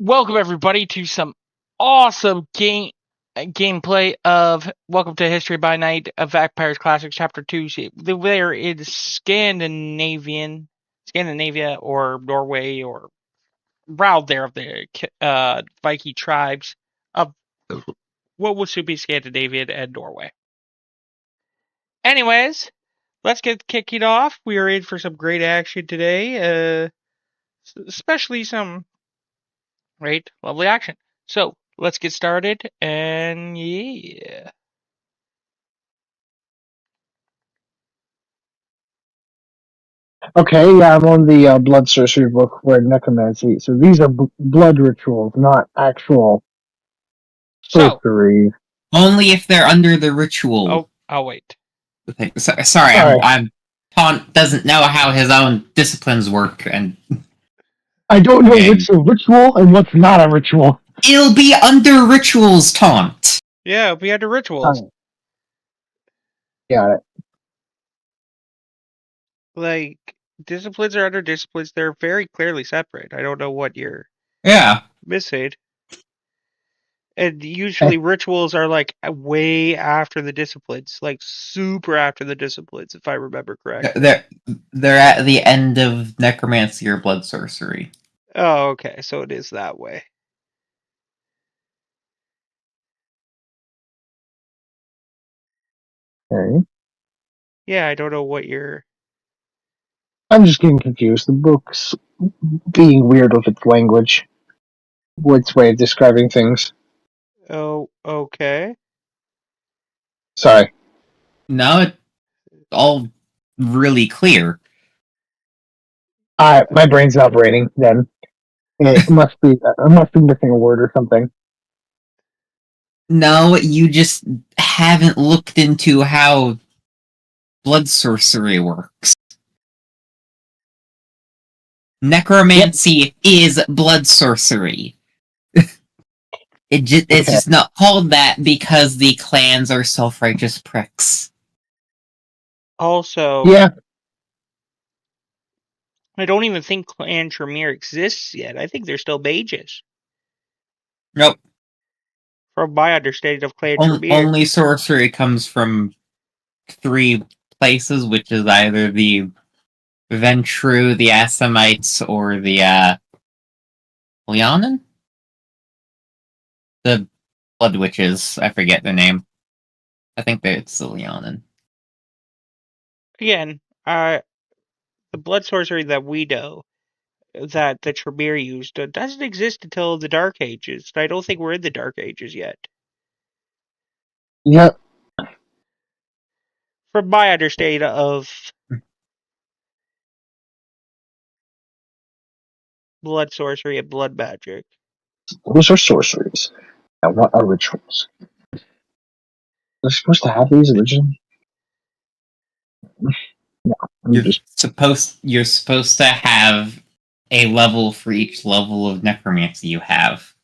Welcome everybody to some awesome gameplay of Welcome to History by Night of Vampires Classics Chapter 2. There is Scandinavia or Norway or around there of the Viking tribes of what would soon be Scandinavian and Norway. Anyways, let's get kicking off. We are in for some great action today, especially some great, lovely action. So let's get started, and yeah. Okay, yeah, I'm on the blood sorcery book for necromancy. So these are blood rituals, not actual So, sorcery. Only if they're under the ritual. I'll wait. thing. Sorry, I'm Taunt doesn't know how his own disciplines work, and I don't know what's a ritual and what's not a ritual. It'll be under rituals, Taunt. Yeah, it'll be under rituals. Got it. Like, disciplines are under disciplines. They're very clearly separate. I don't know what you're missing. And usually rituals are like way after the disciplines, like super after the disciplines, if I remember correctly. They're at the end of necromancy or blood sorcery. Oh, okay, so it is that way. Okay. Yeah, I don't know what you're... I'm just getting confused. The book's being weird with its language. Its way of describing things. Oh, okay. Sorry. No, it's all really clear. My brain's not operating then. It must be missing a word or something. No, you just haven't looked into how blood sorcery works. Necromancy is blood sorcery. It's just not called that because the clans are self-righteous pricks. Also, yeah, I don't even think Clan Tremere exists yet. I think they're still mages. Nope. From my understanding of Clan Tremere. Only sorcery comes from 3 places, which is either the Ventru, the Assamites, or the Leonin? The Blood Witches. I forget their name. I think that it's the Leonin. Again, the blood sorcery that we know that the Tremere used doesn't exist until the Dark Ages. I don't think we're in the Dark Ages yet. Yep. From my understanding of blood sorcery and blood magic. Those are sorceries. And what are rituals? They're supposed to have these originally? No, You're supposed to have a level for each level of necromancy you have.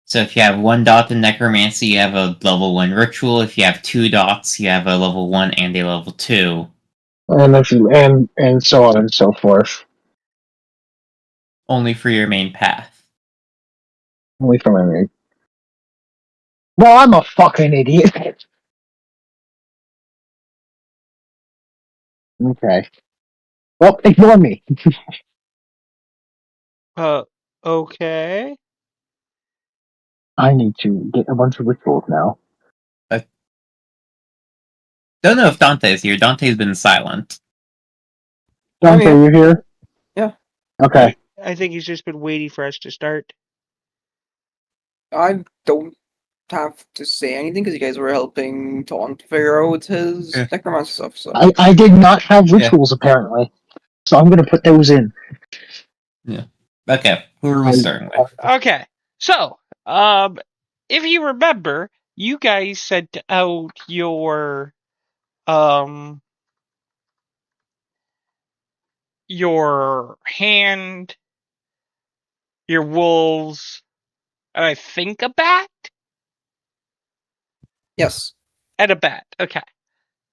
So if you have 1 dot in necromancy, you have a level 1 ritual. If you have 2 dots, you have a level 1 and a level 2. And so on and so forth. Only for your main path. Only for my main. Well, I'm a fucking idiot. Okay. Well, ignore me. Okay. I need to get a bunch of rituals now. Don't know if Dante's here. Dante's been silent. Dante, you're here? Yeah. Okay. I think he's just been waiting for us to start. I don't have to say anything because you guys were helping Taunt figure out his necromancy stuff. So I did not have rituals apparently, so I'm gonna put those in. Yeah. Okay. Who are we starting with? Okay. So, if you remember, you guys sent out your hand, your wolves, and I think a bat? Yes. And a bat. Okay.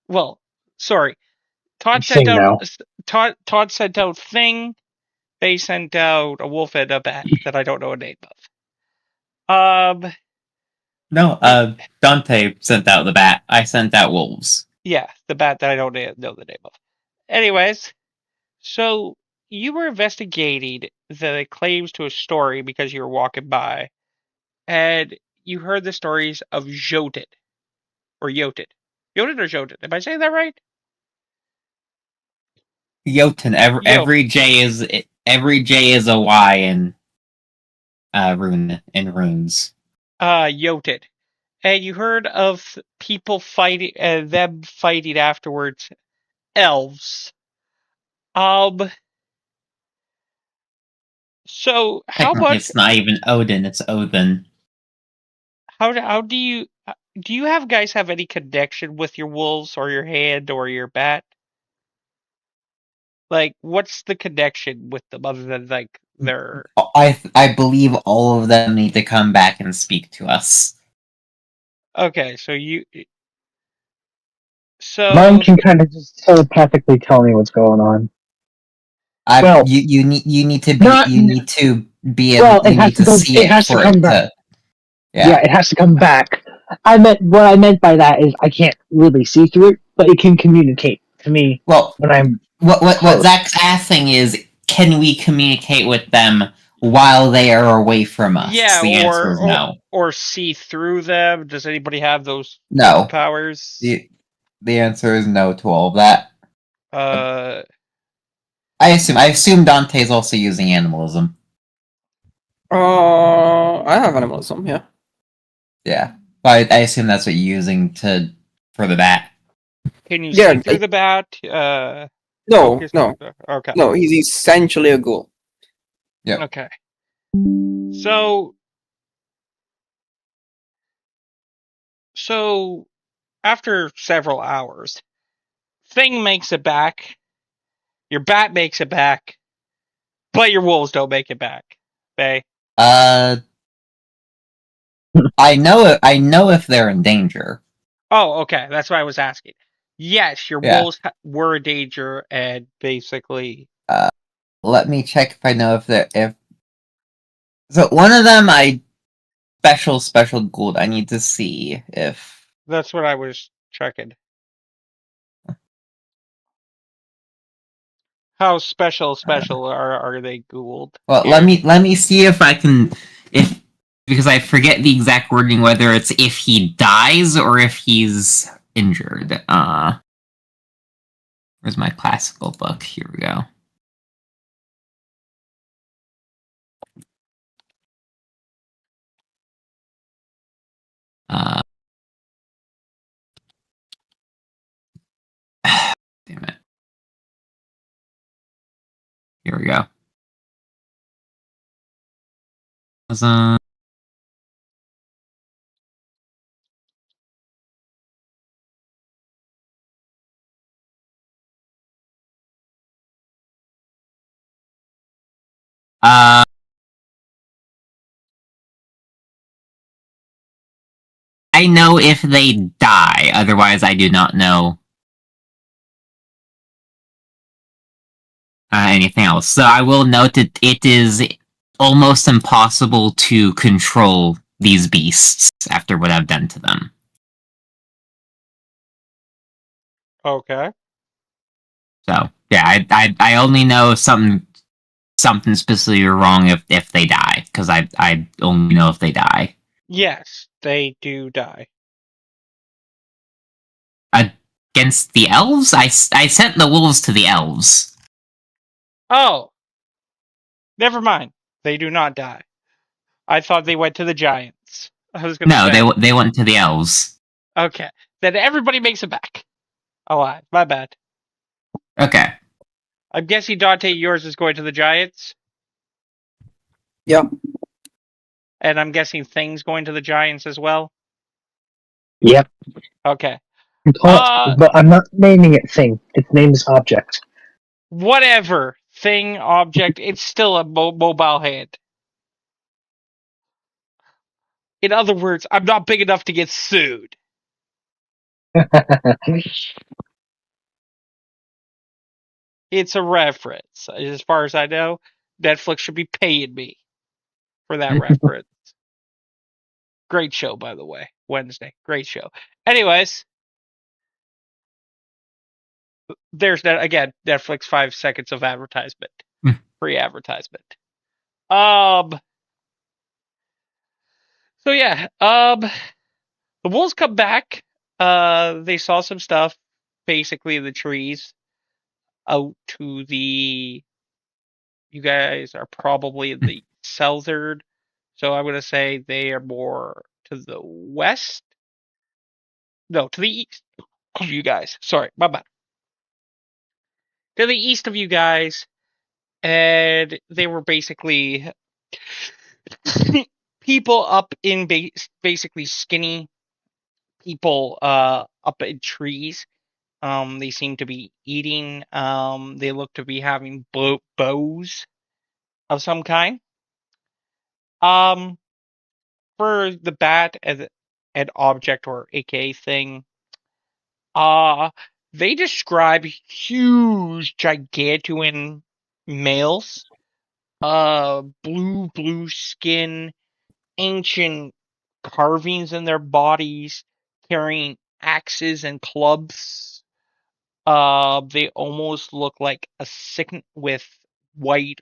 Well, sorry. Todd sent out Thing, They sent out a wolf and a bat that I don't know a name of. No, Dante sent out the bat. I sent out wolves. Yeah, the bat that I don't know the name of. Anyways, so you were investigating the claims to a story because you were walking by, and you heard the stories of Jotun. Or Jotun. Jotun or Jotun? Am I saying that right? Jotun. Every J is a Y in runes. Jotun. And you heard of people fighting, them fighting afterwards. Elves. So how Technically, much? it's not even Odin. It's Odin. How do you have guys have any connection with your wolves or your hand or your bat? Like, what's the connection with them other than like their? I believe all of them need to come back and speak to us. Okay, Mine so can kind of just telepathically tell me what's going on. Well, you need to be not- you need to be able, Well, it you has need to to go- see it it has to for come it back. to. Yeah, it has to come back. What I meant by that is I can't really see through it, but it can communicate to me Well, when I'm what close. Zach's asking is, can we communicate with them while they are away from us? yeah, The answer is no. or see through them. Does anybody have those No. powers? The answer is no to all of that. I assume Dante's also using animalism. I have animalism, yeah. Yeah. But I assume that's what you're using for the bat. Can you Yeah, see through the bat? No, Focus? no. Okay. No, he's essentially a ghoul. Yep. Okay. So after several hours, Thing makes it back. Your bat makes it back, but your wolves don't make it back. They. I know if they're in danger. Oh, okay. That's what I was asking. Yes, your Yeah. wolves were in danger, and basically. Let me check if I know if. So one of them, special gold. I need to see if. That's what I was checking. How special are they Googled? Well, Here. let me see if I can, if, because I forget the exact wording, whether it's if he dies or if he's injured. Where's my classical book? Here we go. Damn it. Here we go. I know if they die, otherwise I do not know anything else. So I will note that it is almost impossible to control these beasts after what I've done to them. Okay. So yeah, I only know something specifically wrong if they die, because I only know if they die. Yes, they do die. Against the elves? I sent the wolves to the elves. Oh, never mind. They do not die. I thought they went to the giants. I was gonna say. No, they went to the elves. Okay, then everybody makes it back alive. My bad. Okay. I'm guessing Dante, yours is going to the giants. Yeah. And I'm guessing Thing's going to the giants as well. Yep. Okay. But I'm not naming it thing. Its name is object. Whatever. Thing, object, it's still a mobile hand. In other words, I'm not big enough to get sued. It's a reference, as far as I know. Netflix should be paying me for that reference. Great show, by the way. Wednesday. Great show. Anyways, there's that again. Netflix 5 seconds of advertisement. Free advertisement. So yeah. The wolves come back. They saw some stuff. Basically, the trees out to the. You guys are probably in the southern. So I'm gonna say they are more to the west. No, to the east of you guys. Sorry, my bad. To the east of you guys, and they were basically people up in basically skinny people up in trees. They seem to be eating. They look to be having bows of some kind. Um, for the bat as an object or AKA thing, uh, they describe huge, gigantuan males. Blue skin, ancient carvings in their bodies, carrying axes and clubs. They almost look like a sick with white,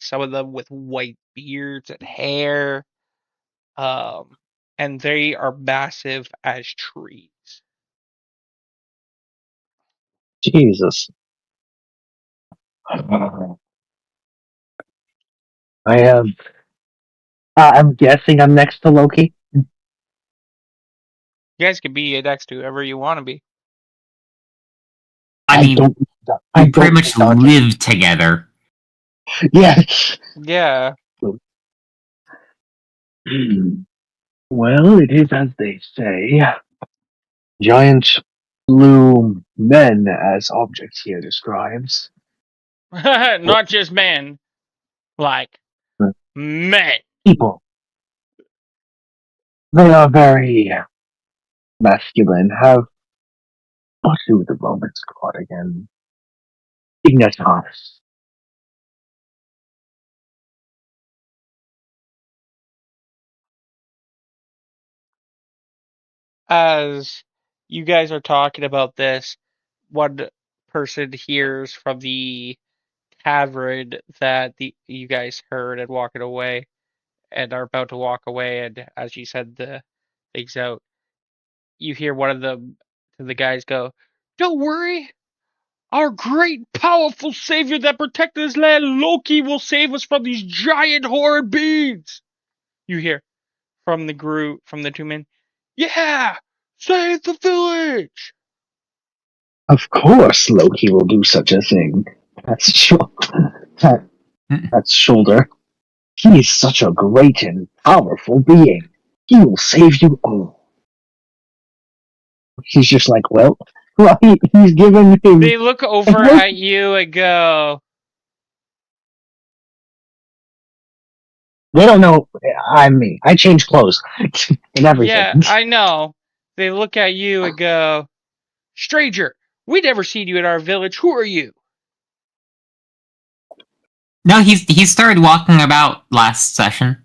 some of them with white beards and hair. Um, and they are massive as trees. Jesus. I have. I'm guessing I'm next to Loki. You guys can be next to whoever you want to be. I mean, don't. we I pretty don't much dodge. live together. Yes. Yeah. Well, it is as they say. Giant blue men, as objects here describes. Not just men, like men. People. They are very masculine. Have what do the Romans call it again? Dignitas. As you guys are talking about this, one person hears from the tavern that you guys heard and walking away and are about to walk away, and as you said the things out, you hear one of the guys go, "Don't worry, our great powerful savior that protected his land, Loki, will save us from these giant horrid beings." You hear from the two men, "Yeah, save the village." Of course, Loki will do such a thing. That, that's shoulder. He is such a great and powerful being. He will save you all. He's just like, well, he's given him. They look over at you and go, They don't know I'm me. I change clothes and everything. "Yeah, I know." They look at you and go, "Stranger, we never seen you in our village. Who are you?" No, he started walking about last session.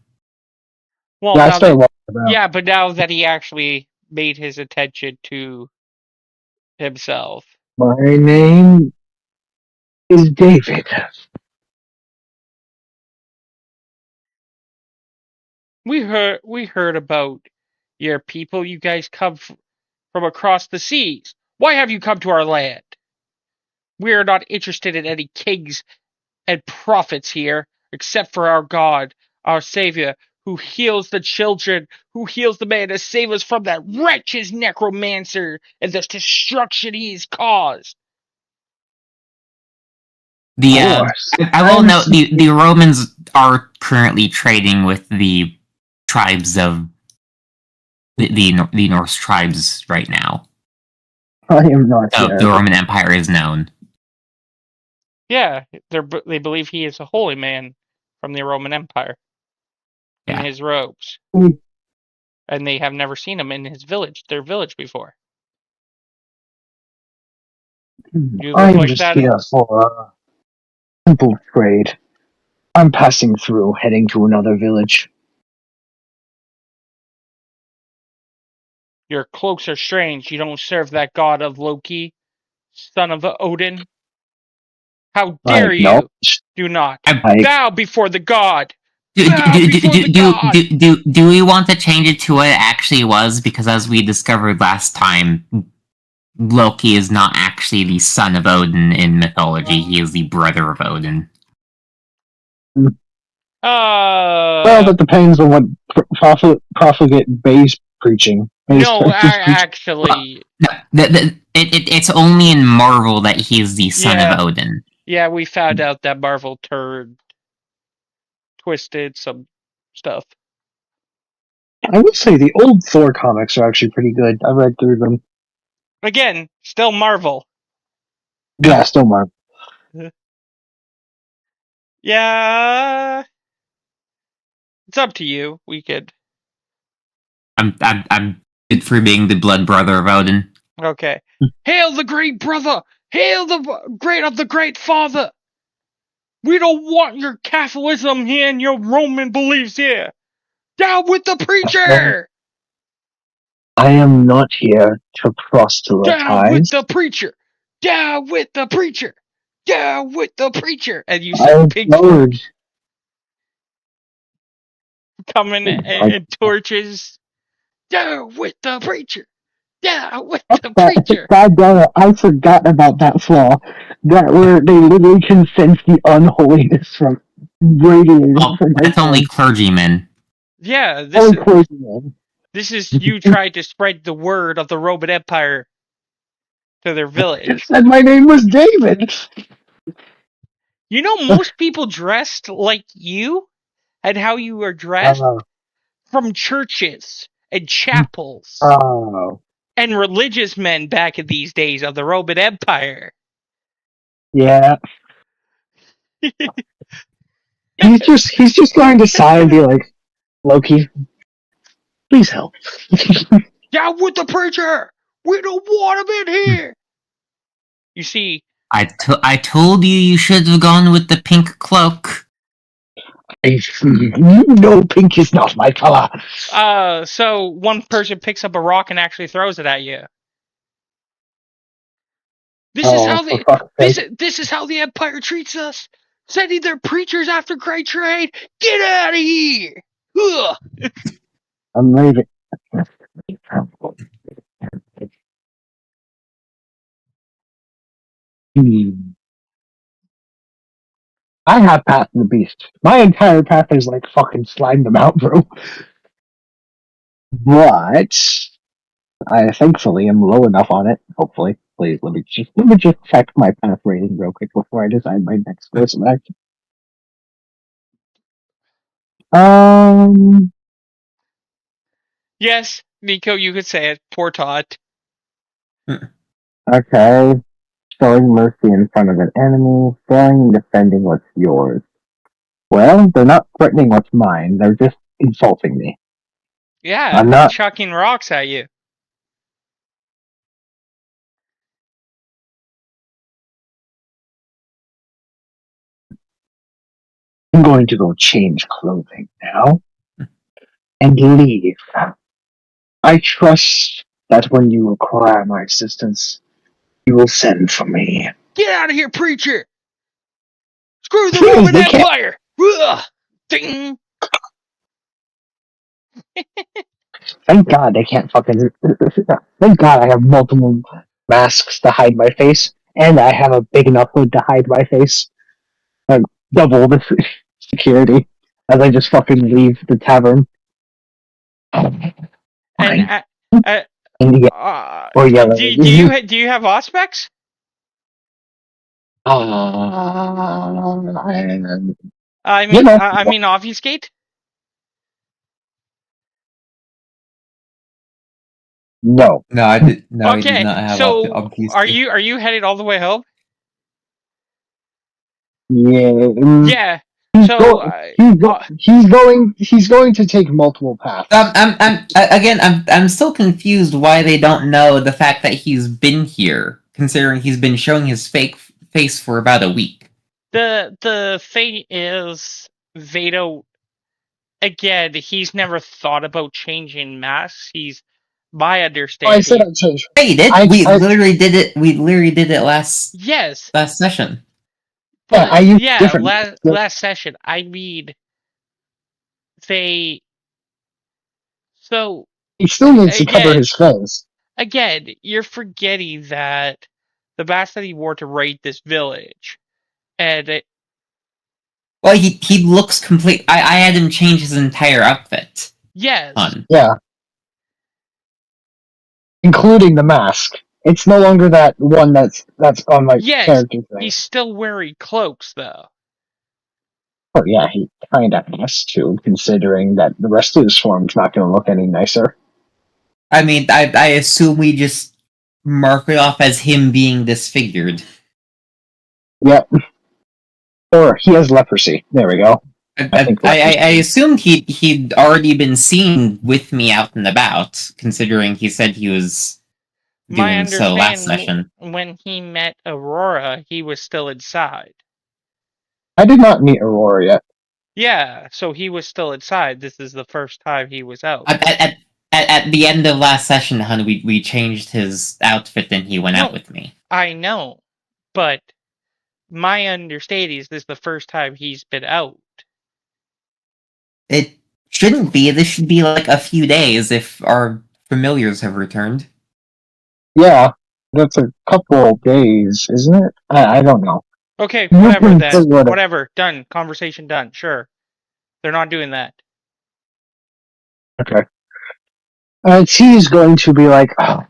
Well, Yeah, I started walking around. yeah, but now that he actually made his attention to himself. My name is David. We heard about your people. You guys come from across the seas. Why have you come to our land? We are not interested in any kings and prophets here, except for our God, our Savior, who heals the children, who heals the man to save us from that wretched necromancer and the destruction he's caused. I will note the Romans are currently trading with the tribes of the Norse tribes right now. I am not. So the Roman Empire is known. Yeah, they believe he is a holy man from the Roman Empire in his robes. And they have never seen him in their village before. I'm just here for a simple trade. I'm passing through, heading to another village. Your cloaks are strange. You don't serve that god of Loki, son of Odin. How dare you? Do not bow before the god. Bow before the god. Do we want to change it to what it actually was? Because as we discovered last time, Loki is not actually the son of Odin in mythology. He is the brother of Odin. Well, that depends on what profligate Bay's preaching. No, actually... It's only in Marvel that he's the son of Odin. Yeah, we found out that Marvel twisted some stuff. I would say the old Thor comics are actually pretty good. I read through them. Again, still Marvel. Yeah, still Marvel. Yeah, it's up to you. We could. I'm good for being the blood brother of Odin. Okay. Hail the great brother! Hail the great father! We don't want your Catholicism here and your Roman beliefs here. Down with the preacher! I am not here to proselytize. Down with the preacher! Down with the preacher! Down with the preacher! And you see pigs coming and torches. Down with the preacher! Down with the preacher! God damn it, I forgot about that flaw. That where they literally can sense the unholiness from radiating from that's only clergymen. Yeah, this is you tried to spread the word of the Roman Empire to their village. And my name was David. You know, most people dressed like you and how you were dressed from churches and chapels and religious men back in these days of the Roman Empire. Yeah. he's just going to sigh and be like, Loki, please help. Down with the preacher! We don't want him in here! You see... I told you should have gone with the pink cloak. You know pink is not my color. So one person picks up a rock and actually throws it at you. This is how the Empire treats us. Sending their preachers after great trade. Get out of here! Ugh. I'm leaving. I have Path of the Beast. My entire path is like fucking slime them out, bro. But I thankfully am low enough on it. Hopefully, please let me just check my path rating real quick before I decide my next course of action. Yes, Nico, you could say it. Poor Todd. Okay. Showing mercy in front of an enemy, failing and defending what's yours. Well, they're not threatening what's mine, they're just insulting me. Yeah, I'm not chucking rocks at you. I'm going to go change clothing now and leave. I trust that when you require my assistance, you will send for me. Get out of here, preacher! Screw the Roman Empire! Ugh. Ding! Thank God they can't fucking... Thank God I have multiple masks to hide my face, and I have a big enough hood to hide my face. Double the security as I just fucking leave the tavern. And or yellow. Do you have Auspex? I mean obfuscate. No, I did. No, okay, I did not have so obfuscate. are you headed all the way home? Yeah. Yeah. He's going to take multiple paths. I'm still confused why they don't know the fact that he's been here, considering he's been showing his fake face for about a week. The thing is, they don't. Again, he's never thought about changing masks. My I understanding. said I'd change. Hey, we literally did it. We literally did it last Yes, session. but I used different. last session. I mean, they. So He still needs to cover his face. again, you're forgetting that the mask that he wore to raid this village, and well, he looks complete. I had him change his entire outfit. yes, Yeah, including the mask. It's no longer that one that's on my character thing. He's still wearing cloaks though. Oh yeah, he kind of has to, considering that the rest of his form's not going to look any nicer. I mean, I assume we just mark it off as him being disfigured. Yep. Or he has leprosy. There we go. I assumed he'd already been seen with me out and about, considering he said he was doing so last session. When he met Aurora, he was still inside. I did not meet Aurora yet. Yeah, so he was still inside. This is the first time he was out. At the end of last session, hun, we changed his outfit and he went out with me. I know, but my understanding is this is the first time he's been out. It shouldn't be. This should be like a few days if our familiars have returned. Yeah, that's a couple days, isn't it? I don't know. Okay, whatever then. Whatever. Done. Conversation done. Sure. They're not doing that. Okay. He's going to be like, oh,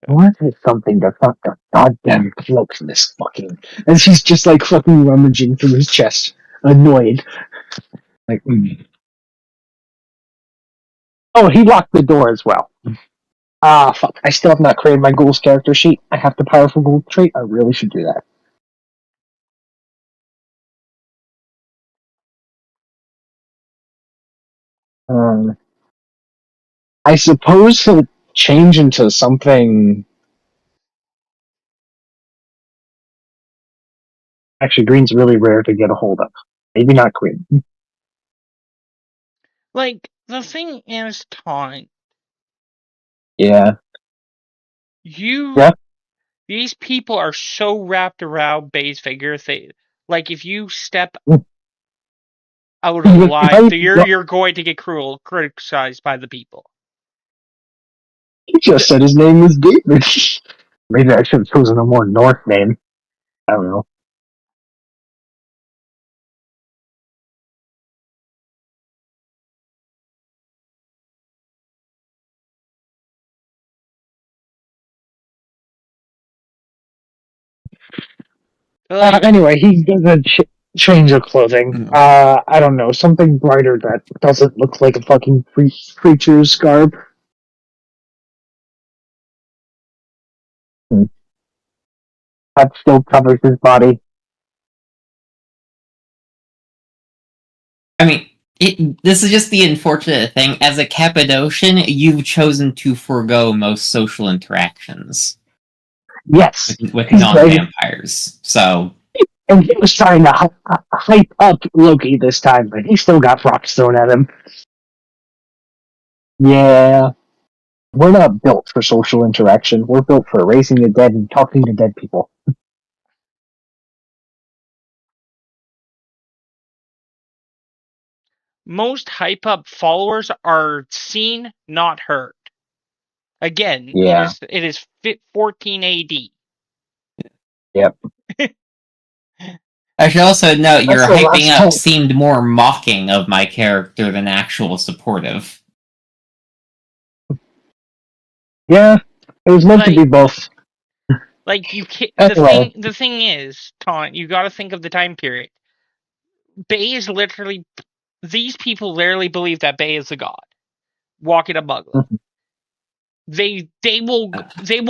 what is something that's not the goddamn cloak in this fucking... And she's just like fucking rummaging through his chest, annoyed. Like, Oh, he locked the door as well. Ah, fuck. I still have not created my ghouls character sheet. I have the powerful ghoul trait. I really should do that. I suppose he'll change into something... Actually, green's really rare to get a hold of. Maybe not green. Like, the thing is, Taunt. Yeah. These people are so wrapped around Bay's figure. Like, if you step out of line, you're going to get criticized by the people. He just said his name was David. Maybe I should have chosen a more North name. I don't know. Anyway, he's gonna change of clothing. I don't know, something brighter that doesn't look like a fucking creature's garb. That still covers his body. I mean, this is just the unfortunate thing. As a Cappadocian, you've chosen to forego most social interactions. Yes. With non-vampires. So... And he was trying to hype up Loki this time, but he still got rocks thrown at him. Yeah. We're not built for social interaction. We're built for raising the dead and talking to dead people. Most hype up followers are seen, not heard. Again, it is 14 AD. Yep. I should also note your hyping up seemed more mocking of my character than actual supportive. Yeah, it was meant to be both. Like, you can't. The thing is, Taunt, you gotta think of the time period. Bay is literally... These people literally believe that Bay is a god. Walking among them. They will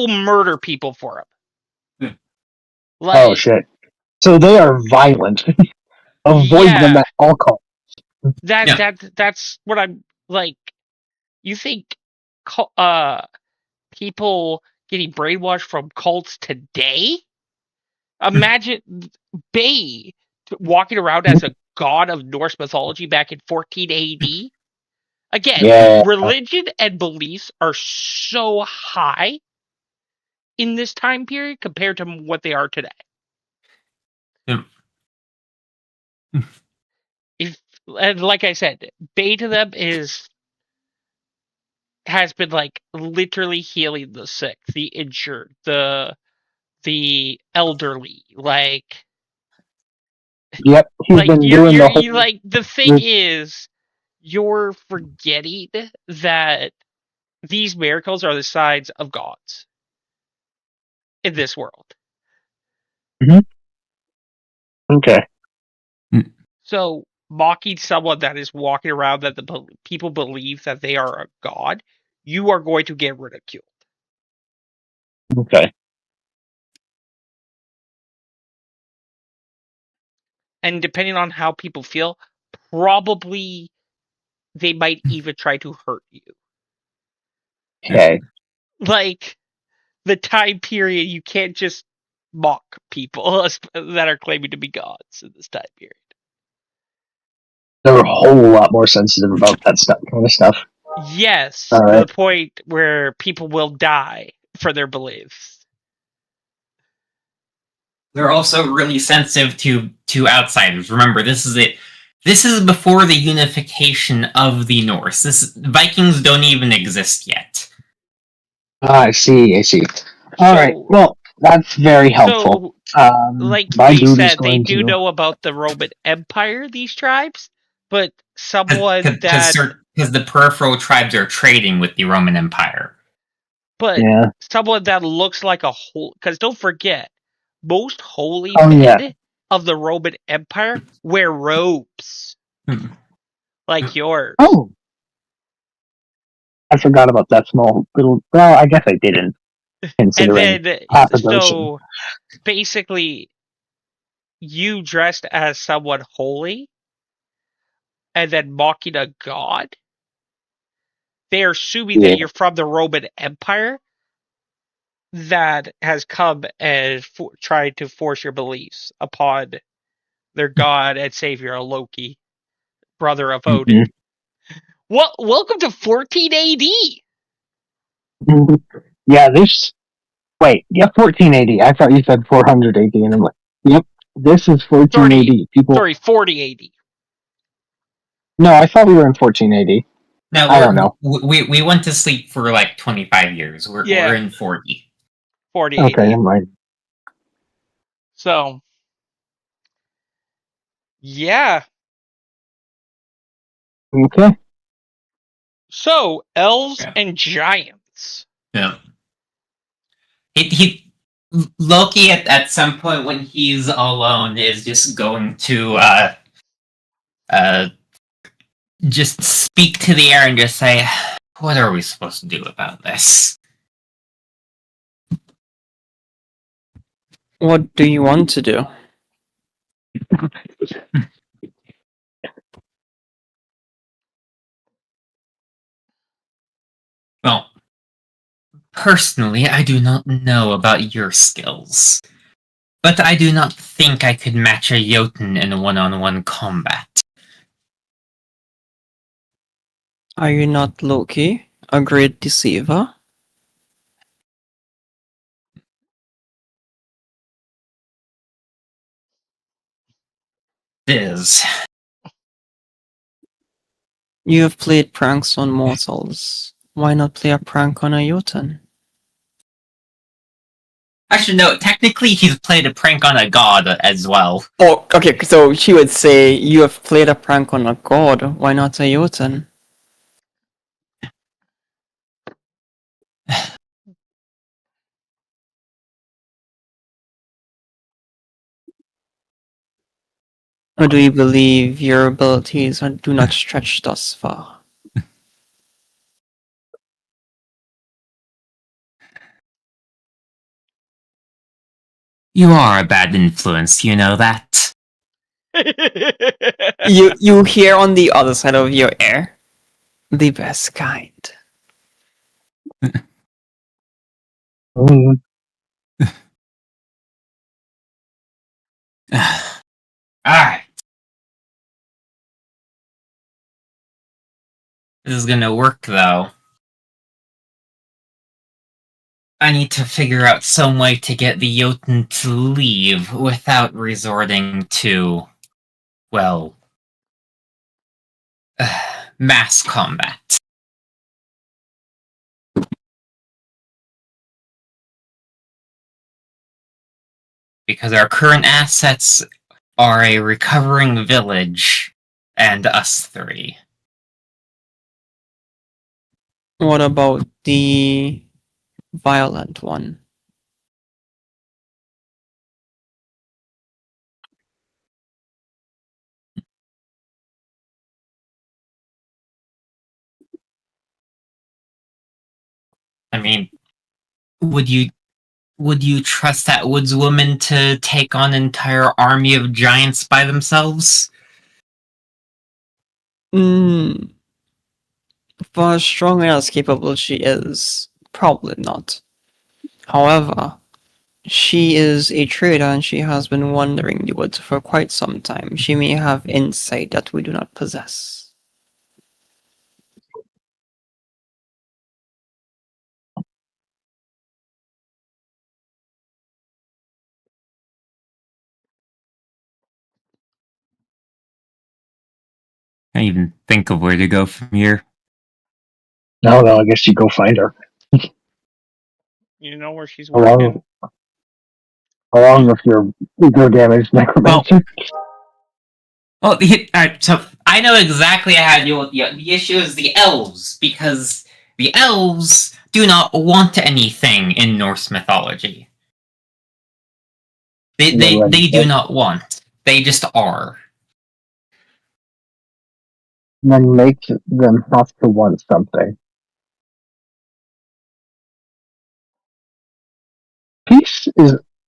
murder people for him. Like, oh shit. So they are violent. Avoid them at all costs. That's what I'm like. You think people getting brainwashed from cults today Imagine Bay walking around as a god of Norse mythology back in 14 AD. Again, Yeah. religion and beliefs are so high in this time period compared to what they are today. Yep. And like I said, Bay to them has been like literally healing the sick, the injured, the elderly. Yep. He's been doing the whole. Like the thing is, you're forgetting that these miracles are the signs of gods in this world. Okay. So mocking someone that is walking around that the people believe that they are a god, you are going to get ridiculed. Okay. And depending on how people feel, probably they might even try to hurt you. Okay. Like the time period, you can't just mock people that are claiming to be gods in this time period. They're a whole lot more sensitive about that kind of stuff. Yes, All to right. the point where people will die for their beliefs. They're also really sensitive to outsiders. Remember, this is it. This is before the unification of the Norse. Vikings don't even exist yet. I see. All right. Well, that's very helpful. Like my they dude is said, they going do to. know about the Roman Empire, these tribes, but someone that... Because the peripheral tribes are trading with the Roman Empire. But Yeah. someone that looks like a whole... Because don't forget, most holy Oh, men yeah. of the Roman Empire wear robes. Like yours. Oh. I forgot about that small little. Well, I guess I didn't. Considering And then, half a so basically, you dressed as someone holy and then mocking a god, they're assuming that you're from the Roman Empire that has come and tried to force your beliefs upon their god and savior Loki, brother of Odin. Well, welcome to 14 AD. Yeah, this. Wait, yeah, 1480. I thought you said 400 AD, and I'm like, yep, this is 1480. People. Sorry, 40 AD. No, I thought we were in 1480. No, I don't know. We went to sleep for like 25 years. We're in 40. 40 Okay, AD. never mind. So, yeah. Okay. So, elves and giants. Yeah. Loki at some point when he's alone is just going to just speak to the air and just say, what are we supposed to do about this? What do you want to do? Well, personally, I do not know about your skills, but I do not think I could match a Jotun in one-on-one combat. Are you not Loki, a great deceiver? It is. You have played pranks on mortals. Why not play a prank on a Jotun? Actually, no, technically he's played a prank on a god as well. Oh, okay, so she would say you have played a prank on a god. Why not a Jotun? Or do you believe your abilities do not stretch thus far? You are a bad influence, you know that? You hear on the other side of your ear, the best kind. Alright. This is gonna work, though. I need to figure out some way to get the Jotun to leave without resorting to, well, mass combat. Because our current assets are a recovering village and us three. What about the violent one? I mean, would you trust that woodswoman to take on an entire army of giants by themselves? For as strong and as capable she is, probably not. However, she is a trader and she has been wandering the woods for quite some time. She may have insight that we do not possess. Can't even think of where to go from here. No, I guess you go find her. You know where she's working. Along with your ego damaged necromancer. Well, so I know exactly how to deal with the issue is the elves, because the elves do not want anything in Norse mythology. They do not want. They just are. Then make them have to want something. Peace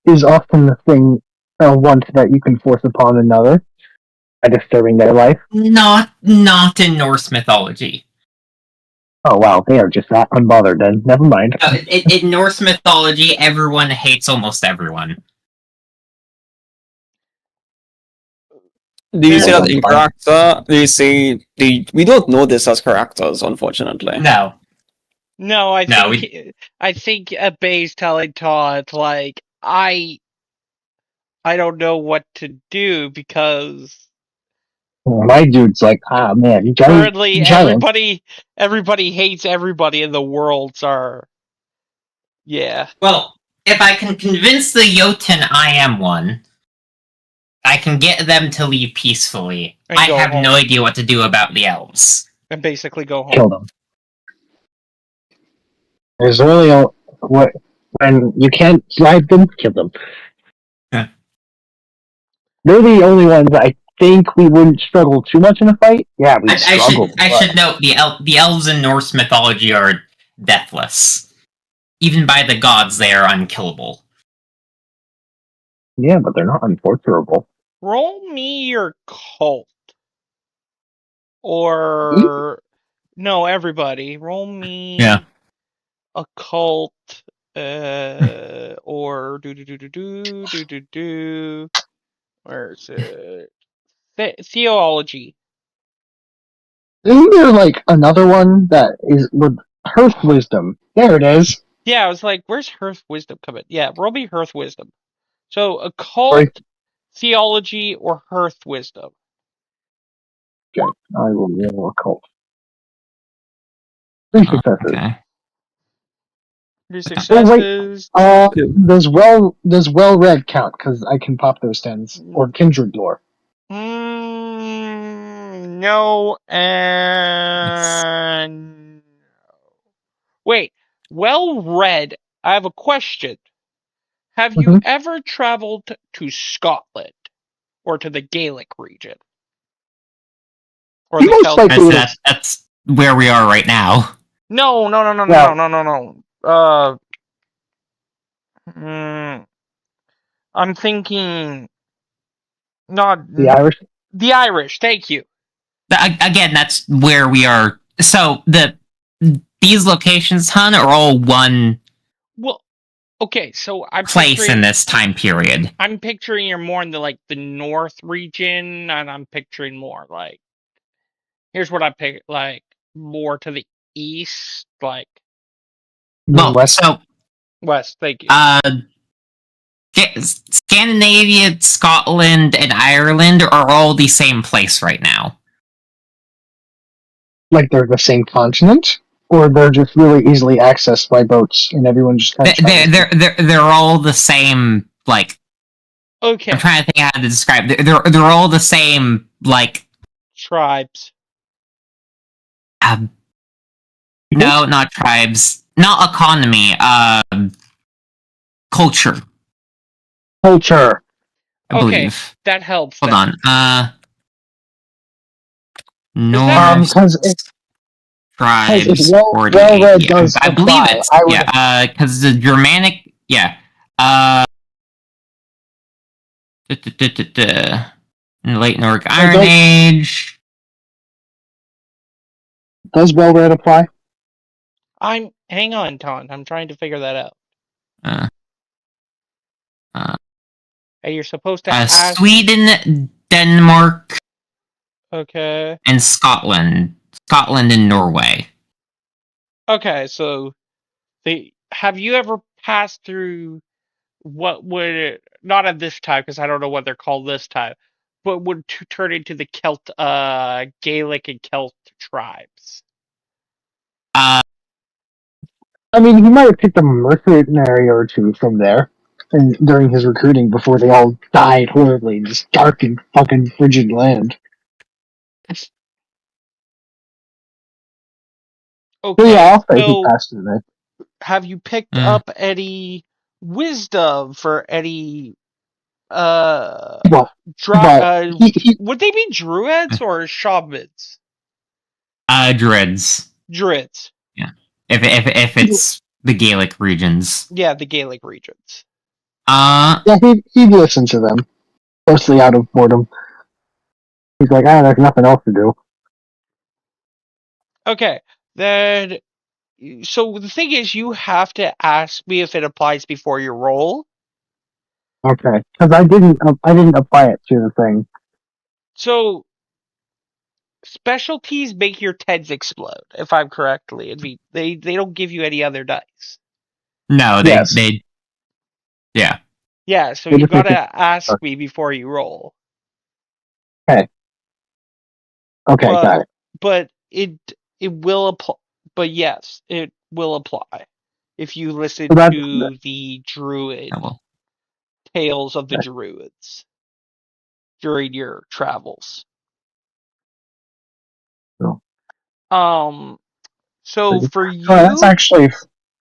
is often the thing, want that you can force upon another by disturbing their life. Not in Norse mythology. Oh wow, they are just that unbothered then. Never mind. In Norse mythology, everyone hates almost everyone. Do you say that in character? Do you say we don't know this as characters, unfortunately. No. No, I think Bay's telling Todd, like, I don't know what to do because my dude's like, man, currently everybody hates everybody in the worlds are. Yeah. Well, if I can convince the Jotun I am one, I can get them to leave peacefully. And I go have home. no idea what to do about the elves. And basically go home. Kill them. There's only when you can't drive them, kill them. Yeah. They're the only ones that I think we wouldn't struggle too much in a fight. Yeah, we struggle. I should note the elves in Norse mythology are deathless. Even by the gods, they are unkillable. Yeah, but they're not untorturable. Roll me your cult. Or no, everybody. Roll me a cult or do. Where is it? Theology. Isn't there like another one that is with Hearth Wisdom? There it is. Yeah, I was like, where's Hearth Wisdom coming? Yeah, roll me Hearth Wisdom. So occult, theology, or Hearth Wisdom. Okay, I will roll occult. 3 successes. Okay. 3 successes. Oh, wait. Does well read count? Because I can pop those 10s. Or Kindred Lore. No, and wait. Well read. I have a question. Have you ever traveled to Scotland or to the Gaelic region? Or the Celtic? That's where we are right now. No. I'm thinking not the Irish. The Irish, thank you. Again, that's where we are. So these locations, hun, are all one. Well, Okay, so I'm place picturing in this time period. I'm picturing you're more in the north region, and I'm picturing more here's what I pick more to the east, Well, West. so west. Thank you. Scandinavia, Scotland, and Ireland are all the same place right now. Like they're the same continent, or they're just really easily accessed by boats, and everyone just kind of They're all the same. Like, Okay, I'm trying to think how to describe. They're all the same. Like, tribes. no, not tribes, not economy. Culture. culture. I Okay, believe. that helps. Hold then. on. that- Because Tribes. well 48. read Yeah, does I believe apply. it's I would because the Germanic. Yeah. In the late Nordic Iron Age. does well read apply? Hang on, Ton. I'm trying to figure that out. And you're supposed to ask. Sweden, Denmark, Okay. and Scotland. Scotland and Norway. Okay, so have you ever passed through what would not at this time because I don't know what they're called this time, but would turn into the Gaelic and Celt tribes? I mean, he might have picked a mercenary or two from there, and during his recruiting before they all died horribly in this dark and fucking frigid land. Okay, So yeah, I'll say he so passed through there. have you picked up any wisdom for any Well, would they be druids or shamans? Druids. Druids. Yeah. If it's the Gaelic regions. Yeah, the Gaelic regions. Yeah, he'd listen to them, mostly out of boredom. He's like, there's nothing else to do. Okay, then. So the thing is, you have to ask me if it applies before you roll. Okay, because I didn't apply it to the thing. So specialties make your tens explode, if I'm correctly. They don't give you any other dice. No, they yeah. Yeah, so you gotta ask me before you roll. Okay, got it. But it will apply. But yes, it will apply if you listen to the Druid tales of the Druids during your travels. So for you,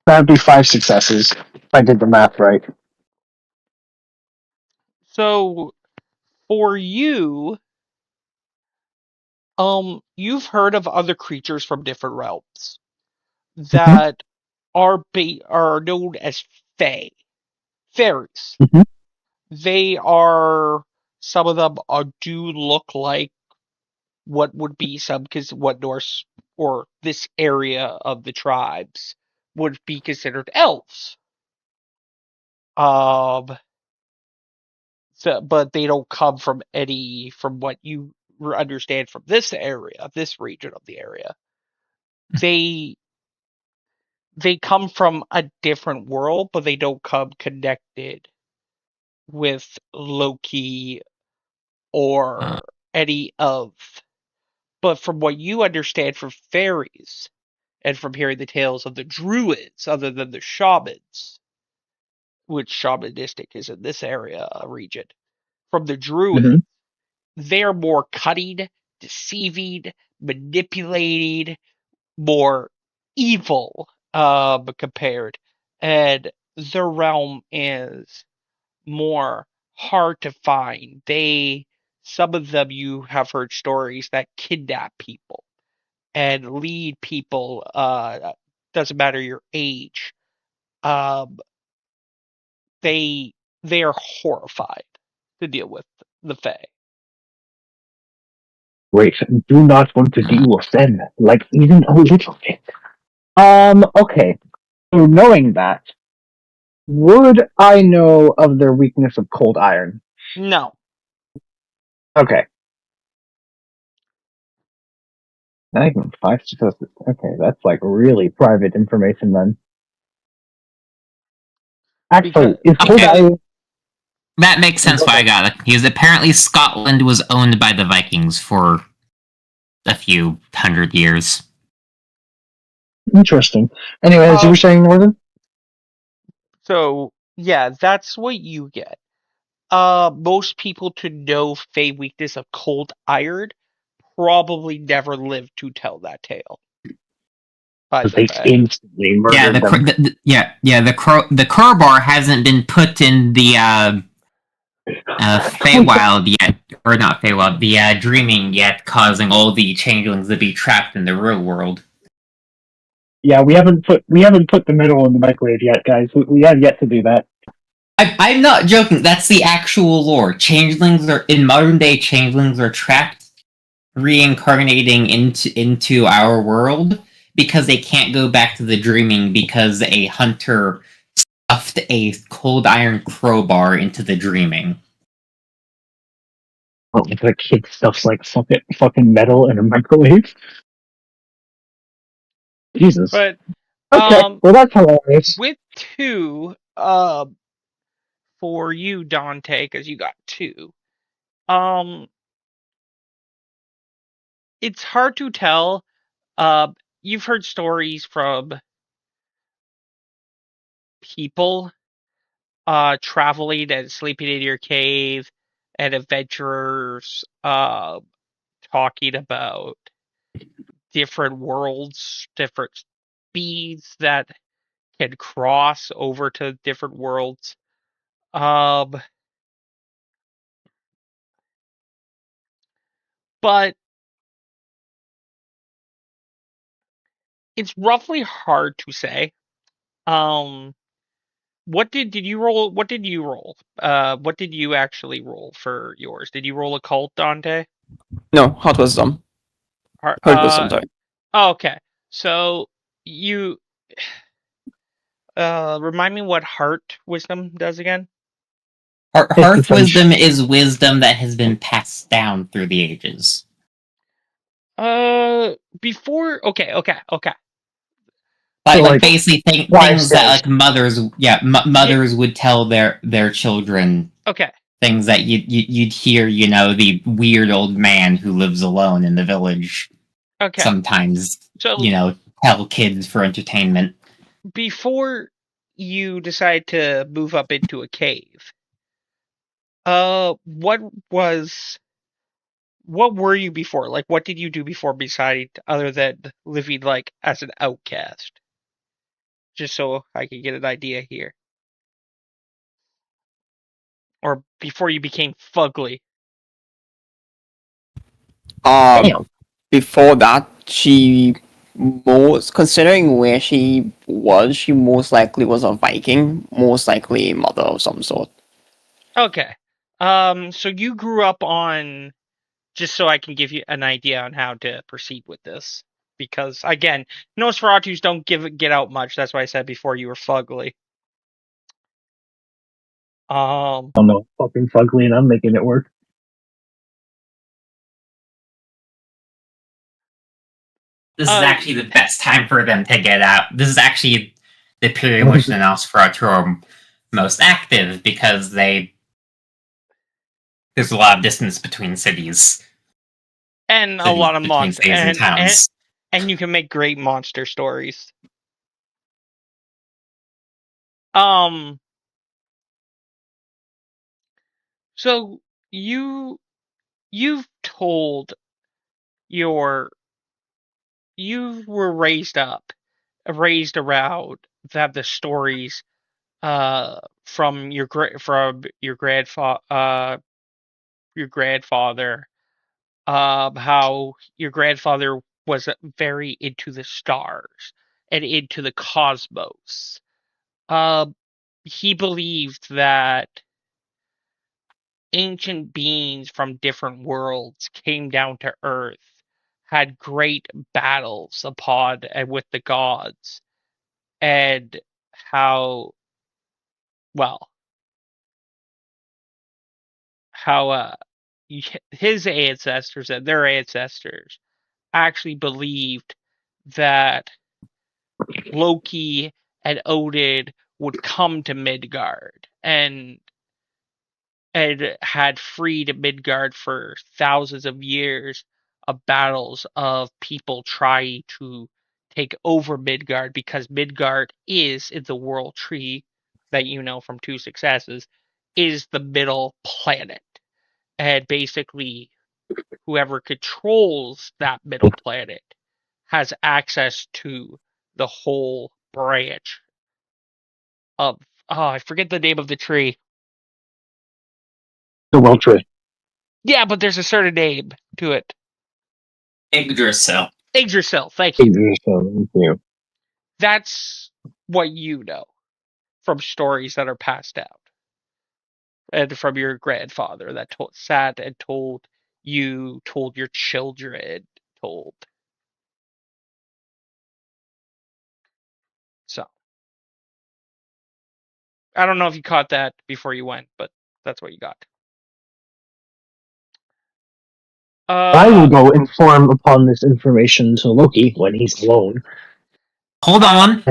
that'd be 5 successes if I did the math right. So for you, you've heard of other creatures from different realms that are known as fae, fairies. Mm-hmm. They are, some of them do look like what would be what Norse or this area of the tribes would be considered elves. But they don't come from what you understand from this region of the area. They come from a different world, but they don't come connected with Loki or any of. But from what you understand from fairies, and from hearing the tales of the druids, other than the shamans, which shamanistic is in this region, from the druids, they're more cunning, deceiving, manipulating, more evil compared, and their realm is more hard to find. Some of them, you have heard stories that kidnap people and lead people, doesn't matter your age. They are horrified to deal with the Fae. Wait, do not want to deal with them, like even a little bit. Okay. So knowing that, Would I know of their weakness of cold iron? No. Okay. Not even 5 statistics. Okay, that's like really private information then. Actually, Because is cold Okay. iron? That makes sense why I got it. Because apparently Scotland was owned by the Vikings for a few hundred years. Interesting. Anyways, you were saying, Northern? so yeah, that's what you get. Most people to know Fey weakness of cold iron probably never lived to tell that tale. By the They way. instantly Yeah, murdered them. the crowbar hasn't been put in the Feywild yet, or not Feywild, the Dreaming yet, causing all the changelings to be trapped in the real world. Yeah, we haven't put the metal in the microwave yet, guys. We have yet to do that. I'm not joking. That's the actual lore. Changelings are in modern day. Changelings are trapped, reincarnating into our world because they can't go back to the Dreaming because a hunter stuffed a cold iron crowbar into the Dreaming. Oh, the kid stuffs like fucking metal in a microwave. Jesus. But Okay, well that's hilarious. with 2, for you, Dante, because you got 2. It's hard to tell. You've heard stories from people traveling and sleeping in your cave, and adventurers talking about different worlds, different speeds that can cross over to different worlds. But it's roughly hard to say. What did you roll? What did you roll? What did you actually roll for yours? Did you roll a cult, Dante? No, hard wisdom. Hard wisdom, sorry. Okay. So you remind me what heart wisdom does again? Hearth wisdom is wisdom that has been passed down through the ages. Before. Okay. Like, So, like, basically things that like mothers would tell their children. Okay. Things that you'd hear, the weird old man who lives alone in the village. Okay. Sometimes, So tell kids for entertainment. Before you decide to move up into a cave, what were you before? Like, what did you do before beside other than living like as an outcast? Just so I can get an idea here. Or before you became fugly. Before that, considering where she most likely was a Viking, most likely a mother of some sort. Okay. So you grew up on, just so I can give you an idea on how to proceed with this. Because again, Nosferatus don't get out much. That's why I said before you were fugly. Oh no, fucking fugly, and I'm making it work. This is actually the best time for them to get out. This is actually the period in which the Nosferatu are most active because there's a lot of distance between cities. And a lot of monsters. And towns. And you can make great monster stories. So you've told you were raised around that the stories from your grandfather, how your grandfather was very into the stars and into the cosmos. He believed that ancient beings from different worlds came down to Earth, had great battles upon and with the gods, and how well, how his ancestors and their ancestors actually believed that Loki and Odin would come to Midgard and had freed Midgard for thousands of years of battles of people trying to take over Midgard, because Midgard is in the world tree that you know from Two Successes, is the middle planet. And basically whoever controls that middle planet has access to the whole branch of, I forget the name of the tree. The World Tree. Yeah, but there's a certain name to it. Yggdrasil. Yggdrasil, thank you. Yeah. That's what you know from stories that are passed down. And from your grandfather that sat and told you, told your children, told. So, I don't know if you caught that before you went, but that's what you got. I will go inform upon this information to Loki when he's alone. Hold on.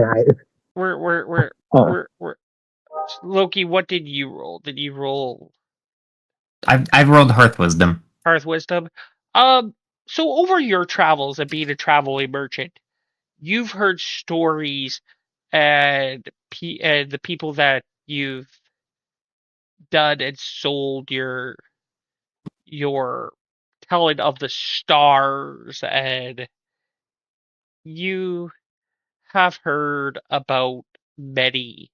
We're Loki, what did you roll? Did you roll I've rolled Hearth Wisdom. Hearth Wisdom? So over your travels and being a traveling merchant, you've heard stories and the people that you've done and sold your telling of the stars, and you have heard about many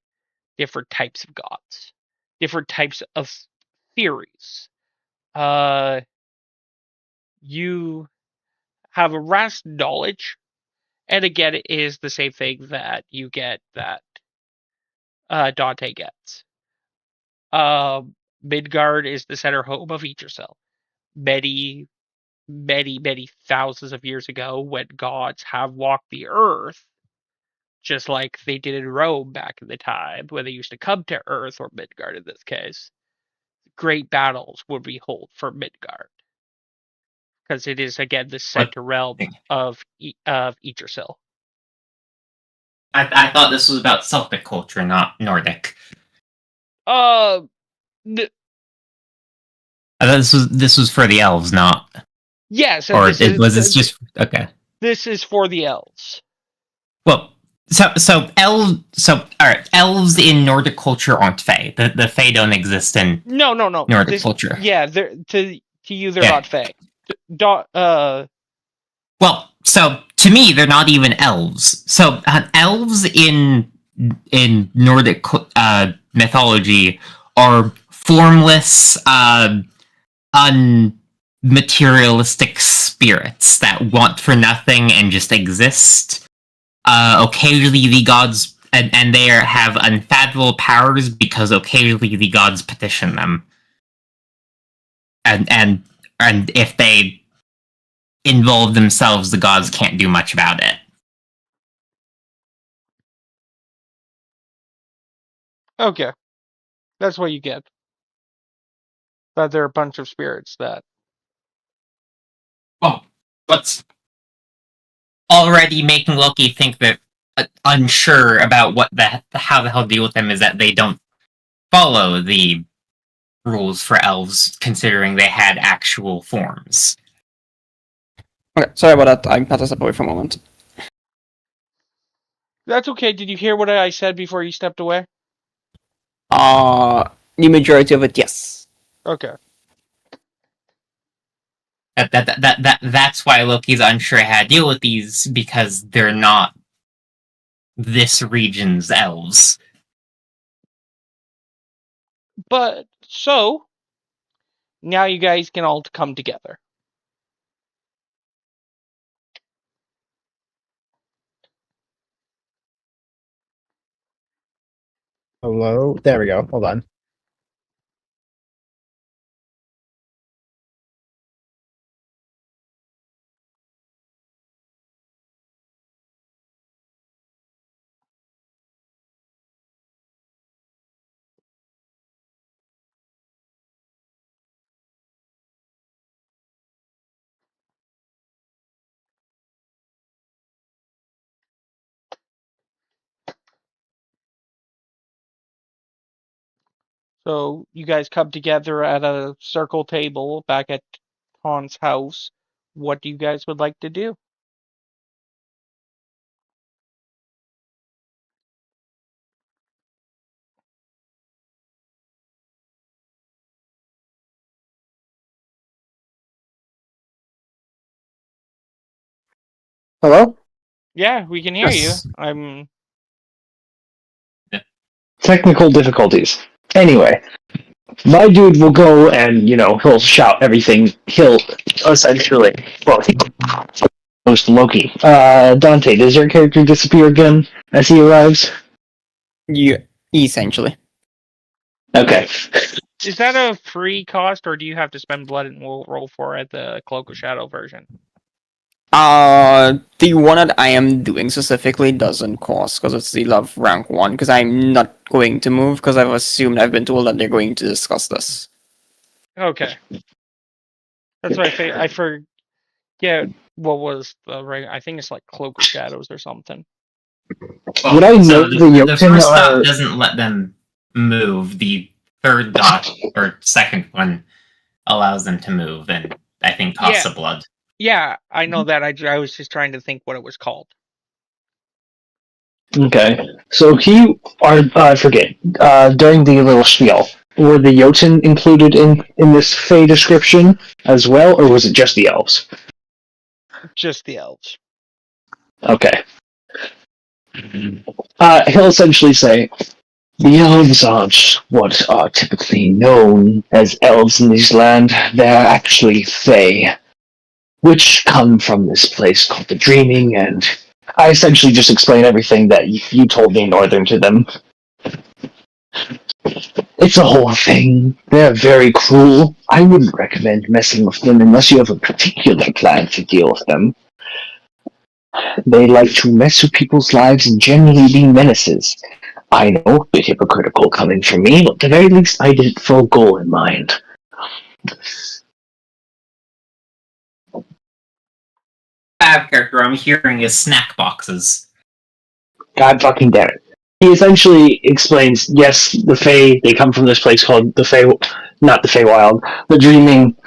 different types of gods, different types of theories. You have a vast knowledge, and again, it is the same thing that you get that Dante gets. Midgard is the center home of Yggdrasil. Many, many, many thousands of years ago, when gods have walked the earth, just like they did in Rome back in the time, when they used to come to Earth, or Midgard in this case, great battles would be held for Midgard, because it is again the center realm of Yggdrasil. I thought this was about Celtic culture, not Nordic. Uh, I thought this was for the elves, not. yes, Or was this just okay? This is for the elves. Well, so all right, elves in Nordic culture aren't Fae. The Fae don't exist in No. Nordic culture. Yeah, to you they're not Fae. Well, so to me they're not even elves. So elves in Nordic mythology are formless, unmaterialistic spirits that want for nothing and just exist. Occasionally the gods and they have unfathomable powers because occasionally the gods petition them. And if they involve themselves, the gods can't do much about it. Okay. That's what you get. That there are a bunch of spirits that. Well, what's already making Loki think that unsure about how the hell to deal with them is that they don't follow the rules for elves, considering they had actual forms. Okay, sorry about that. I had to step away for a moment. That's okay. Did you hear what I said before you stepped away? The majority of it, yes. Okay. That's why Loki's unsure how to deal with these, because they're not this region's elves. But so now you guys can all come together. Hello? There we go. Hold on. So you guys come together at a circle table back at Han's house. What do you guys would like to do? Hello? Yeah, we can hear you. Yes. Technical difficulties. Anyway, my dude will go and, he'll shout everything. He'll essentially, well, he goes to Loki. Dante, does your character disappear again as he arrives? Yeah, essentially. Okay. Is that a free cost, or do you have to spend blood and roll for it, the Cloak of Shadow version? The one that I am doing specifically doesn't cost because it's the love rank one. Because I'm not going to move because I've assumed I've been told that they're going to discuss this. Okay. That's why I forget what was the right. I think it's like Cloak of Shadows or something. Well, Would I so note the the first Jotun dot doesn't let them move. The third dot, or second one, allows them to move, and I think costs Yeah. a blood. Yeah, I know that. I was just trying to think what it was called. Okay. So I forget, during the little spiel, were the Jotun included in this Fey description as well, or was it just the elves? Just the elves. Okay. He'll essentially say, the elves aren't what are typically known as elves in this land. They're actually Fey, which come from this place called the Dreaming, and I essentially just explain everything that you told me Northern to them. It's a whole thing. They're very cruel. I wouldn't recommend messing with them unless you have a particular plan to deal with them. They like to mess with people's lives and generally be menaces. I know, a bit hypocritical coming from me, but at the very least I did it for a goal in mind. Fab character I'm hearing is snack boxes. God fucking damn it. He essentially explains, yes, the Fae, they come from this place called the Fae, not the Feywild, the Dreaming.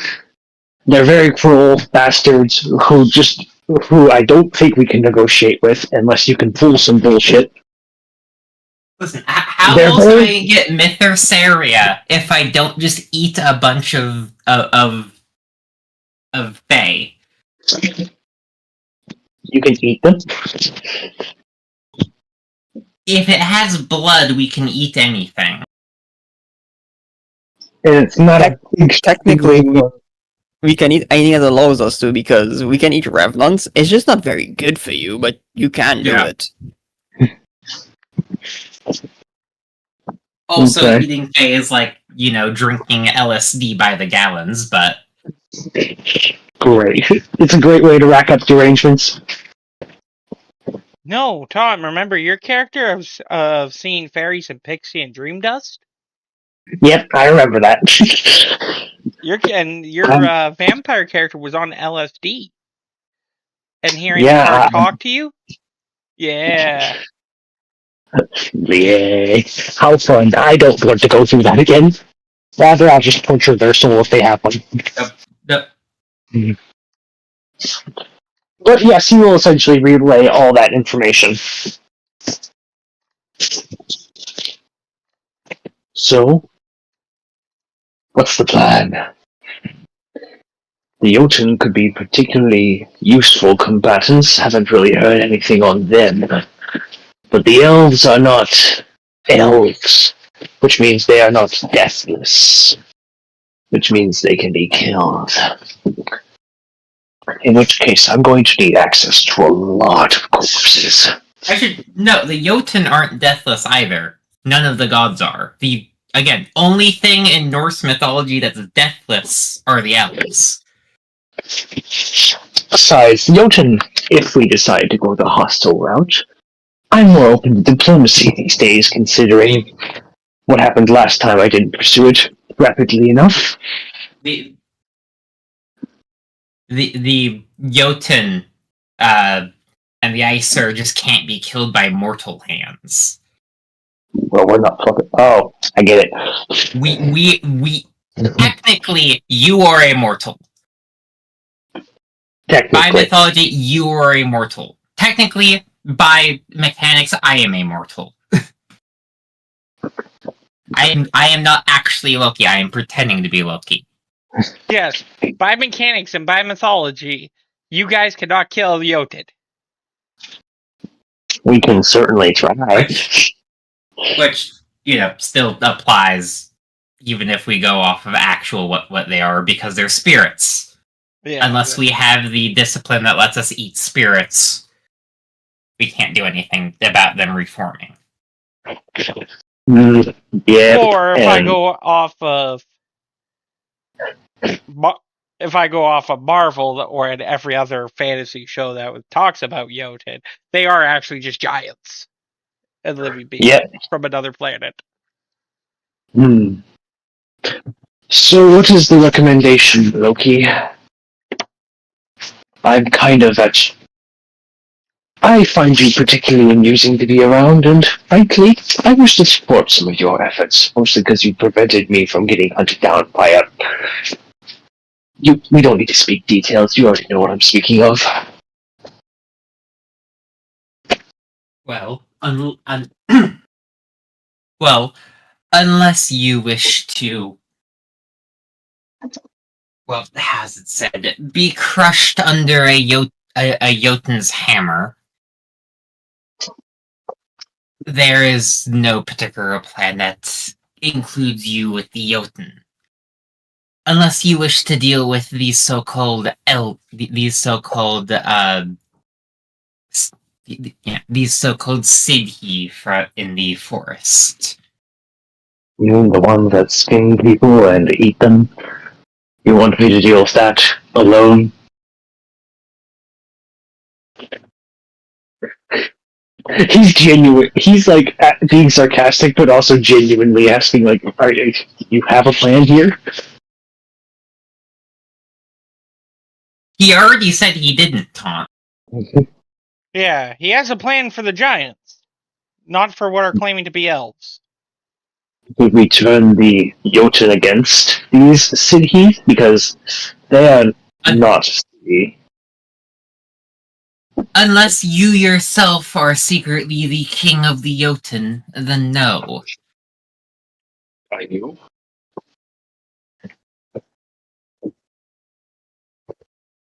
They're very cruel bastards who I don't think we can negotiate with unless you can pull some bullshit. Listen, how They're else do very- I get Mythersaria if I don't just eat a bunch of Fae? You can eat them. If it has blood, we can eat anything. And it's not a big Technically, we can eat anything that allows us to because we can eat revenants. It's just not very good for you, but you can do Yeah. it. Also, Okay. eating Fae is like, drinking LSD by the gallons, but Great. It's a great way to rack up derangements. No, Tom. Remember your character of seeing fairies and pixie and dream dust? Yep, I remember that. Your vampire character was on LSD, and hearing Yeah, her talk to you. Yeah. Yeah, how fun. I don't want to go through that again. Rather, I'll just torture their soul if they have one. Yep. But yes, he will essentially relay all that information. So, what's the plan? The Jotun could be particularly useful combatants. Haven't really heard anything on them. But the elves are not elves, which means they are not deathless, which means they can be killed. In which case, I'm going to need access to a lot of corpses. No, the Jotun aren't deathless either. None of the gods are. The only thing in Norse mythology that's deathless are the elves. Besides, Jotun, if we decide to go the hostile route, I'm more open to diplomacy these days, considering what happened last time I didn't pursue it rapidly enough. The Jotun and the Aesir just can't be killed by mortal hands. Well, we're not fucking. Oh, I get it. We technically, you are a mortal. By Technically. mythology, you are a mortal. Technically, by mechanics, I am a mortal. I am not actually Loki. I am pretending to be Loki. Yes, by mechanics and by mythology, you guys cannot kill Jotun. We can certainly try. Which, still applies even if we go off of actual what they are, because they're spirits. Yeah, Unless we have the discipline that lets us eat spirits, we can't do anything about them reforming. Yeah. Or if I go off of Marvel or in every other fantasy show that talks about Jotun, they are actually just giants and living beings from another planet. So, what is the recommendation, Loki? I'm kind of at. I find you particularly amusing to be around, and frankly, I wish to support some of your efforts, mostly because you prevented me from getting hunted down by a. We don't need to speak details. You already know what I'm speaking of. Well, well, unless you wish to, well, as it said, be crushed under a Jotun's hammer, there is no particular plan that includes you with the Jotun. Unless you wish to deal with these so-called these so-called Sidhi in the forest. You mean the ones that skin people and eat them? You want me to deal with that alone? He's genuine. He's like being sarcastic, but also genuinely asking, like, you have a plan here?" He already said he didn't taunt. Yeah, he has a plan for the giants, not for what are claiming to be elves. Would we turn the Jotun against these Sidhi? Because they are not Sidhi. Unless you yourself are secretly the king of the Jotun, then no. I knew.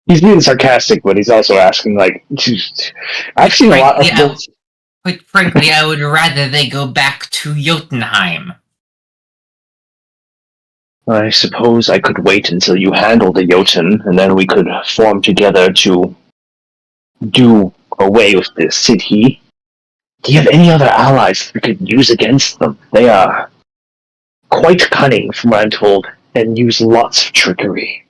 He's being sarcastic, but he's also asking, like, I've seen a lot of this. But frankly, I would rather they go back to Jotunheim. I suppose I could wait until you handle the Jotun, and then we could form together to do away with the Sidhi. Do you have any other allies we could use against them? They are quite cunning, from what I'm told, and use lots of trickery.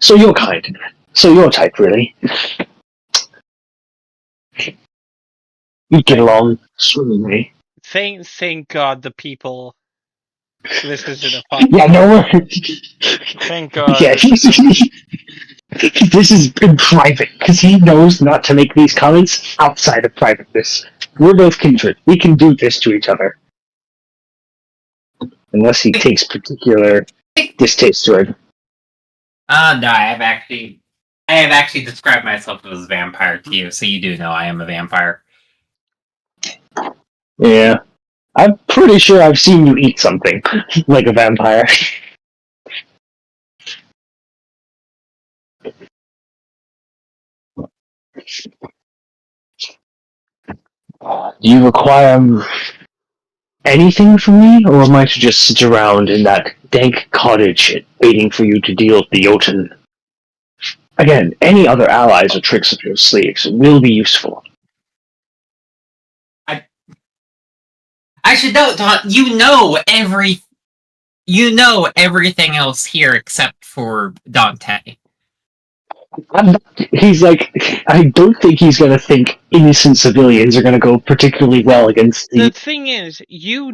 So your kind. So your type, really. You get along swimmingly. Thank God the people. This isn't a fun. Yeah, no. Thank God. Yeah, this is in private, because he knows not to make these comments outside of privateness. We're both kindred. We can do this to each other. Unless he takes particular distaste to it. No, I have actually described myself as a vampire to you, so you do know I am a vampire. Yeah. I'm pretty sure I've seen you eat something, like a vampire. Do you require anything from me, or am I to just sit around in that dank cottage waiting for you to deal with the Jotun? Again, any other allies or tricks up your sleeves will be useful. I should note, you know everything else here except for Dante. He's like, I don't think he's going to think innocent civilians are going to go particularly well against The thing is, you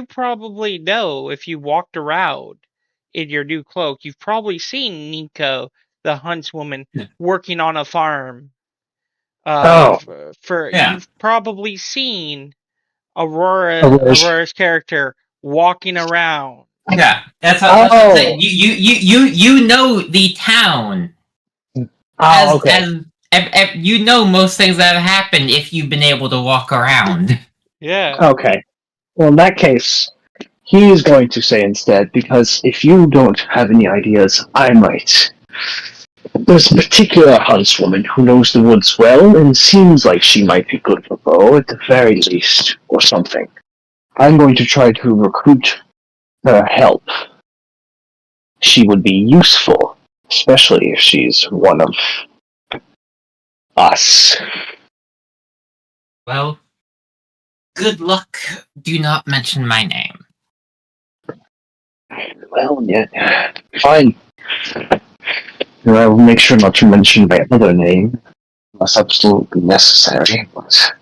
probably know if you walked around in your new cloak, you've probably seen Nico, the huntswoman, working on a farm Oh. Yeah. You've probably seen Aurora's- Aurora's character walking around. Yeah, that's what I'm Oh. saying. You know the town Oh, okay. you know most things that have happened if you've been able to walk around. Yeah. Okay. Well, in that case, he is going to say instead, because if you don't have any ideas, I might. There's a particular huntswoman who knows the woods well and seems like she might be good for bow at the very least, or something. I'm going to try to recruit her help. She would be useful, especially if she's one of us. Well, good luck. Do not mention my name. Well, yeah, fine. And I will make sure not to mention my other name, unless absolutely necessary, but...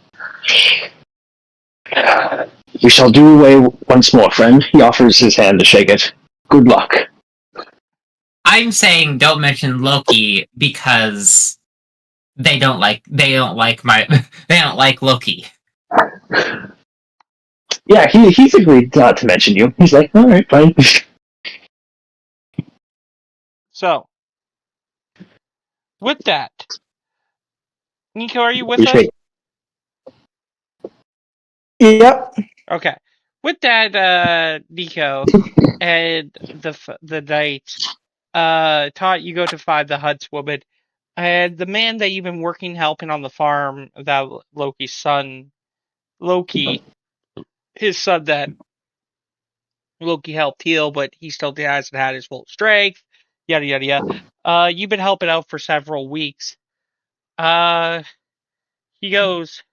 We shall do away once more, friend. He offers his hand to shake it. Good luck. I'm saying don't mention Loki because they don't like they don't like Loki. Yeah, he's agreed not to mention you. He's like, alright, fine. So, with that, Nico, are you with You us? shake. Yep. Okay. With that, Nico and the knight, Todd, you go to find the huntswoman, and the man that you've been helping on the farm, that Loki's son, his son that Loki helped heal, but he still hasn't had his full strength. Yada yada yada. You've been helping out for several weeks. He goes,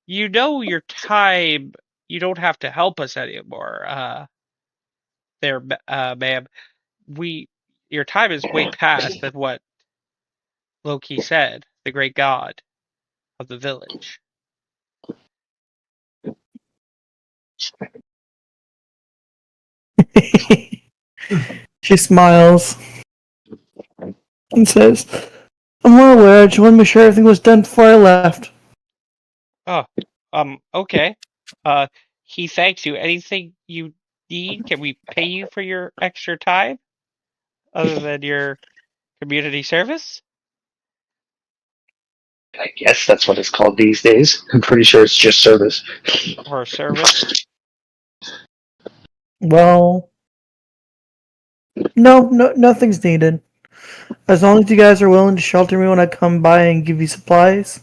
you know your time. You don't have to help us anymore. There, ma'am. Your time is way past than what Loki said, the great god of the village. She smiles and says, I'm well aware, I just want to make sure everything was done before I left. Oh, okay. He thanks you. Anything you need? Can we pay you for your extra time? Other than your community service? I guess that's what it's called these days. I'm pretty sure it's just service. Or service? Well, no, nothing's needed. As long as you guys are willing to shelter me when I come by and give you supplies,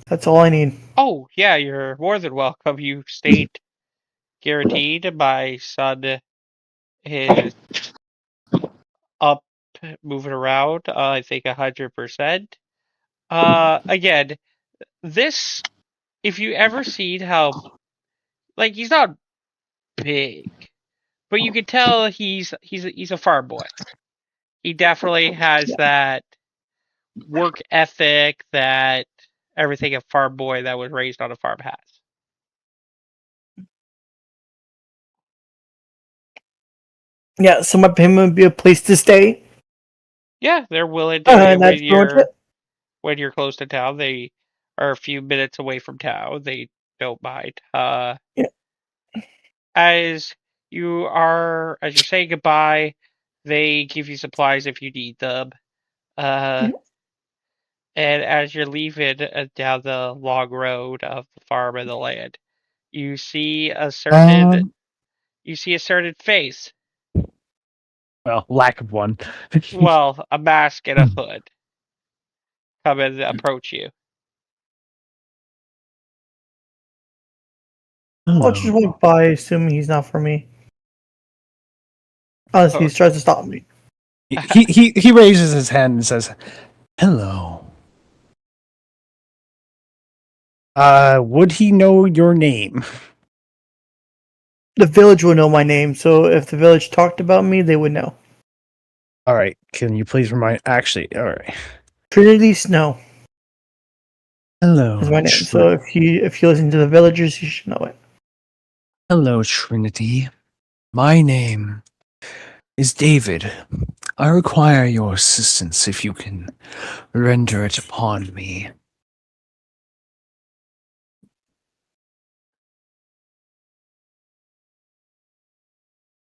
that's all I need. Oh, yeah, you're more than welcome. You stayed guaranteed. My son is up, moving around. I think 100%. Again, this, if you ever seen how, like, he's not big, but you can tell he's a farm boy. He definitely has that work ethic that everything a farm boy that was raised on a farm has. Yeah, so my payment would be a place to stay. Yeah, they're willing to And that's pretty much it. when you're close to town. They are a few minutes away from town. They don't mind. Yeah. As you're saying goodbye, they give you supplies if you need them. And as you're leaving down the long road of the farm and the land, you see a certain face. Well, lack of one. Well, a mask and a hood come and approach you. I'll just walk by, assuming he's not for me. Unless he tries to stop me. He raises his hand and says, "Hello." Would he know your name? The village will know my name, so if the village talked about me, they would know. All right. Can you please remind? Actually, all right. Trinity Snow Hello. is my name. So if you listen to the villagers, you should know it. Hello, Trinity. My name is David. I require your assistance if you can render it upon me.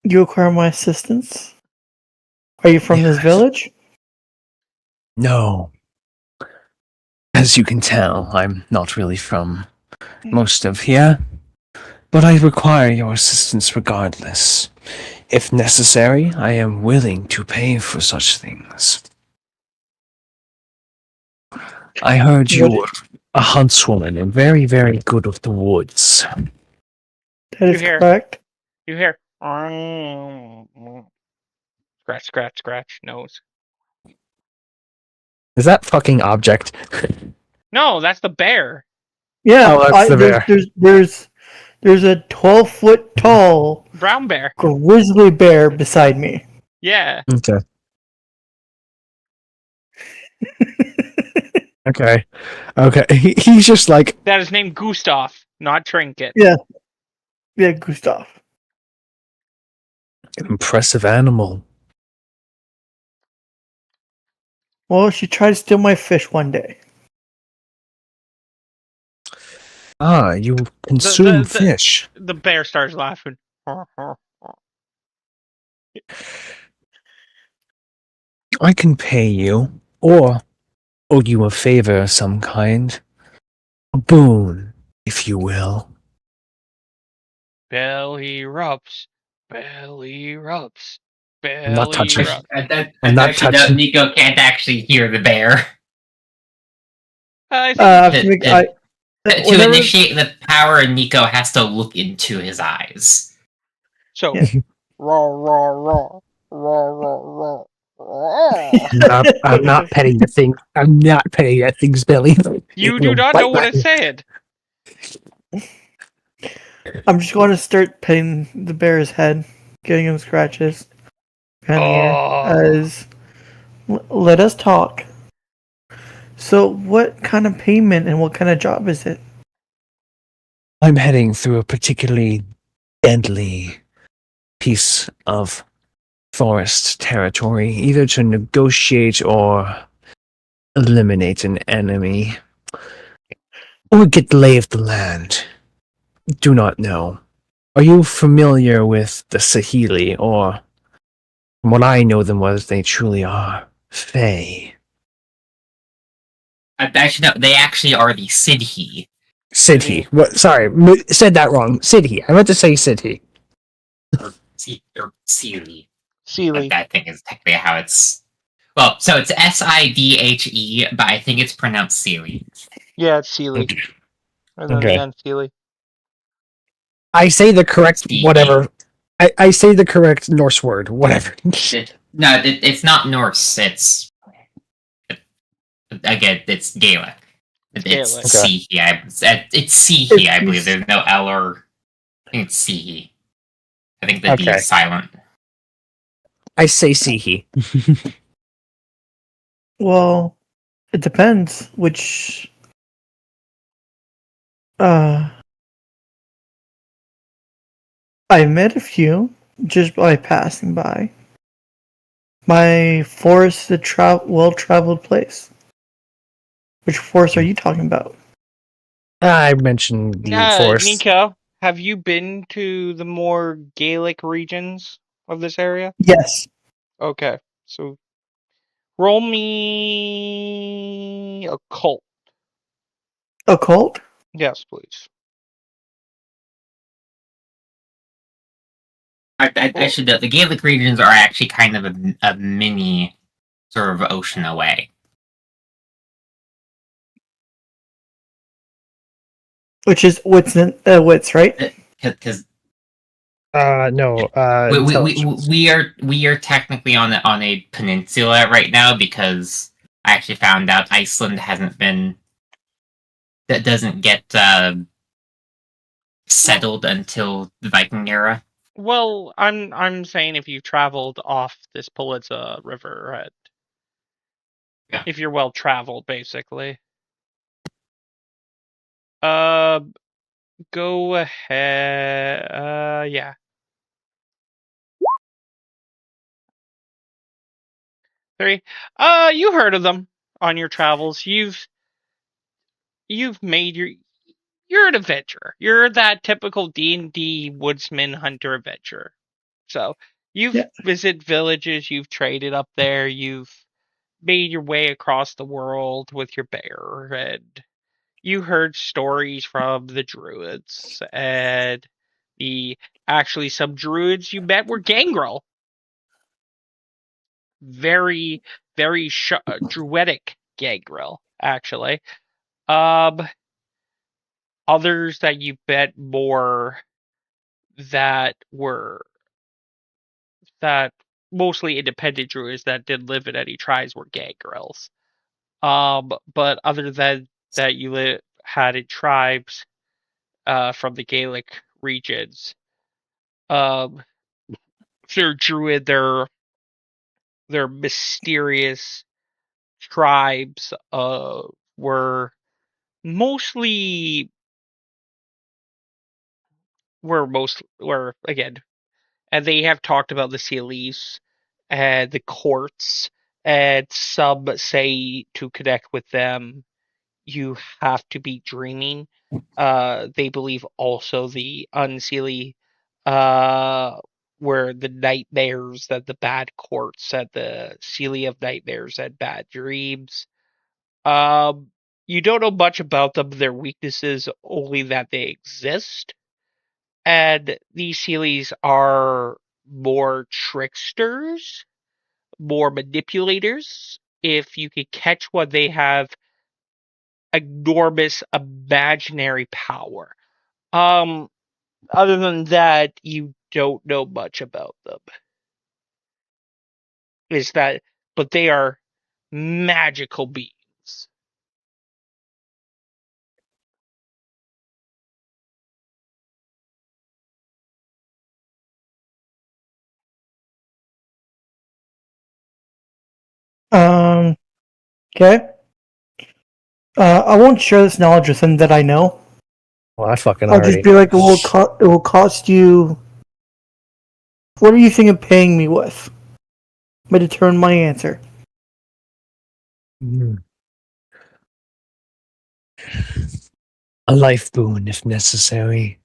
You require my assistance? Are you from this Yes. village? No. As you can tell, I'm not really from most of here, but I require your assistance regardless. If necessary, I am willing to pay for such things. I heard you What- were a huntswoman and very, very good with the woods. That You is hear. correct. You hear. Scratch, scratch, scratch. Nose. Is that fucking object? No, that's the bear. Yeah, Oh, that's the bear. there's a 12-foot tall Brown bear. grizzly bear beside me. Yeah. Okay. Okay. Okay. He's just like, That is named Gustav, not Trinket. Yeah, Gustav. an impressive animal. Well, she tried to steal my fish one day. Ah, you consume the- fish. The bear starts laughing. I can pay you, or owe you a favor of some kind. A boon, if you will. Belly rubs. Belly rubs. I'm not Belly touching. rubs. I'm not Actually, no, touching. Nico can't actually hear the bear. I think I have to make, To whenever- initiate the power, Nico has to look into his eyes. so. Yeah. Raw, raw, raw. Raw, raw, raw. I'm not petting the thing. I'm not petting that thing's belly. You It do will not bite know what my- it said. I'm just going to start petting the bear's head, getting him scratches. Kind Oh. as let us talk. So, what kind of payment and what kind of job is it? I'm heading through a particularly deadly piece of forest territory, either to negotiate or eliminate an enemy, or get the lay of the land. Do not know. Are you familiar with the Sahili, or from what I know them as they truly are, Fae? Actually, no, they actually are the Sidhi. Sidhi. What? Sorry, said that wrong. Sidhi. I meant to say Sidhi. Or Sealy. Sealy. I think is technically how it's. Well, so it's Sidhe, but I think it's pronounced Sealy. Yeah, it's Sealy. And then Okay. the end Sealy. I say the correct Sidhi. whatever. I say the correct Norse word. Whatever. It's not Norse. It's again, it's Gaelic. It's Gaelic. Sihi. It's Sihi, I believe. It's- There's no L or. I think it's Sihi. I think the D Okay. is silent. I say Sihi. Well, it depends which. I met a few just by passing by. My forest is a well-traveled place. Which forest are you talking about? I mentioned the forest. Nico, have you been to the more Gaelic regions of this area? Yes. Okay, so roll me occult. Occult? Yes, please. I should note the Gaelic regions are actually kind of a mini sort of ocean away. Which is wits, right? Because No. we are technically on a peninsula right now because I actually found out Iceland hasn't been that doesn't get settled until the Viking era. Well, I'm saying if you've traveled off this Politza River, right? Yeah. If you're well traveled, basically. Go ahead. Yeah. Three. You heard of them on your travels. You've made you're an adventurer. You're that typical D&D woodsman hunter adventurer. So you've Yeah. visited villages, you've traded up there, you've made your way across the world with your bear, and you heard stories from the druids, and actually some druids you met were gangrel. Very, very druidic gangrel, actually. Um, Others that you met more that were that mostly independent druids that didn't live in any tribes were gangrels. But other than that, you had in tribes from the Gaelic regions. Um, they're druid, they're mysterious tribes. Were mostly were again, and they have talked about the Sealies and the courts, and some say to connect with them you have to be dreaming. They believe also the Unseelie were the nightmares, that the bad courts at the Sealy of nightmares and bad dreams. Um, you don't know much about them, their weaknesses, only that they exist. And these Sealies are more tricksters, more manipulators. If you could catch one, they have enormous imaginary power. Um, Other than that, you don't know much about them. Is that, but they are magical beings. Okay. I won't share this knowledge with him that I know. Well, I fucking I'll just already. be like, it will cost you. What are you thinking of paying me with? May determine my answer. Hmm. A life boon, if necessary.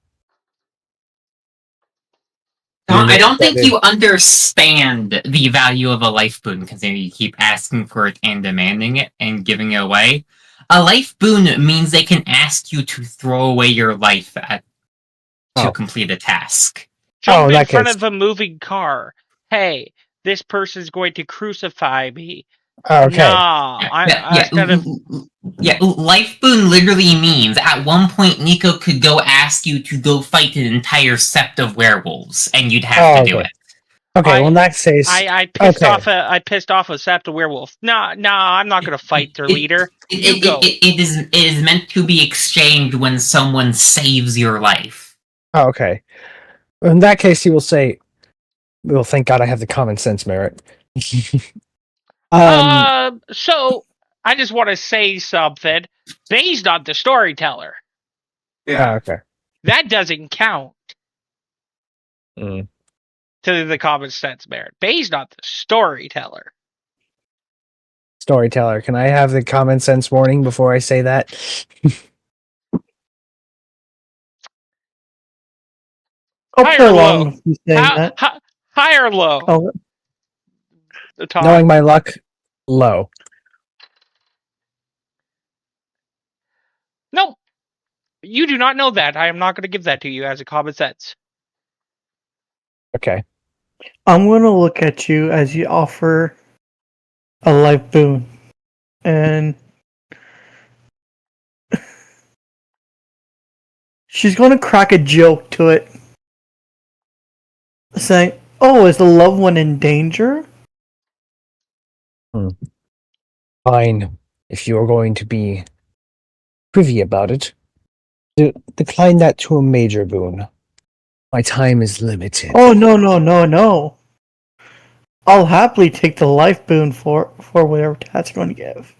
I don't think you understand the value of a life boon, considering you keep asking for it and demanding it and giving it away. A life boon means they can ask you to throw away your life to complete a task. Jump in in that front case. of a moving car. Hey, this person's going to crucify me. Okay. Nah, Life boon literally means at one point Nico could go ask you to go fight an entire sept of werewolves, and you'd have to do it. Okay, well in that case, I pissed off a Septa werewolf. Nah, I'm not gonna fight their leader. It is meant to be exchanged when someone saves your life. Oh, okay. In that case, you will say, "Well, thank God I have the common sense merit." So I just want to say something. Bay's not the storyteller. Yeah. Okay. That doesn't count Mm. to the common sense merit. Bay's not the storyteller. Storyteller, can I have the common sense warning before I say that? I'll High play or along low? with you saying that. High or low? Oh, Knowing my luck, low. Nope. You do not know that. I am not going to give that to you as a common sense. Okay. I'm going to look at you as you offer a life boon. And she's going to crack a joke to it. Saying, oh, is the loved one in danger? Fine. If you are going to be privy about it, decline that to a major boon. My time is limited. Oh, no. I'll happily take the life boon for whatever that's going to give.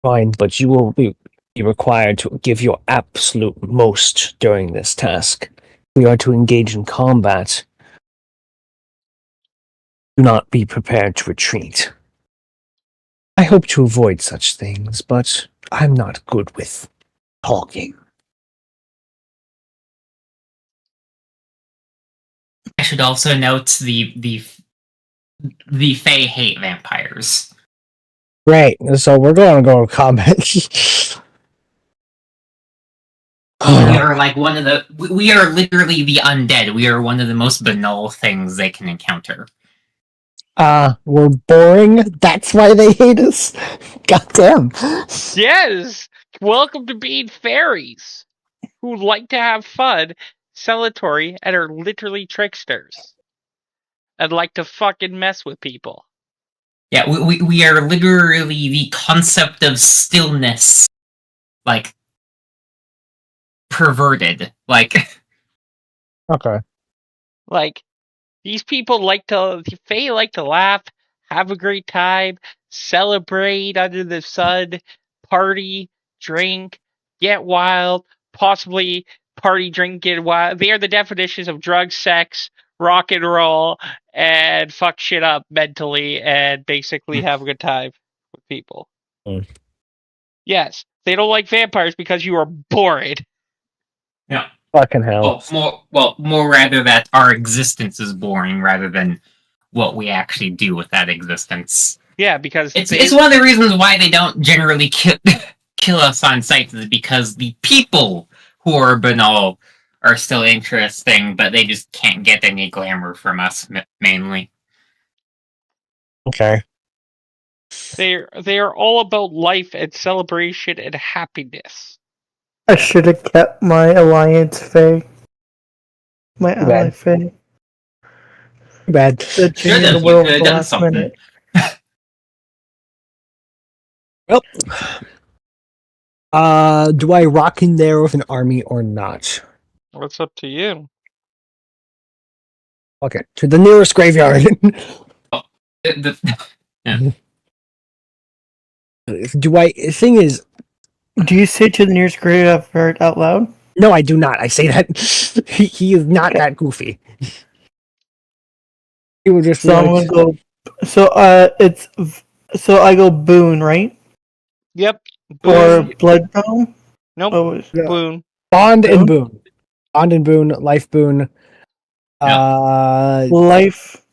Fine, but you will be required to give your absolute most during this task. We are to engage in combat. Do not be prepared to retreat. I hope to avoid such things, but I'm not good with talking. I should also note the Fae hate vampires. Great. So we're going to go to combat. We are like one of the. We are literally the undead. We are one of the most banal things they can encounter. We're boring. That's why they hate us. Goddamn. Yes! Welcome to being fairies who like to have fun, celebratory, and are literally tricksters. And like to fucking mess with people. Yeah, we are literally the concept of stillness, like perverted. Like Okay. Like, these people they like to laugh, have a great time, celebrate under the sun, party, drink, get wild, possibly party, drink, get wild. They are the definitions of drugs, sex, rock and roll, and fuck shit up mentally and basically have a good time with people. Mm. Yes, they don't like vampires because you are boring. yeah. Fucking hell. More rather that our existence is boring rather than what we actually do with that existence. Yeah, because It's one of the reasons why they don't generally kill us on sight, is because the people who are banal are still interesting, but they just can't get any glamour from us mainly. Okay. they are all about life and celebration and happiness. I should have kept my alliance Fae. My Too ally bad. Fae. Too bad. The change of the You world could at have the done last something. minute. Well, do I rock in there with an army or not? What's up to you? Okay, to the nearest graveyard. Do I? The thing is, Do you say to the nearest graveyard out loud? no, I do not. I say that he is not that goofy. He will just So I'm like, gonna go. So I go Boone, right? Yep. Or Boone. Bloodbone? Nope. Oh, Boone. Bond and Boone? Boone. Bond and Boone, Life Boone. Life.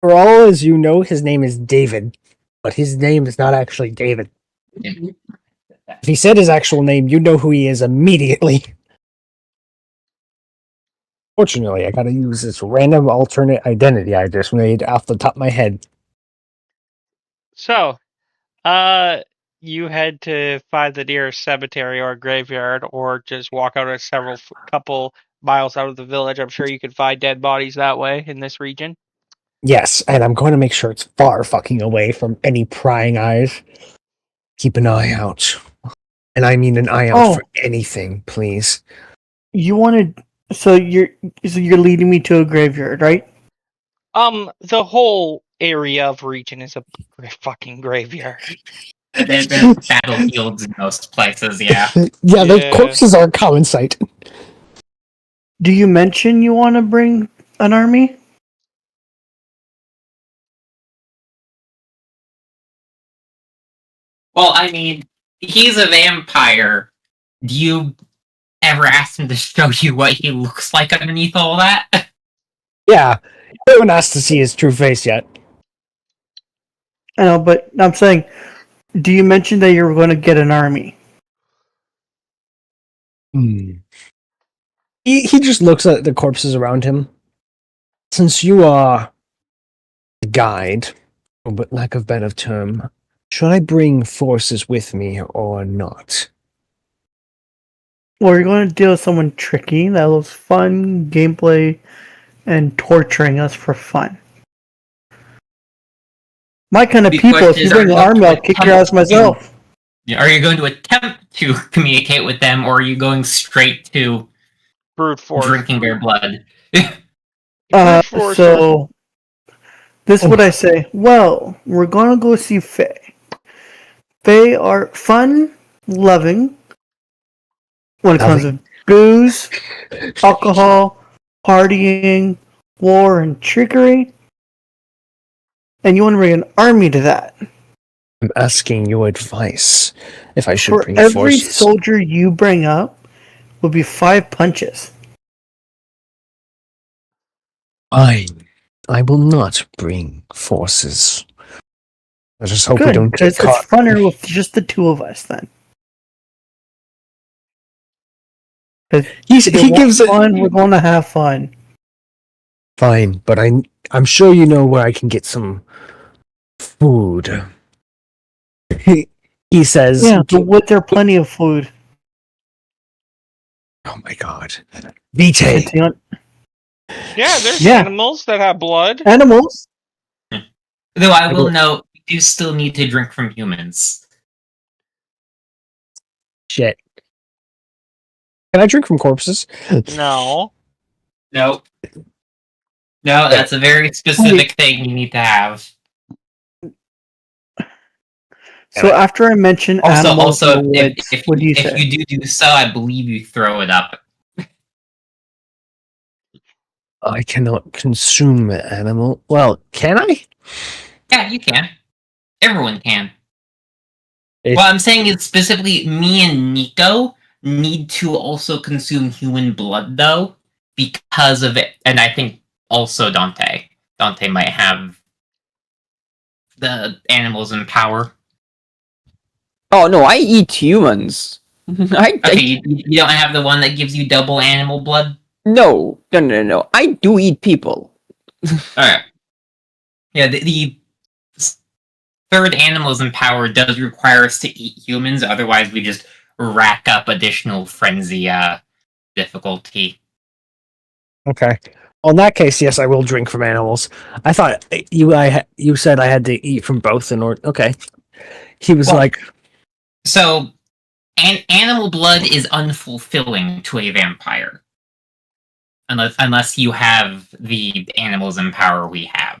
For all as you know, his name is David, but his name is not actually David. If he said his actual name, you know who he is immediately. Fortunately, I gotta use this random alternate identity I just made off the top of my head. So, you head to find the nearest cemetery or graveyard, or just walk out a couple miles out of the village. I'm sure you can find dead bodies that way in this region. Yes, and I'm going to make sure it's far fucking away from any prying eyes. Keep an eye out. And I mean an eye out for anything, please. You wanted. So you're leading me to a graveyard, right? The whole area of region is a fucking graveyard. There's battlefields in most places, yeah. Yeah, the corpses are a common sight. Do you mention you want to bring an army? Well, I mean, he's a vampire. Do you ever ask him to show you what he looks like underneath all that? Yeah, no one asked to see his true face yet. I know, but I'm saying, do you mention that you're going to get an army? He just looks at the corpses around him. Since you are the guide, but lack of better term, should I bring forces with me or not? Or you're going to deal with someone tricky that loves fun, gameplay, and torturing us for fun. My kind of people, if you bring an army, I'll kick your ass myself. Are you going to attempt to communicate with them, or are you going straight to brute force drinking their blood? So this is what I say. Well, we're going to go see Faye. Faye are fun, loving, when it comes to booze, alcohol, partying, war, and trickery. And you want to bring an army to that. I'm asking your advice if I should For bring every forces. soldier you bring up will be 5 punches. Fine. I will not bring forces. I just hope we Good. don't get It's caught. funner with just the two of us then. 'Cause He if you gives want it. fun, we're gonna have fun. Fine, but I'm sure you know where I can get some food. He says. Yeah, but with there plenty of food. Oh my god. Vitae. It's not- Yeah, there's Yeah. animals that have blood. Animals. Though I will note, we do still need to drink from humans. Shit. Can I drink from corpses? No. No. No, that's a very specific thing you need to have. So after I mention animals in the woods, what do you say? If you do so, I believe you throw it up. I cannot consume animal. Well, can I? Yeah, you can. Everyone can. It- What I'm saying is specifically me and Nico need to also consume human blood, though, because of it. And I think also Dante. Dante might have the animals in power. Oh no, I eat humans. Okay, you don't have the one that gives you double animal blood? No. I do eat people. Alright. Yeah, the third animals in power does require us to eat humans, otherwise we just rack up additional frenzy difficulty. Okay. Well, in that case, yes, I will drink from animals. I thought you said I had to eat from both in order. Okay. He was like, So, animal blood is unfulfilling to a vampire. Unless you have the animals in power we have.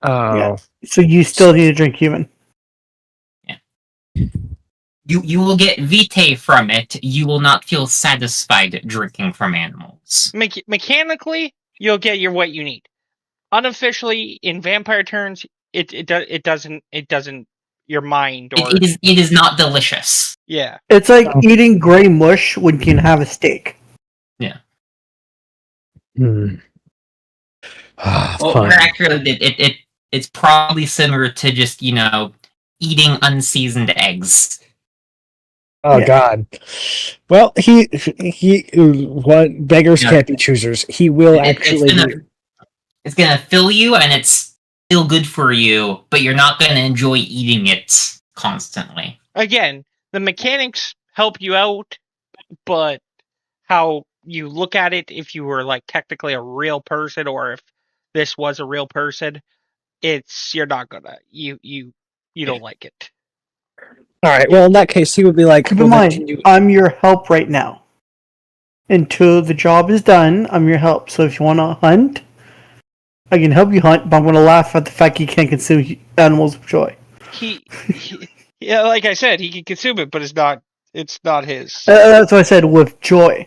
oh. Yeah. So you still need to drink human. Yeah. You will get vitae from it. You will not feel satisfied drinking from animals. Mechanically, you'll get what you need. Unofficially, in vampire terms, it doesn't. Your mind or It is not delicious. yeah. It's like eating gray mush when you can have a steak. Yeah. Hmm. Well, Fine. actually, it's probably similar to just eating unseasoned eggs. Oh Yeah. God. Well, he what beggars Yeah. can't be choosers. He will actually. It's gonna fill you, and it's still good for you, but you're not gonna enjoy eating it constantly. Again, the mechanics help you out, but how you look at it, if you were like technically a real person, or if this was a real person, you're not gonna you don't like it. All right. Well, in that case, he would be like, Keep well, in then mind, can you- I'm your help right now. Until the job is done, I'm your help. So if you want to hunt, I can help you hunt, but I'm going to laugh at the fact you can't consume animals of joy. Yeah, like I said, he can consume it, but it's not his. That's what I said, with joy.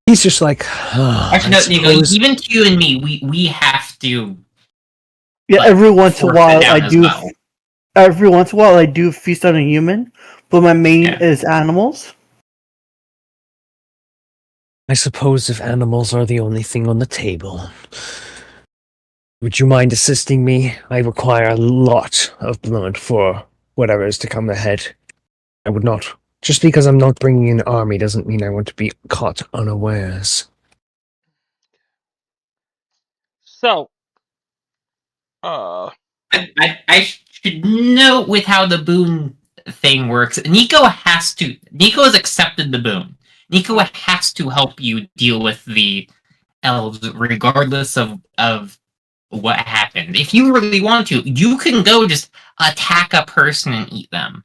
He's just like. Oh, Actually, no, Nico, even to you and me, we have to. Yeah, Like, every once in a force it while down I as do. well. Every once in a while I do feast on a human, but my main is animals. I suppose if animals are the only thing on the table. Would you mind assisting me? I require a lot of blood for whatever is to come ahead. I would not. Just because I'm not bringing an army doesn't mean I want to be caught unawares. So, I should note with how the boon thing works. Nico has accepted the boon. Nico has to help you deal with the elves, regardless of what happened. If you really want to, you can go just attack a person and eat them.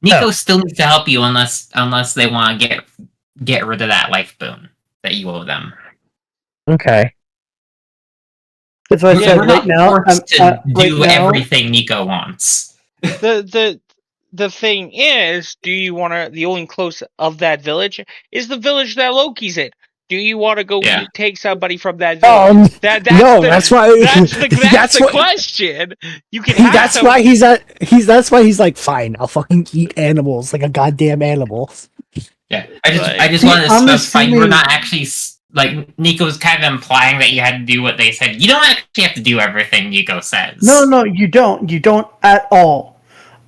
Nico still needs to help you unless they want to get rid of that life boon that you owe them. Okay. That's what I said. We're Right not now, forced to do right now, everything Nico wants. the thing is, do you want to? The only close of that village is the village that Loki's in. Do you want to go take somebody from that village? That's why. That's the question. You can. That's why he's like, fine, I'll fucking eat animals like a goddamn animal. Yeah, I just wanted to specify you were not actually like Nico was kind of implying that you had to do what they said. You don't actually have to do everything Nico says. No, you don't. You don't at all.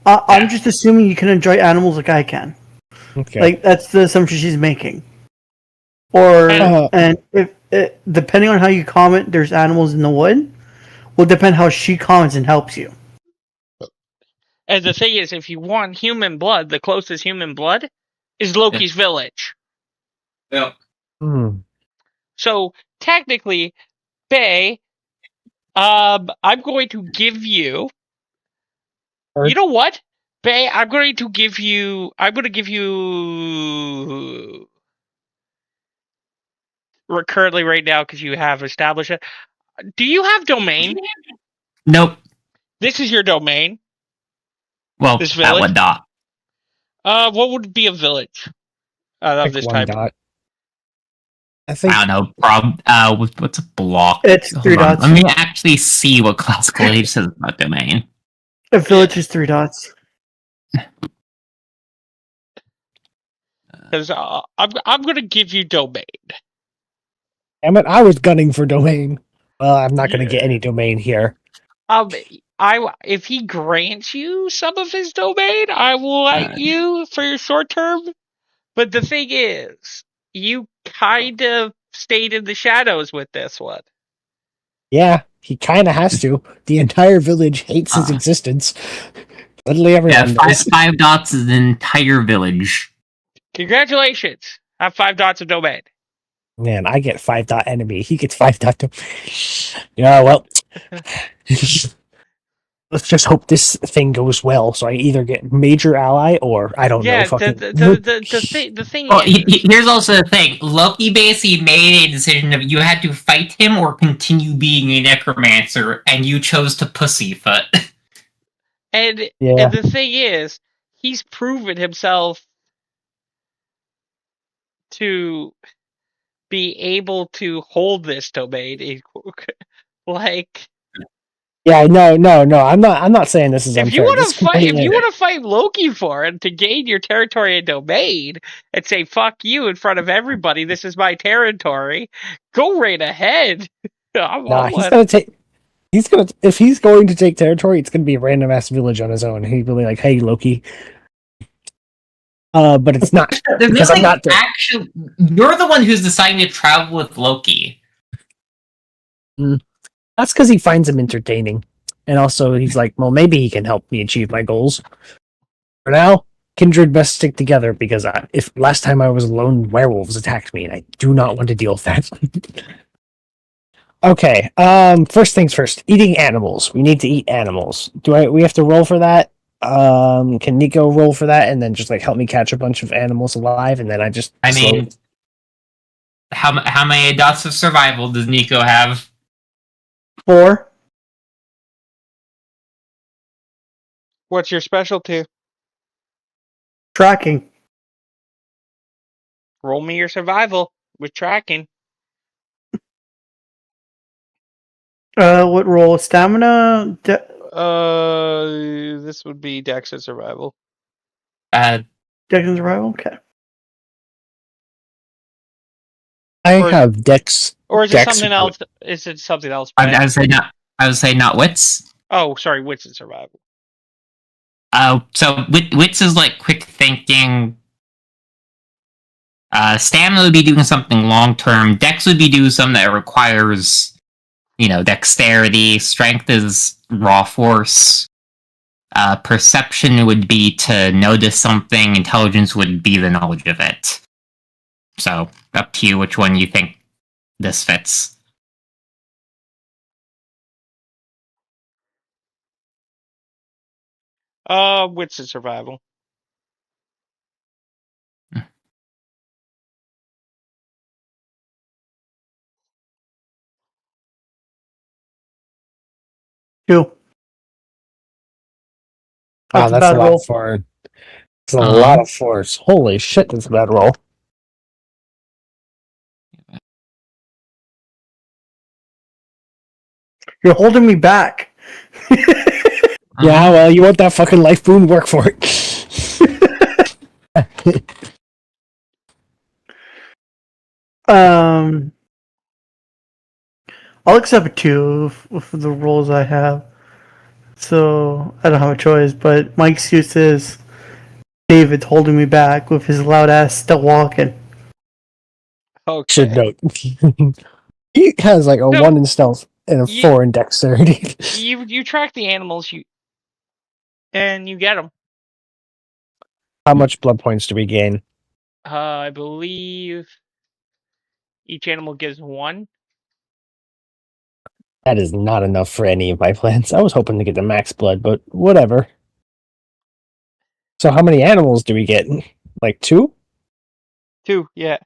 I'm Yeah. just assuming you can enjoy animals like I can. Okay. Like that's the assumption she's making. Or and if depending on how you comment, there's animals in the wood. Will depend how she comments and helps you. And the thing is, if you want human blood, the closest human blood is Loki's village. Yeah. So technically, Bay, I'm going to give you. You know what, Bay? I'm going to give you. Currently, right now, because you have established it. Do you have domain? Nope. This is your domain. Well, This at village? what dot? What would be a village of this type? Dot. I think. I don't know. What's a block? It's Hold 3 on. dots. Let me actually see what classical age says about domain. A village is 3 dots. Because I'm going to give you domain. Damn it! I was gunning for domain. Well, I'm not going to get any domain here. If he grants you some of his domain, I will let you for your short term. But the thing is, you kind of stayed in the shadows with this one. Yeah, he kind of has to. The entire village hates his existence. Literally everyone does. 5 dots is an entire village. Congratulations! Have 5 dots of domain. Man, I get 5 dot enemy. He gets 5 dot domain. Yeah, well. Let's just hope this thing goes well. So I either get major ally or I don't know. Fucking... The thing Well, is, here's also the thing. Loki basically made a decision of you had to fight him or continue being a necromancer, and you chose to pussyfoot. and the thing is, he's proven himself to be able to hold this domain. Like, yeah, no. I'm not saying this is unfair. if you want to fight Loki for it to gain your territory and domain and say "fuck you" in front of everybody, this is my territory. Go right ahead. He's gonna take. If he's going to take territory, it's gonna be a random ass village on his own. He'd be like, "Hey, Loki." But it's not because I'm not there. Actually, you're the one who's deciding to travel with Loki. That's because he finds him entertaining, and also he's like, "Well, maybe he can help me achieve my goals." For now, kindred best stick together because if last time I was alone, werewolves attacked me, and I do not want to deal with that. Okay. First things first. Eating animals. We need to eat animals. We have to roll for that? Can Nico roll for that and then just like help me catch a bunch of animals alive and then how many dots of survival does Nico have? 4. What's your specialty? Tracking. Roll me your survival with tracking. What roll? Stamina? This would be Dex and survival. Dex and survival? Okay. I have Dex. Or is it something else? Is it something else? I would say not wits. Oh, sorry, wits and survival. So wits is like quick thinking. Stamina would be doing something long term. Dex would be doing something that requires, dexterity. Strength is raw force. Perception would be to notice something. Intelligence would be the knowledge of it. So up to you which one you think this fits. Wits and survival. Two. Wow, that's a lot for. That's a lot of force. Holy shit, that's a bad roll. You're holding me back. Yeah, well, you want that fucking life boon, work for it. Um, I'll accept 2 of the roles I have. So I don't have a choice. But my excuse is David's holding me back with his loud ass still walking. Should Okay. note. He has like a So, 1 in stealth and a you- 4 in dexterity. You track the animals, and you get them. How much blood points do we gain? I believe each animal gives 1. That is not enough for any of my plans. I was hoping to get the max blood, but whatever. So how many animals do we get? Like 2? 2, yeah.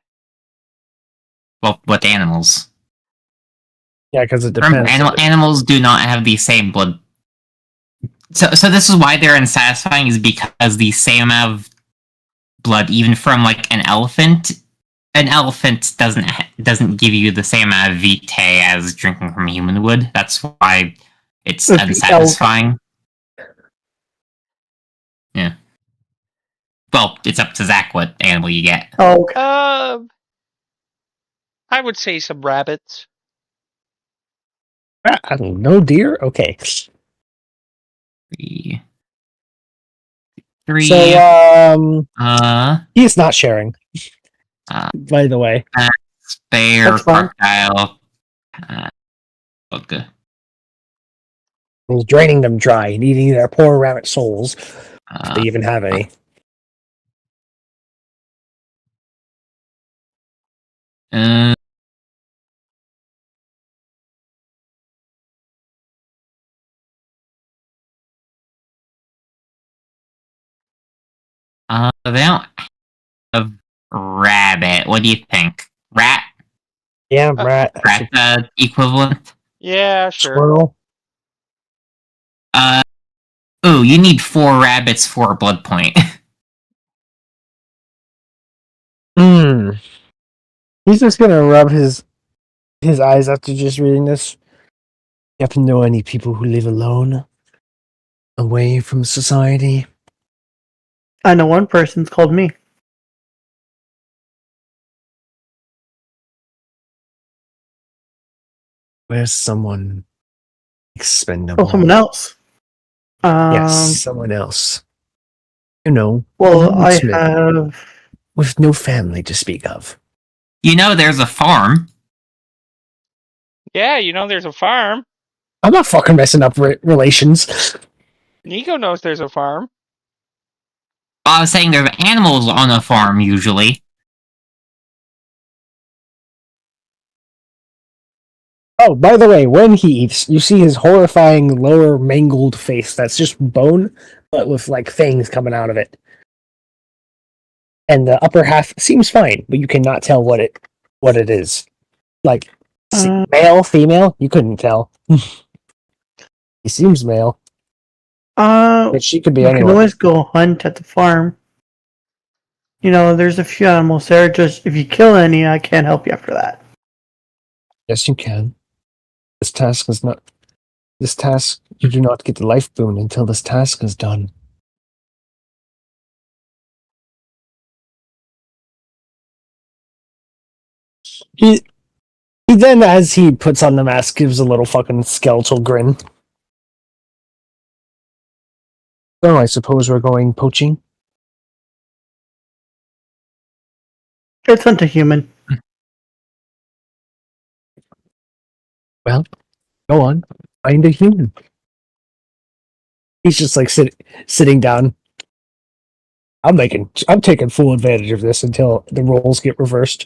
Well, what animals? Yeah, because it Remember, depends. animals do not have the same blood. So this is why they're unsatisfying, is because the same amount of blood, even from like an elephant doesn't give you the same amount of vitae as drinking from a human would. That's why it's With the unsatisfying. Yeah. Well, it's up to Zach what animal you get. Oh, okay. I would say some rabbits. No deer? Okay. Three. So, Uh, he's not sharing. Uh, By the way. bear, That's fine. crocodile. Okay. He's draining them dry and eating their poor rabbit souls. If they Uh, even have any. uh, they don't have rabbit. What do you think? Rat? Yeah, rat. Rat equivalent? Yeah, sure. Squirrel. Oh, you need 4 rabbits for a blood point. Hmm. He's just gonna rub his eyes after just reading this. You happen to know any people who live alone? Away from society? I know one person's called me. Where's someone expendable? Oh, someone else. Yes, someone else. You know, Well, a I woodsman have. with no family to speak of. You know there's a farm. Yeah, there's a farm. I'm not fucking messing up relations. Nico knows there's a farm. I was saying there's animals on a farm usually. Oh, by the way, when he eats, you see his horrifying lower mangled face. That's just bone, but with like fangs coming out of it. And the upper half seems fine, but you cannot tell what it is. Like male, female, you couldn't tell. He seems male, but she could be You can anyone. always go hunt at the farm. There's a few animals there. Just if you kill any, I can't help you after that. Yes, you can. This task, you do not get the life boon until this task is done. He then, as he puts on the mask, gives a little fucking skeletal grin. So I suppose we're going poaching? It's hunt a human. Well, go on. Find a human. He's just like sitting down. I'm taking full advantage of this until the roles get reversed.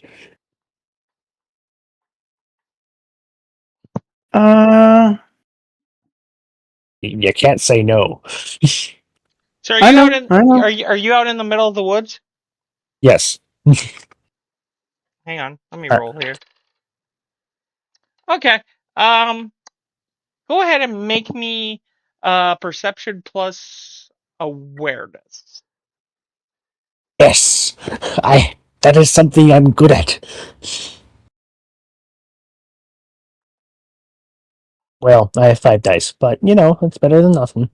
You can't say no. So are I you know, out in I know. are you out in the middle of the woods? Yes. Hang on, let me roll here. Okay. Go ahead and make me perception plus awareness. Yes. That is something I'm good at. Well, I have 5 dice, but it's better than nothing.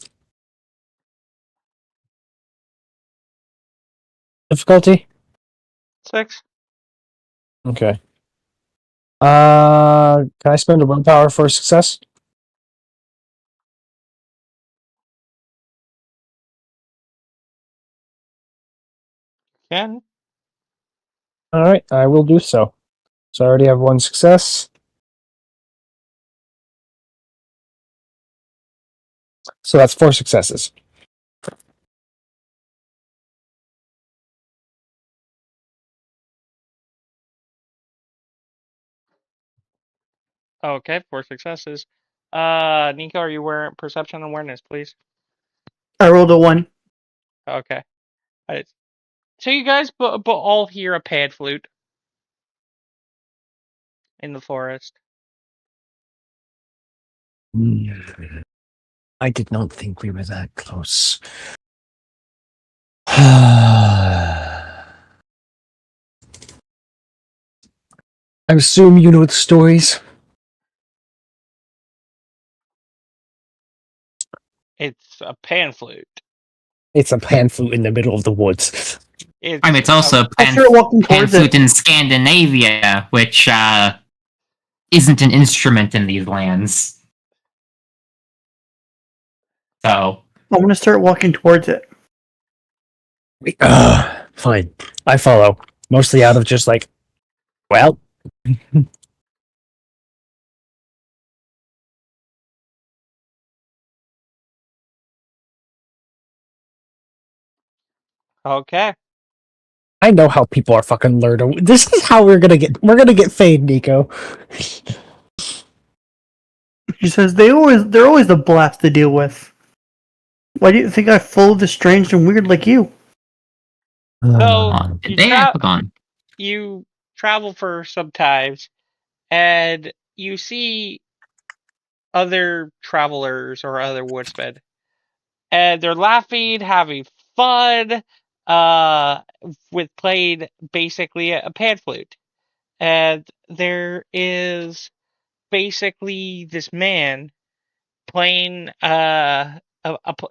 Difficulty? 6. Okay. Can I spend a willpower for success? Ken? All right, I will do so. So I already have one success. So that's 4 successes. Okay, 4 successes. Nico, are you wearing perception and awareness, please? I rolled a 1. Okay. So you guys but all hear a pad flute in the forest. I did not think we were that close. I assume you know the stories. It's a pan flute. It's a pan flute in the middle of the woods. It's also a I start walking towards flute it. in Scandinavia, which isn't an instrument in these lands. So I'm gonna start walking towards it. Fine. I follow. Mostly out of just like, well. Okay. I know how people are fucking lured. This is how we're gonna get fade, Nico. She says they're always a blast to deal with. Why do you think I follow the strange and weird like you? So gone. you travel for some times, and you see other travelers or other woodsmen, and they're laughing, having fun, with playing basically a pan flute. And there is basically this man playing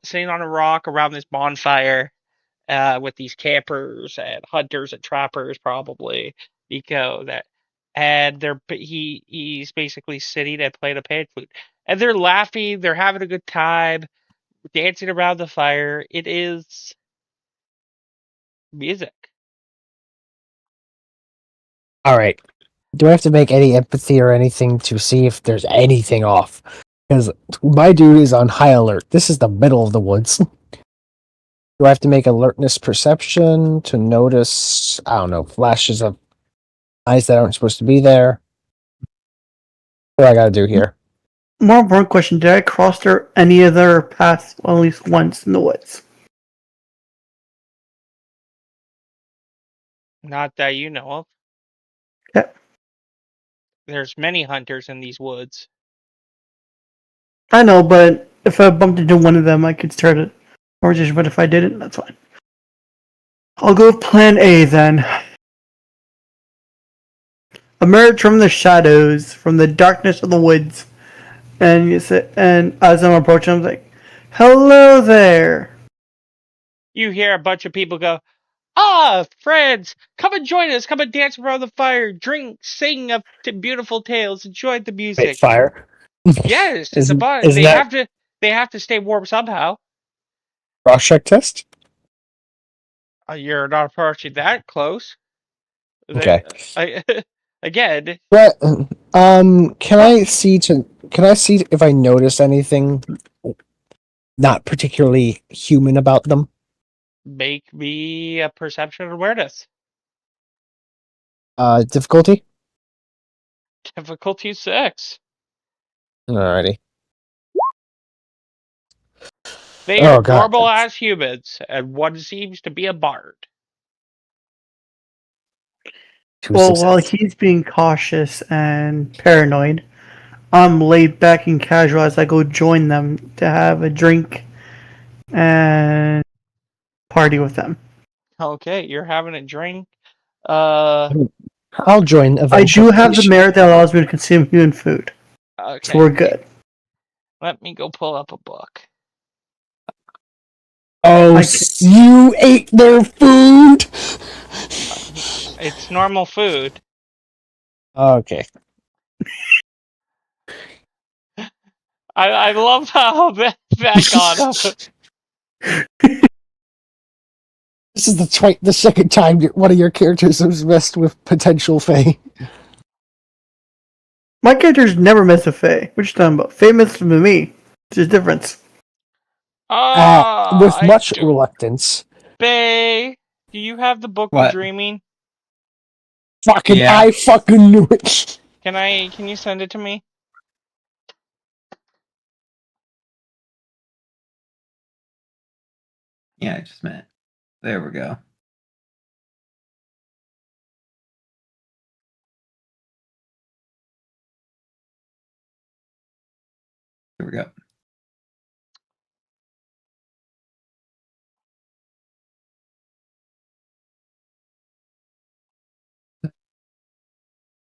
sitting on a rock around this bonfire with these campers and hunters and trappers, probably Nico, that, and he's basically sitting and playing a pan flute, and they're laughing, they're having a good time, dancing around the fire. It is music. All right. Do I have to make any empathy or anything to see if there's anything off? Because my dude is on high alert. This is the middle of the woods. Do I have to make alertness perception to notice, I don't know, flashes of eyes that aren't supposed to be there? What do I gotta do here? More important question: did I cross any other paths at least once in the woods? Not that you know of. Yeah. There's many hunters in these woods. I know, but if I bumped into one of them, I could start a conversation. But if I didn't, that's fine. I'll go with Plan A then. Emerge from the shadows, from the darkness of the woods, and as I'm approaching, I'm like, "Hello there." You hear a bunch of people go, "Ah, friends, come and join us. Come and dance around the fire. Drink, sing of beautiful tales. Enjoy the music." Wait, fire? Yes, it's a Isn't bond. isn't that They have to stay warm somehow. cross check test? You're not approaching that close. Okay. Again, But can I see if I notice anything not particularly human about them? make me a perception awareness. Difficulty? Difficulty 6. Alrighty. They Oh are god. normal as humans, and one seems to be a bard. Well, while he's being cautious and paranoid, I'm laid back and casual as I go join them to have a drink and party with them. Okay, you're having a drink. I'll join eventually. I do have the merit that allows me to consume human food. Okay. So we're good. Let me go pull up a book. Oh, you ate their food? It's normal food. Okay. I love how that got up. This is the second time one of your characters has messed with potential Fae. My characters never mess with Faye. What you talking about? Faye messes with me. There's a difference. With much do. reluctance. Bay, do you have the Book What? of Dreaming? Fucking, Yeah. I fucking knew it. Can you send it to me? Yeah, just a minute. There we go. Here we go.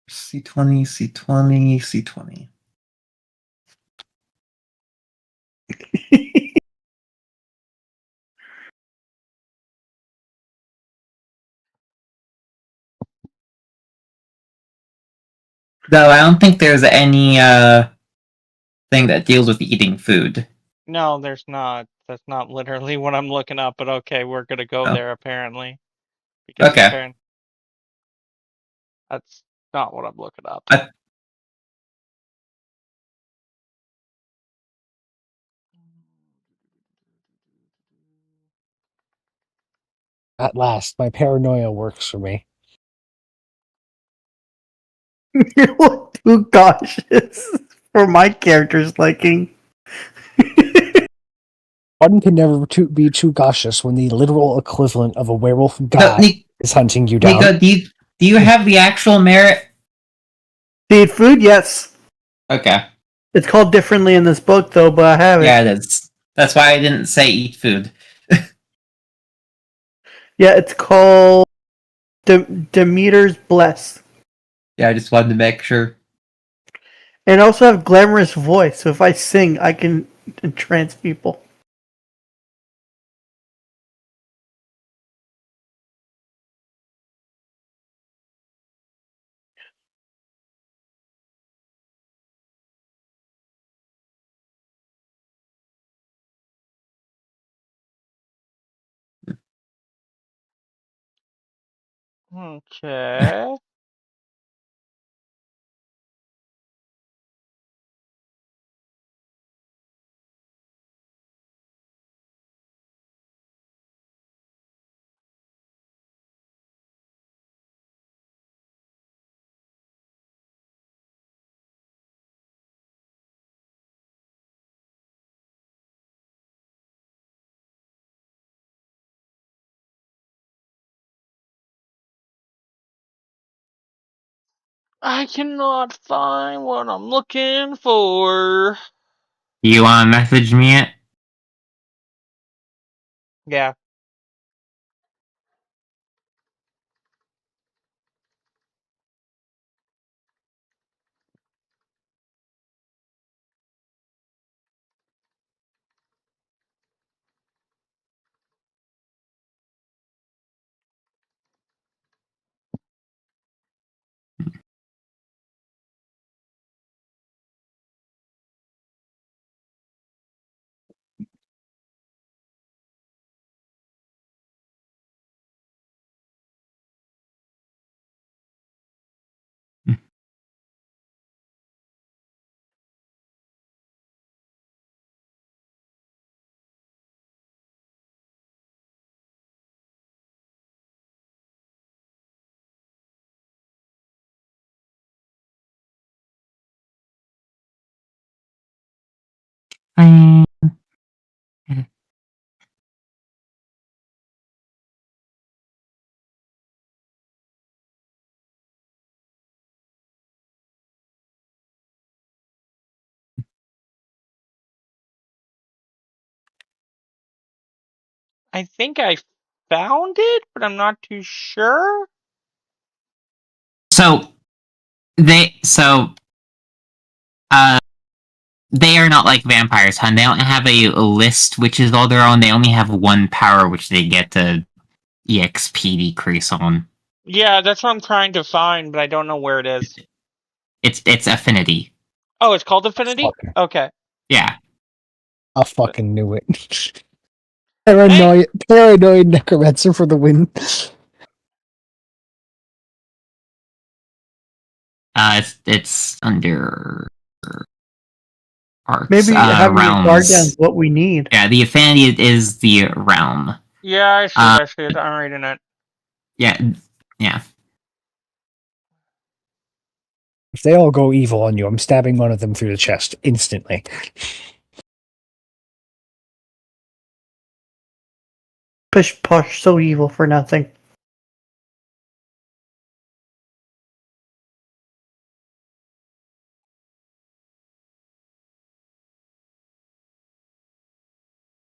C20, C20, C20. Though I don't think there's any thing that deals with eating food. No, there's not. That's not literally what I'm looking up, but okay, we're gonna go Oh. there apparently. Because Okay. that's not what I'm looking up. At last, my paranoia works for me. You're too cautious for my character's liking. One can never be too cautious when the literal equivalent of a werewolf god is hunting you down. Nico, do you have the actual merit? To eat food? Yes. Okay. It's called differently in this book, though, but I have it. Yeah, that's why I didn't say eat food. Yeah, it's called Demeter's Bless. Yeah, I just wanted to make sure. And I also have glamorous voice, so if I sing, I can entrance people. Okay. I cannot find what I'm looking for. You want to message me it? Yeah. I think I found it, but I'm not too sure. So they are not like vampires, hun. They don't have a list which is all their own. They only have one power which they get to EXP decrease on. Yeah, that's what I'm trying to find, but I don't know where it is. It's affinity. Oh, it's called Affinity? Fucker. Okay. Yeah. I fucking knew it. Paranoid necromancer for the win. It's under arts. Maybe having a guard down is Realms. what we need. Yeah, the affinity is the realm. Yeah, I see it. I'm reading it. Yeah. If they all go evil on you, I'm stabbing one of them through the chest instantly. Pish posh, so evil for nothing.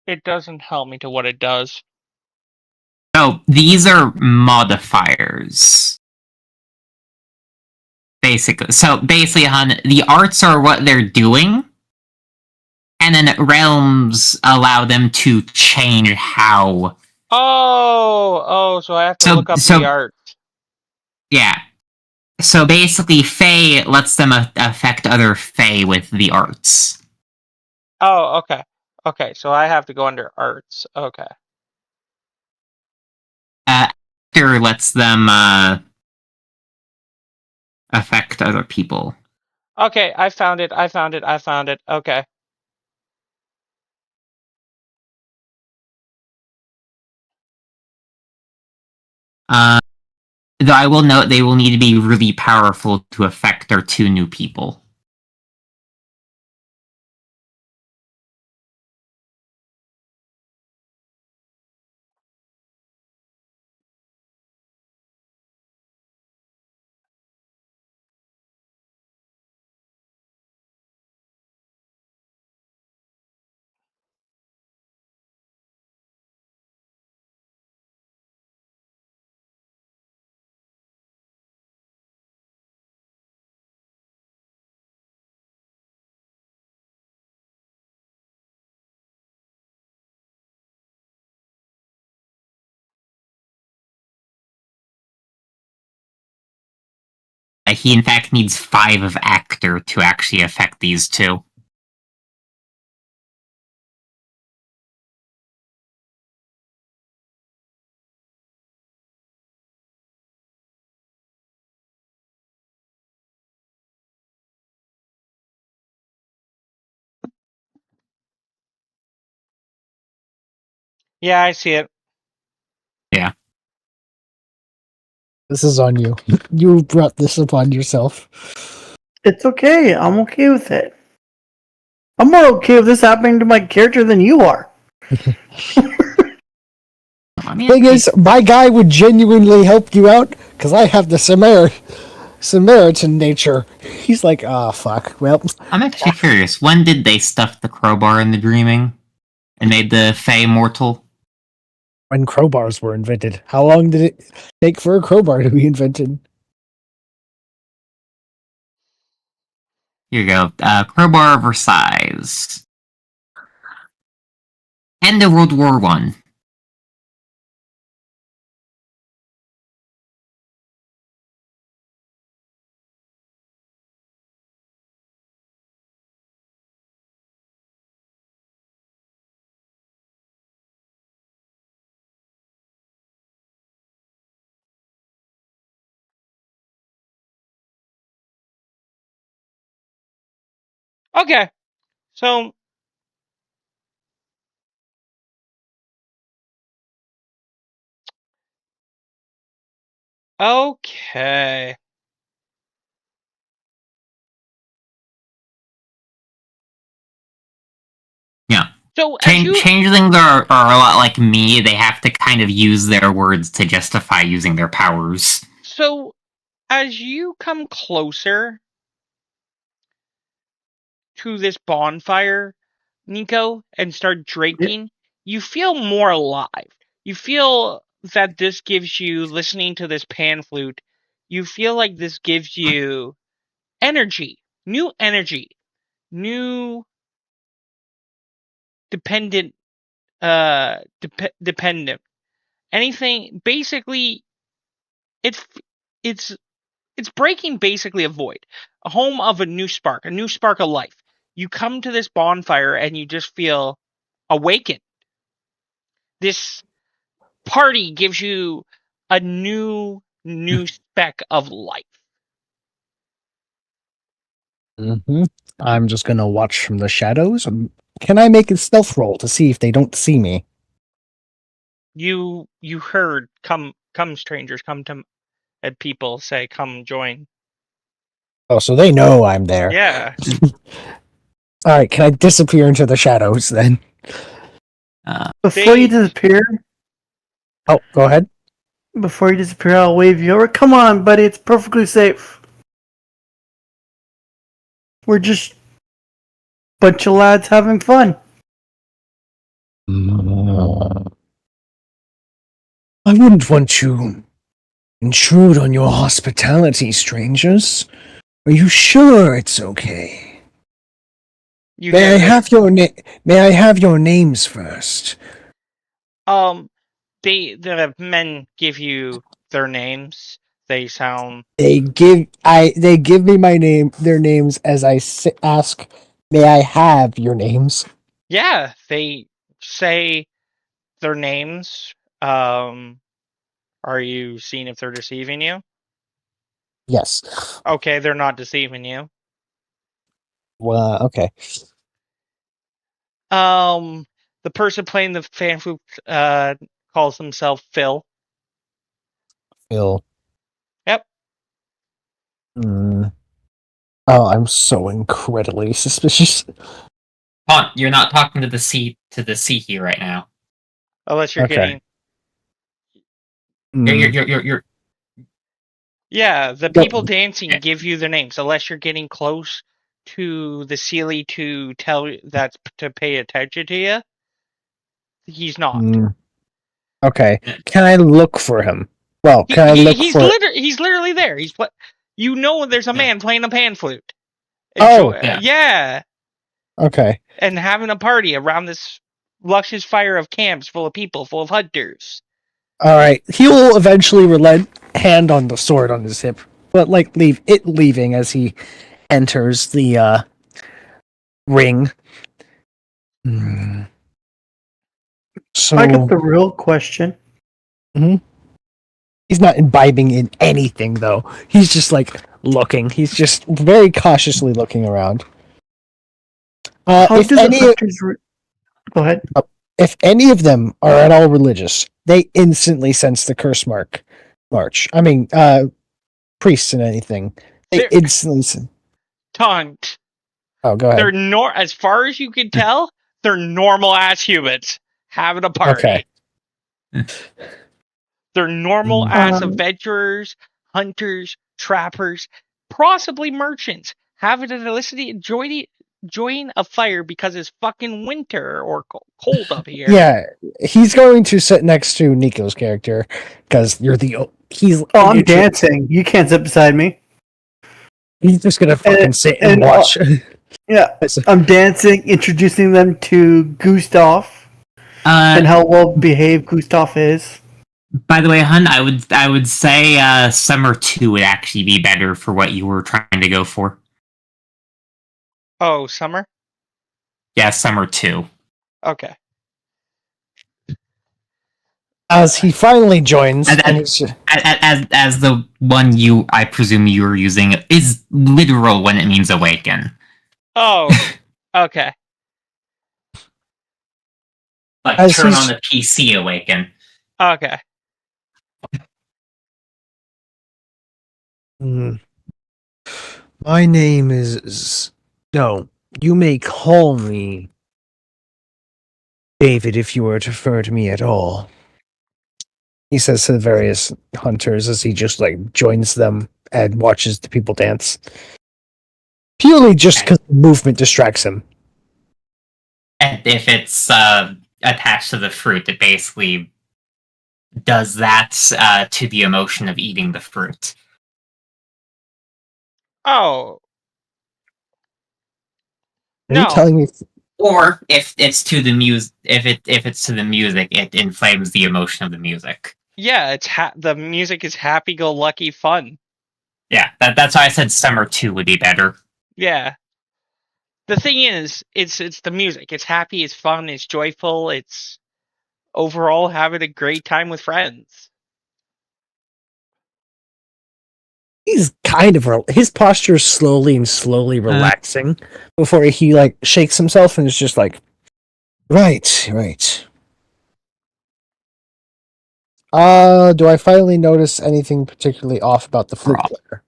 It doesn't help me to what it does. So these are modifiers. Basically. So basically, hon, the arts are what they're doing, and then realms allow them to change how. So I have to look up the art. Yeah. So basically, Fae lets them affect other Fae with the arts. Oh, okay. Okay, so I have to go under arts. Okay. Actor lets them affect other people. Okay, I found it. Okay. Though I will note they will need to be really powerful to affect our 2 new people. He in fact needs 5 of actor to actually affect these 2. Yeah, I see it. Yeah. This is on you. You brought this upon yourself. It's okay. I'm okay with it. I'm more okay with this happening to my character than you are. I mean, Thing is, my guy would genuinely help you out because I have the Samaritan nature. He's like, fuck. Well, I'm actually curious. When did they stuff the crowbar in the dreaming and made the Fae mortal? when crowbars were invented, how long did it take for a crowbar to be invented? Here you go. Crowbar Versailles. End of World War One. Okay. So okay. Yeah. So as you Changelings are a lot like me. They have to kind of use their words to justify using their powers. as you come closer to this bonfire, Nico, and start drinking, you feel more alive. You feel that this gives you, listening to this pan flute, you feel like this gives you energy, new dependent, dependent. Anything, basically, it's it's breaking basically a void, a home of a new spark of life. You come to this bonfire and you just feel awakened. This party gives you a new speck of life. I'm just gonna watch from the shadows. Can I make a stealth roll to see if they don't see me? You heard come strangers, come to and people say come join. Oh, so they know I'm there. Yeah. All right, can I disappear into the shadows then? Before you disappear, Oh, go ahead. I'll wave you over. Come on, buddy, it's perfectly safe. We're just a bunch of lads having fun. I wouldn't want to intrude on your hospitality, strangers. Are you sure it's okay? May I have your names first? The men give you their names. They sound. They give me their names as I ask. May I have your names? Yeah, they say their names. Are you seeing if they're deceiving you? Yes. Okay, they're not deceiving you. Well, okay. The person playing the fan flute calls himself Phil. Phil. Yep. Oh, I'm so incredibly suspicious. You're not talking to the sea here right now. Unless you're getting. You're. Yeah, the people dancing give you their names unless you're getting close to the Sealy to tell that to pay attention to you. He's not. Okay. Can I look for him? Well, can I look for? He's literally there. There's a man playing a pan flute. Yeah. Okay. And having a party around this luscious fire of camps full of people, full of hunters. All right. He will eventually relent, hand on the sword on his hip, but leaving as he enters the ring. So I got the real question. He's not imbibing in anything, though. He's just looking. He's just very cautiously looking around. How do the hunters? Go ahead. If any of them are at all religious, they instantly sense the curse march. I mean, priests and anything. They instantly. Taunt. Oh, go ahead. As far as you can tell, they're normal ass humans having a party. Okay. They're normal ass adventurers, hunters, trappers, possibly merchants, having an illicit enjoying a fire because it's fucking winter or cold up here. Yeah, he's going to sit next to Nico's character because I'm dancing. You can't sit beside me. He's just gonna fucking sit and watch. Yeah, I'm dancing, introducing them to Gustav and how well behaved Gustav is. By the way, Hun, I would say Summer 2 would actually be better for what you were trying to go for. Oh, Summer? Yeah, Summer 2. Okay. As he finally joins, as the one I presume you were using is literal when it means awaken. Oh, okay. Turn on the PC awaken. Okay. My name is... No, you may call me David if you were to refer to me at all. He says to the various hunters as he just joins them and watches the people dance. Purely just because the movement distracts him. And if it's attached to the fruit, it basically does that to the emotion of eating the fruit. Oh. Are you telling me? Or if it's to the music, if it's to the music, it inflames the emotion of the music. Yeah, the music is happy-go-lucky fun. Yeah, that's why I said Summer 2 would be better. Yeah. The thing is, it's the music. It's happy, it's fun, it's joyful, it's overall having a great time with friends. He's kind of his posture is slowly relaxing before he like shakes himself and is just like, right. Do I finally notice anything particularly off about the flute player?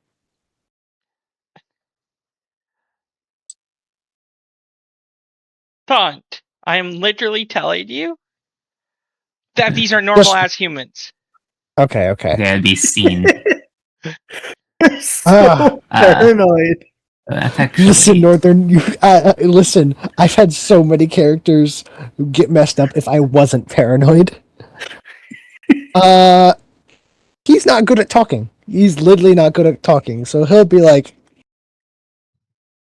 Taunt. I am literally telling you that these are normal ass humans. Okay. That'd be seen. So paranoid. That's actually... Listen, Northern, listen, I've had so many characters get messed up if I wasn't paranoid. He's not good at talking. He's literally not good at talking, so he'll be like,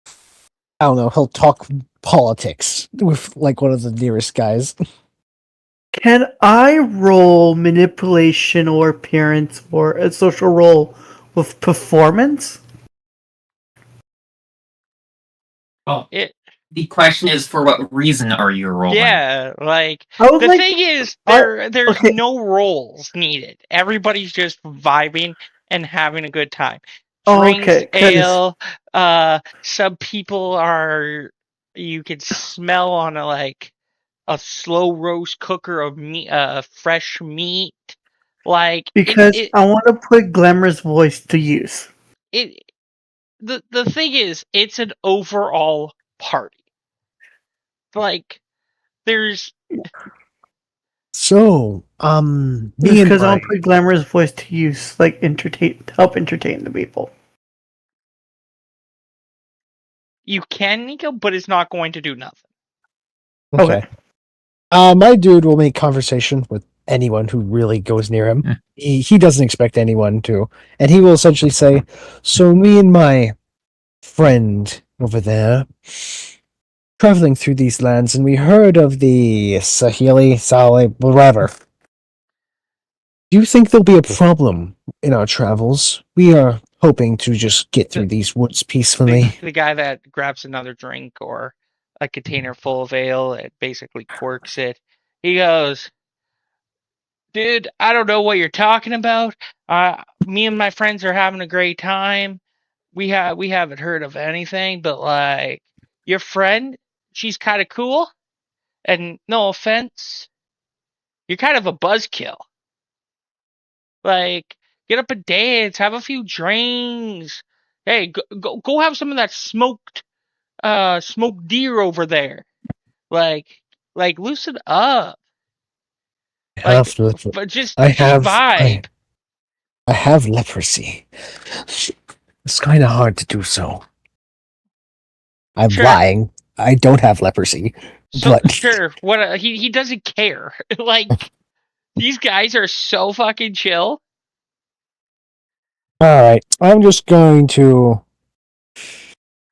I don't know, he'll talk politics with like one of the nearest guys. Can I roll manipulation or appearance or a social role with performance? Oh, the question is, for what reason are you rolling? Yeah, like I would the like- thing is, there's okay. no roles needed. Everybody's just vibing and having a good time. Oh, Drinks, okay, 'cause- ale. Some people are. You can smell on a slow roast cooker of meat, fresh meat. Like Because I want to put Glamour's voice to use. The thing is, it's an overall party. Like there's So, Because I'll put Glamour's voice to use, like to help entertain the people. you can, Nico, but it's not going to do nothing. Okay. My dude will make conversation with anyone who really goes near him. He doesn't expect anyone to. And he will essentially say, so me and my friend over there, traveling through these lands, and we heard of the Sahili, whatever. Do you think there'll be a problem in our travels? We are hoping to just get through these woods peacefully. The guy that grabs another drink or a container full of ale and basically corks it, he goes, dude, I don't know what you're talking about. Me and my friends are having a great time. We haven't heard of anything, but like your friend, she's kind of cool. And no offense, you're kind of a buzzkill. Like, get up and dance, have a few drinks. Hey, go have some of that smoked deer over there. Like loosen up. But just vibe. I have leprosy. It's kind of hard to do so. I'm lying. I don't have leprosy. So but... sure, what he doesn't care. Like these guys are so fucking chill. All right, I'm just going to.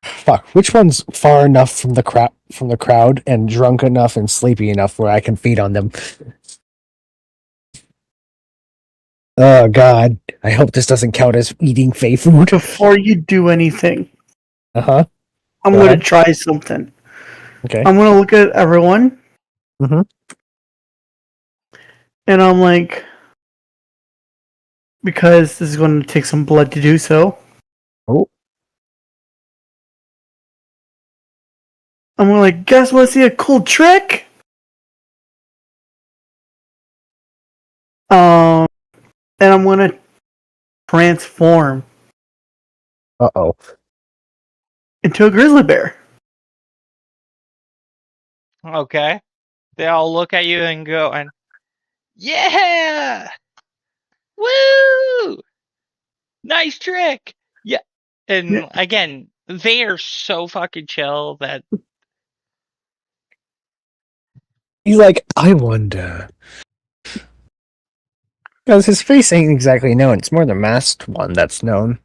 Fuck, which one's far enough from the crowd and drunk enough and sleepy enough where I can feed on them? Oh God, I hope this doesn't count as eating Fey food. Before you do anything, I'm going to try something. Okay. I'm going to look at everyone. Mm-hmm. And I'm like, because this is going to take some blood to do so. Oh. I'm like, guys, want to see a cool trick? And I'm going to transform. Uh-oh. Into a grizzly bear. Okay. They all look at you and go, and yeah! Woo! Nice trick! Yeah. And again, they are so fucking chill that... He's like, I wonder. Because his face ain't exactly known. It's more the masked one that's known.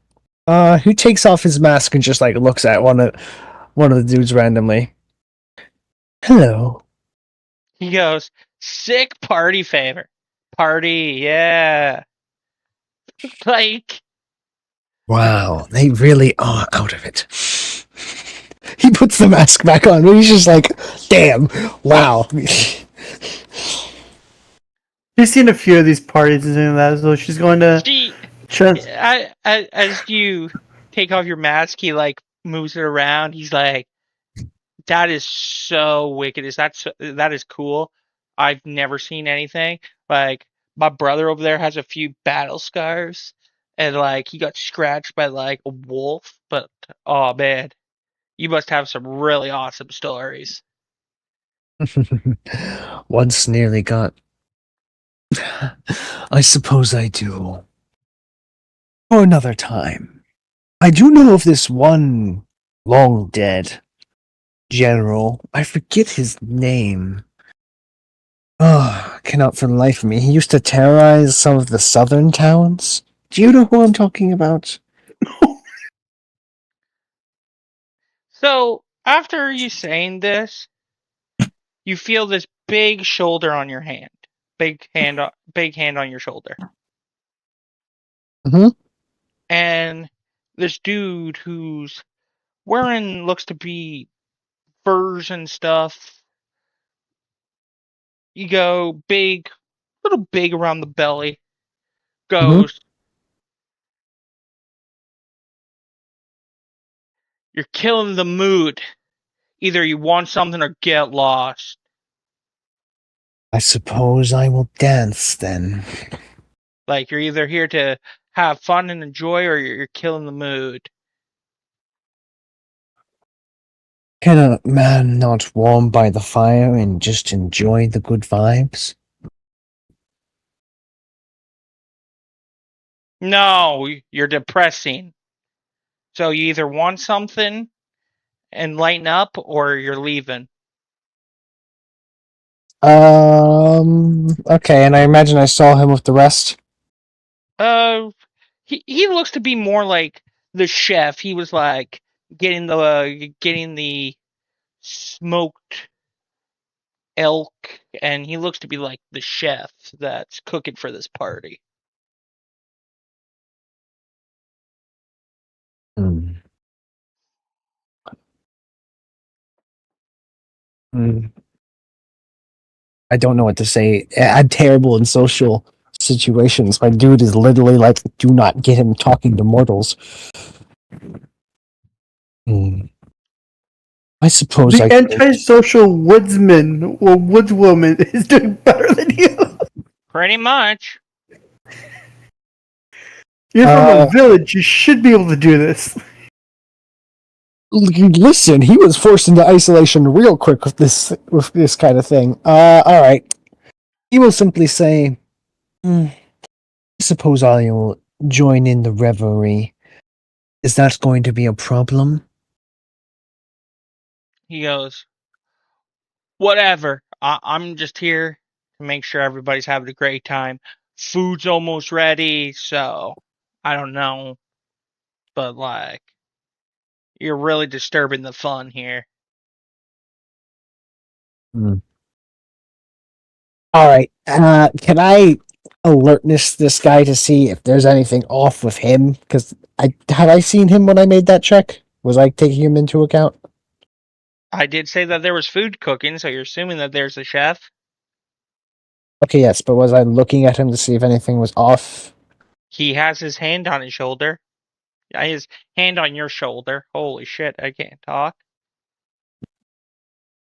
Who takes off his mask and just like looks at one of the dudes randomly. Hello. He goes, sick party favor. Party, yeah. Like, Wow, they really are out of it. He puts the mask back on, but he's just like, damn, wow. She's seen a few of these parties and doing that, so she's going to She, trust. as you take off your mask, he like moves it around. He's like, "That is so wicked. That is cool. I've never seen anything like my brother over there has a few battle scars, and like he got scratched by like a wolf. But oh man, you must have some really awesome stories." Once nearly got. I suppose I do. For another time. I do know of this one long dead general. I forget his name. Oh, cannot for the life of me. He used to terrorize some of the southern towns. Do you know who I'm talking about? So after you saying this, you feel this big shoulder on your hand, big hand on your shoulder, Mm-hmm. and this dude who's wearing looks to be furs and stuff. You go big, little big around the belly. Mm-hmm. Goes, "You're killing the mood. Either you want something or get lost." I suppose I will dance then. Like you're either here to have fun and enjoy, or you're killing the mood. Can a man not warm by the fire and just enjoy the good vibes? No, you're depressing. So you either want something and lighten up, or you're leaving. Okay, and I imagine I saw him with the rest. He looks to be more like the chef. He was like getting the smoked elk, and he looks to be like the chef that's cooking for this party. Hmm. Hmm. I don't know what to say. I'm terrible in social situations. My dude is literally like, do not get him talking to mortals. Hmm. I suppose The I could. antisocial woodsman or woodswoman is doing better than you. Pretty much. You're from a village. You should be able to do this. Listen, he was forced into isolation real quick with this kind of thing. All right. He will simply say, I suppose I'll join in the revelry. Is that going to be a problem? He goes, "Whatever. I'm just here to make sure everybody's having a great time. Food's almost ready, so I don't know, but like, you're really disturbing the fun here." Hmm. All right. Can I alertness this guy to see if there's anything off with him? Because I seen him when I made that check? Was I taking him into account? I did say that there was food cooking, so you're assuming that there's a chef. Okay, yes, but was I looking at him to see if anything was off? He has his hand on his shoulder. His hand on your shoulder. Holy shit, I can't talk.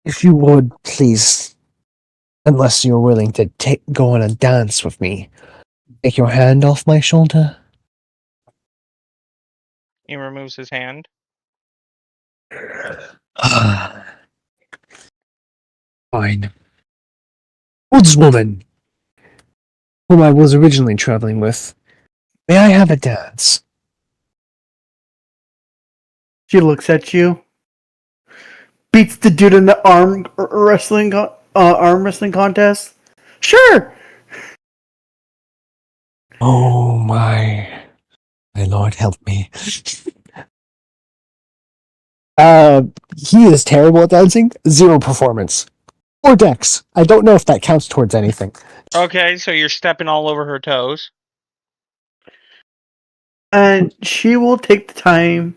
If you would, please, unless you're willing to go on a dance with me, take your hand off my shoulder. He removes his hand. Fine. Woodswoman, whom I was originally traveling with, may I have a dance? She looks at you, beats the dude in the arm wrestling contest. Sure. Oh my lord, help me. He is terrible at dancing. 0 performance. Or dex. I don't know if that counts towards anything. Okay, so you're stepping all over her toes. And she will take the time,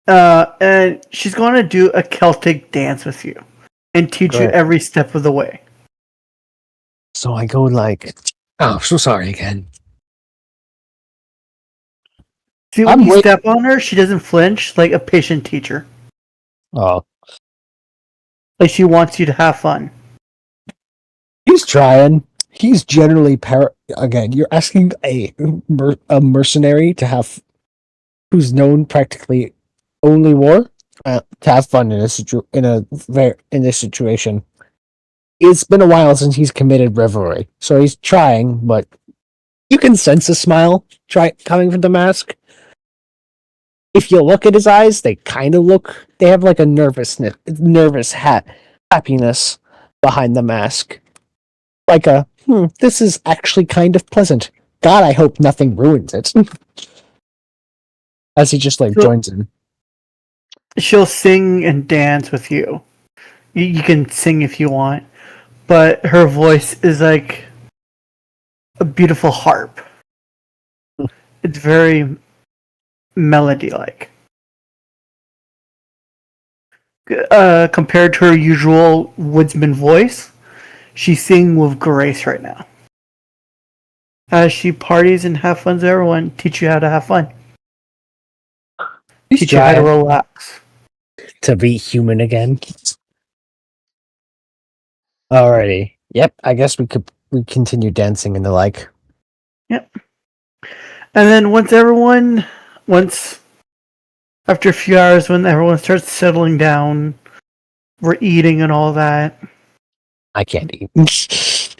and she's going to do a Celtic dance with you and teach you Great. every step of the way. So I go like, oh, so sorry again. See, when you step on her, she doesn't flinch like a patient teacher. Oh, Like she wants you to have fun. he's trying. He's generally again. You're asking a mercenary to have who's known practically only war to have fun in in this situation. It's been a while since he's committed revelry, so he's trying, but you can sense a smile coming from the mask. If you look at his eyes, they kind of they have like a nervous happiness behind the mask. Like this is actually kind of pleasant. God, I hope nothing ruins it. As he just joins in. She'll sing and dance with you. You can sing if you want, but her voice is like a beautiful harp. It's very melody-like. Compared to her usual woodsman voice, she's singing with grace right now. As she parties and have fun with everyone, teach you how to have fun. Teach you how to relax. To be human again. Alrighty. Yep, I guess we continue dancing and the like. Yep. And then after a few hours when everyone starts settling down, we're eating and all that. I can't eat.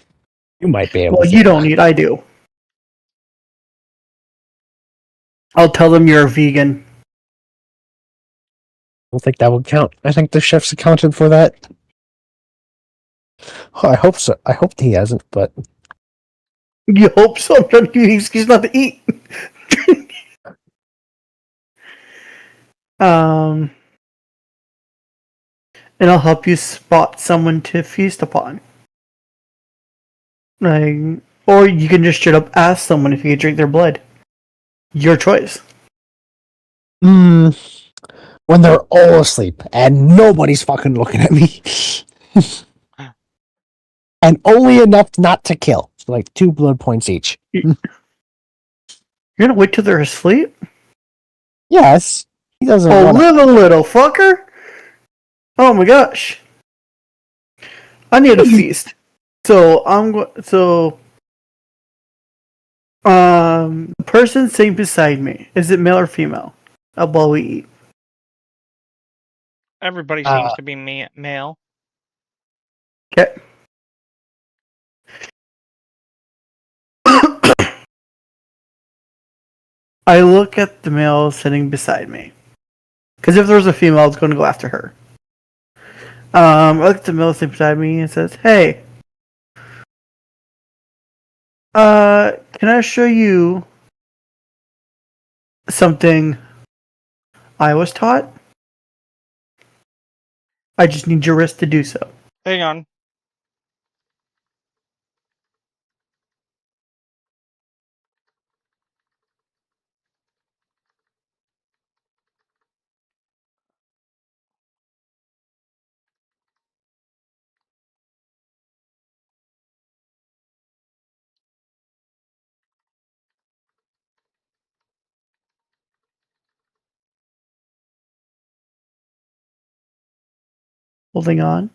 You might be able Well, to. you don't eat, I do. I'll tell them you're a vegan. I don't think that would count. I think the chef's accounted for that. Oh, I hope so. I hope he hasn't, but... You hope so? I'm trying to give you an excuse not to eat. And I'll help you spot someone to feast upon. Like, or you can just straight up ask someone if you can drink their blood. Your choice. When they're all asleep and nobody's fucking looking at me. And only enough not to kill. Like 2 blood points each. You're gonna wait till they're asleep? Yes. He doesn't Oh, wanna... live a little, fucker! Oh my gosh. I need a feast. So, the person sitting beside me, is it male or female? While we eat. Everybody seems to be male. Okay. I look at the male sitting beside me. Because if there's a female, it's going to go after her. I look at the male sitting beside me and says, "Hey, can I show you something I was taught? I just need your wrist to do so." Hang on. Holding on.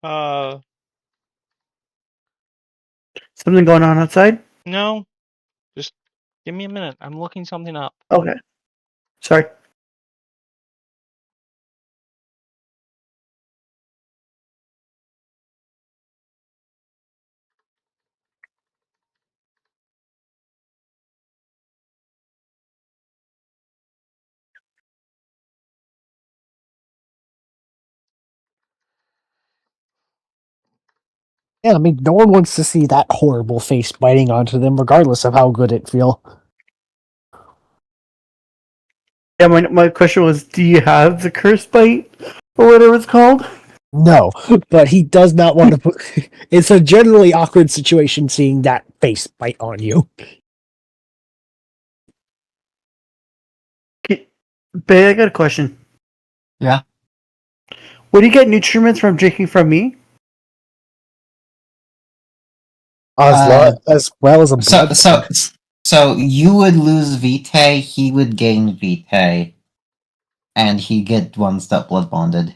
Uh, Something going on outside? no. Just give me a minute. I'm looking something up. Okay. Sorry. Yeah, I mean, no one wants to see that horrible face biting onto them, regardless of how good it feel. Yeah, my question was, do you have the curse bite? Or whatever it's called? No, but he does not want to put... It's a generally awkward situation seeing that face bite on you. Babe, I got a question. Yeah. Would you get nutriments from drinking from me? As well as a So, blood. so, so you would lose vitae, he would gain vitae, and he'd get one step blood bonded.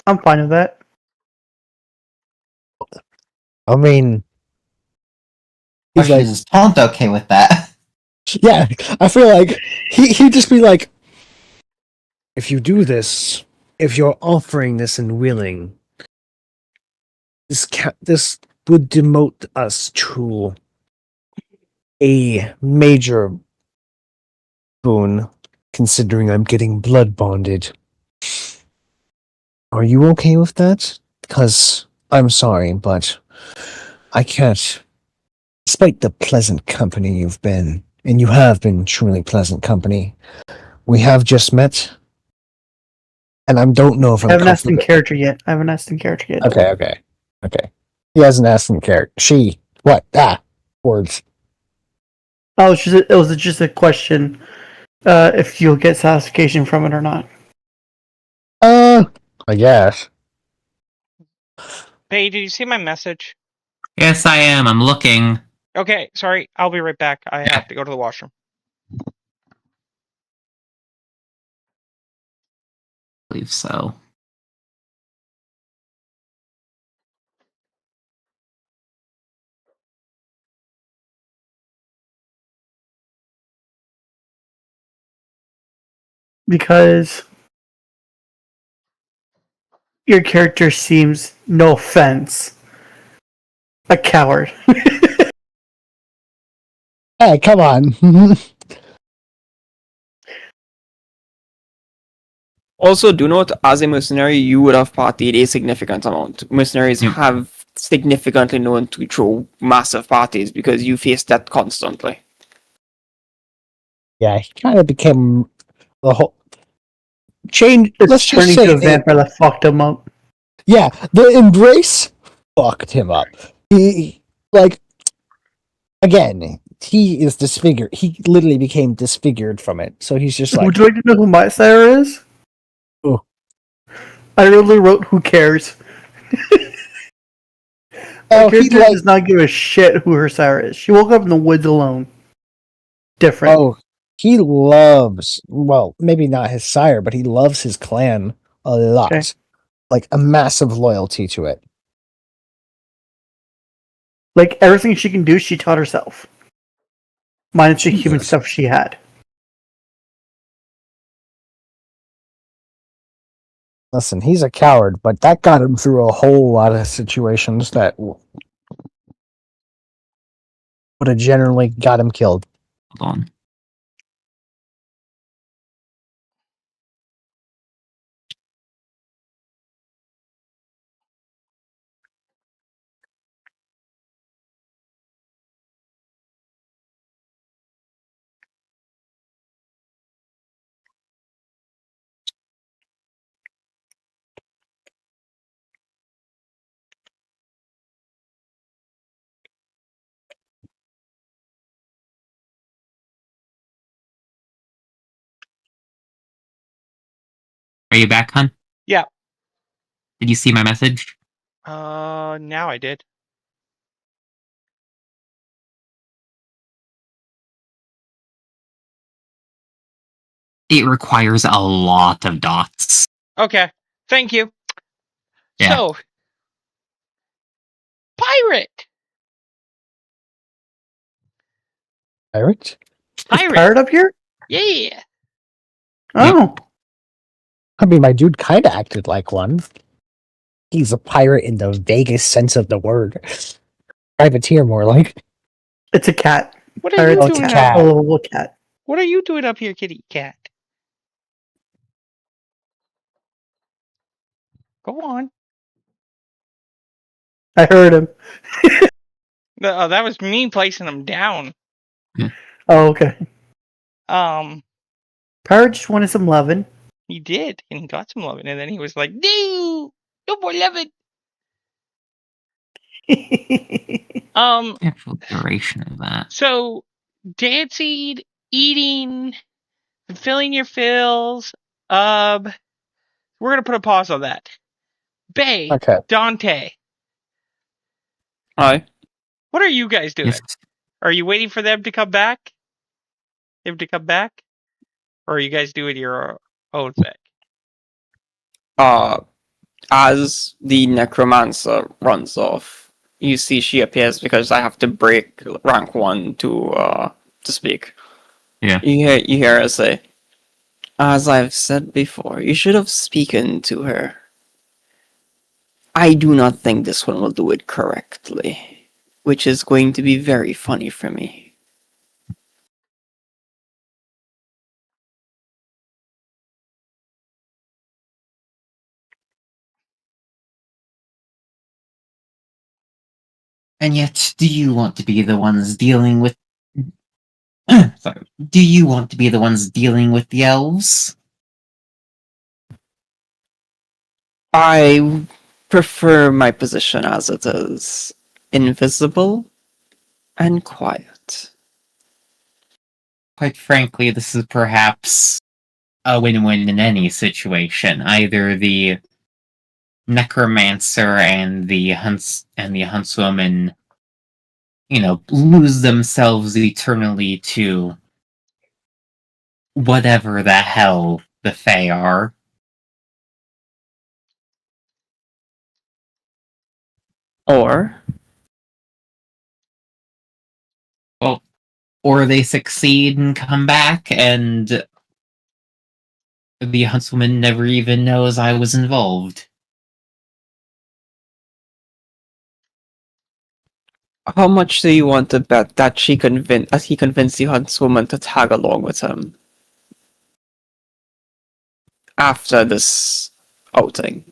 I'm fine with that. I mean, he's Question like, is Taunt okay with that? yeah, I feel like he'd just be like, if you do this, if you're offering this and willing, this would demote us to a major boon, considering I'm getting blood bonded. Are you okay with that? Because I'm sorry, but I can't. Despite the pleasant company you've been, and you have been truly pleasant company, we have just met, and I don't know if I I'm haven't asked in comfortable. character yet. Okay. He hasn't asked in character. She, what? Words. Oh, it was just a question. If you'll get satisfaction from it or not. I guess. Hey, did you see my message? Yes, I am. I'm looking. Okay, sorry. I'll be right back. I Yeah. have to go to the washroom. I believe so. Because your character seems, no offense, a coward. Hey, come on. Also, do note, as a mercenary, you would have partied a significant amount. Mercenaries Yep. have significantly known to throw massive parties because you face that constantly. Yeah, he kind of became the whole change. It's Let's just turning say, to a vampire that fucked him up. yeah, the embrace fucked him up. He like again. He is disfigured. He literally became disfigured from it. So he's just like, Would you like to know who my sire is? Who? I literally wrote "Who cares." oh, My he character like, does not give a shit who her sire is. She woke up in the woods alone. Different. oh, he loves. Well, maybe not his sire, but he loves his clan a lot. Okay. Like a massive loyalty to it. Like everything she can do, she taught herself. Minus the human Jesus. stuff she had. Listen, he's a coward, but that got him through a whole lot of situations that would have generally got him killed. Hold on. Are you back, hon? Yeah. Did you see my message? Now I did. It requires a lot of dots. Okay. Thank you. Yeah. So, pirate. Pirate? Is Pirate. Pirate up here? Yeah. Oh. I mean, my dude kind of acted like one. He's a pirate in the vaguest sense of the word. Privateer, more like. It's a cat. What are you Pirate's a doing cat. up? A little cat. What are you doing up here, kitty cat? Go on. I heard him. That was me placing him down. Oh, okay. Pirate just wanted some loving. He did, and he got some loving, and then he was like, "No, no more loving." Actual duration of that. So dancing, eating, Fulfilling your fills. We're gonna put a pause on that. Bay, Okay. Dante, Hi. what are you guys doing? Yes. Are you waiting for them to come back? Or are you guys doing your own thing? As the necromancer runs off, you see she appears because I have to break rank 1 to speak. Yeah. You hear her say, "As I've said before, you should have spoken to her. I do not think this one will do it correctly, which is going to be very funny for me." And yet, do you want to be the ones dealing with... Sorry. Do you want to be the ones dealing with the elves? I prefer my position as it is, invisible and quiet. Quite frankly, this is perhaps a win-win in any situation. Either the necromancer and the huntswoman, lose themselves eternally to whatever the hell the Fae are, Or or they succeed and come back, and the huntswoman never even knows I was involved. how much do you want to bet that he convinced the huntswoman to tag along with him after this outing?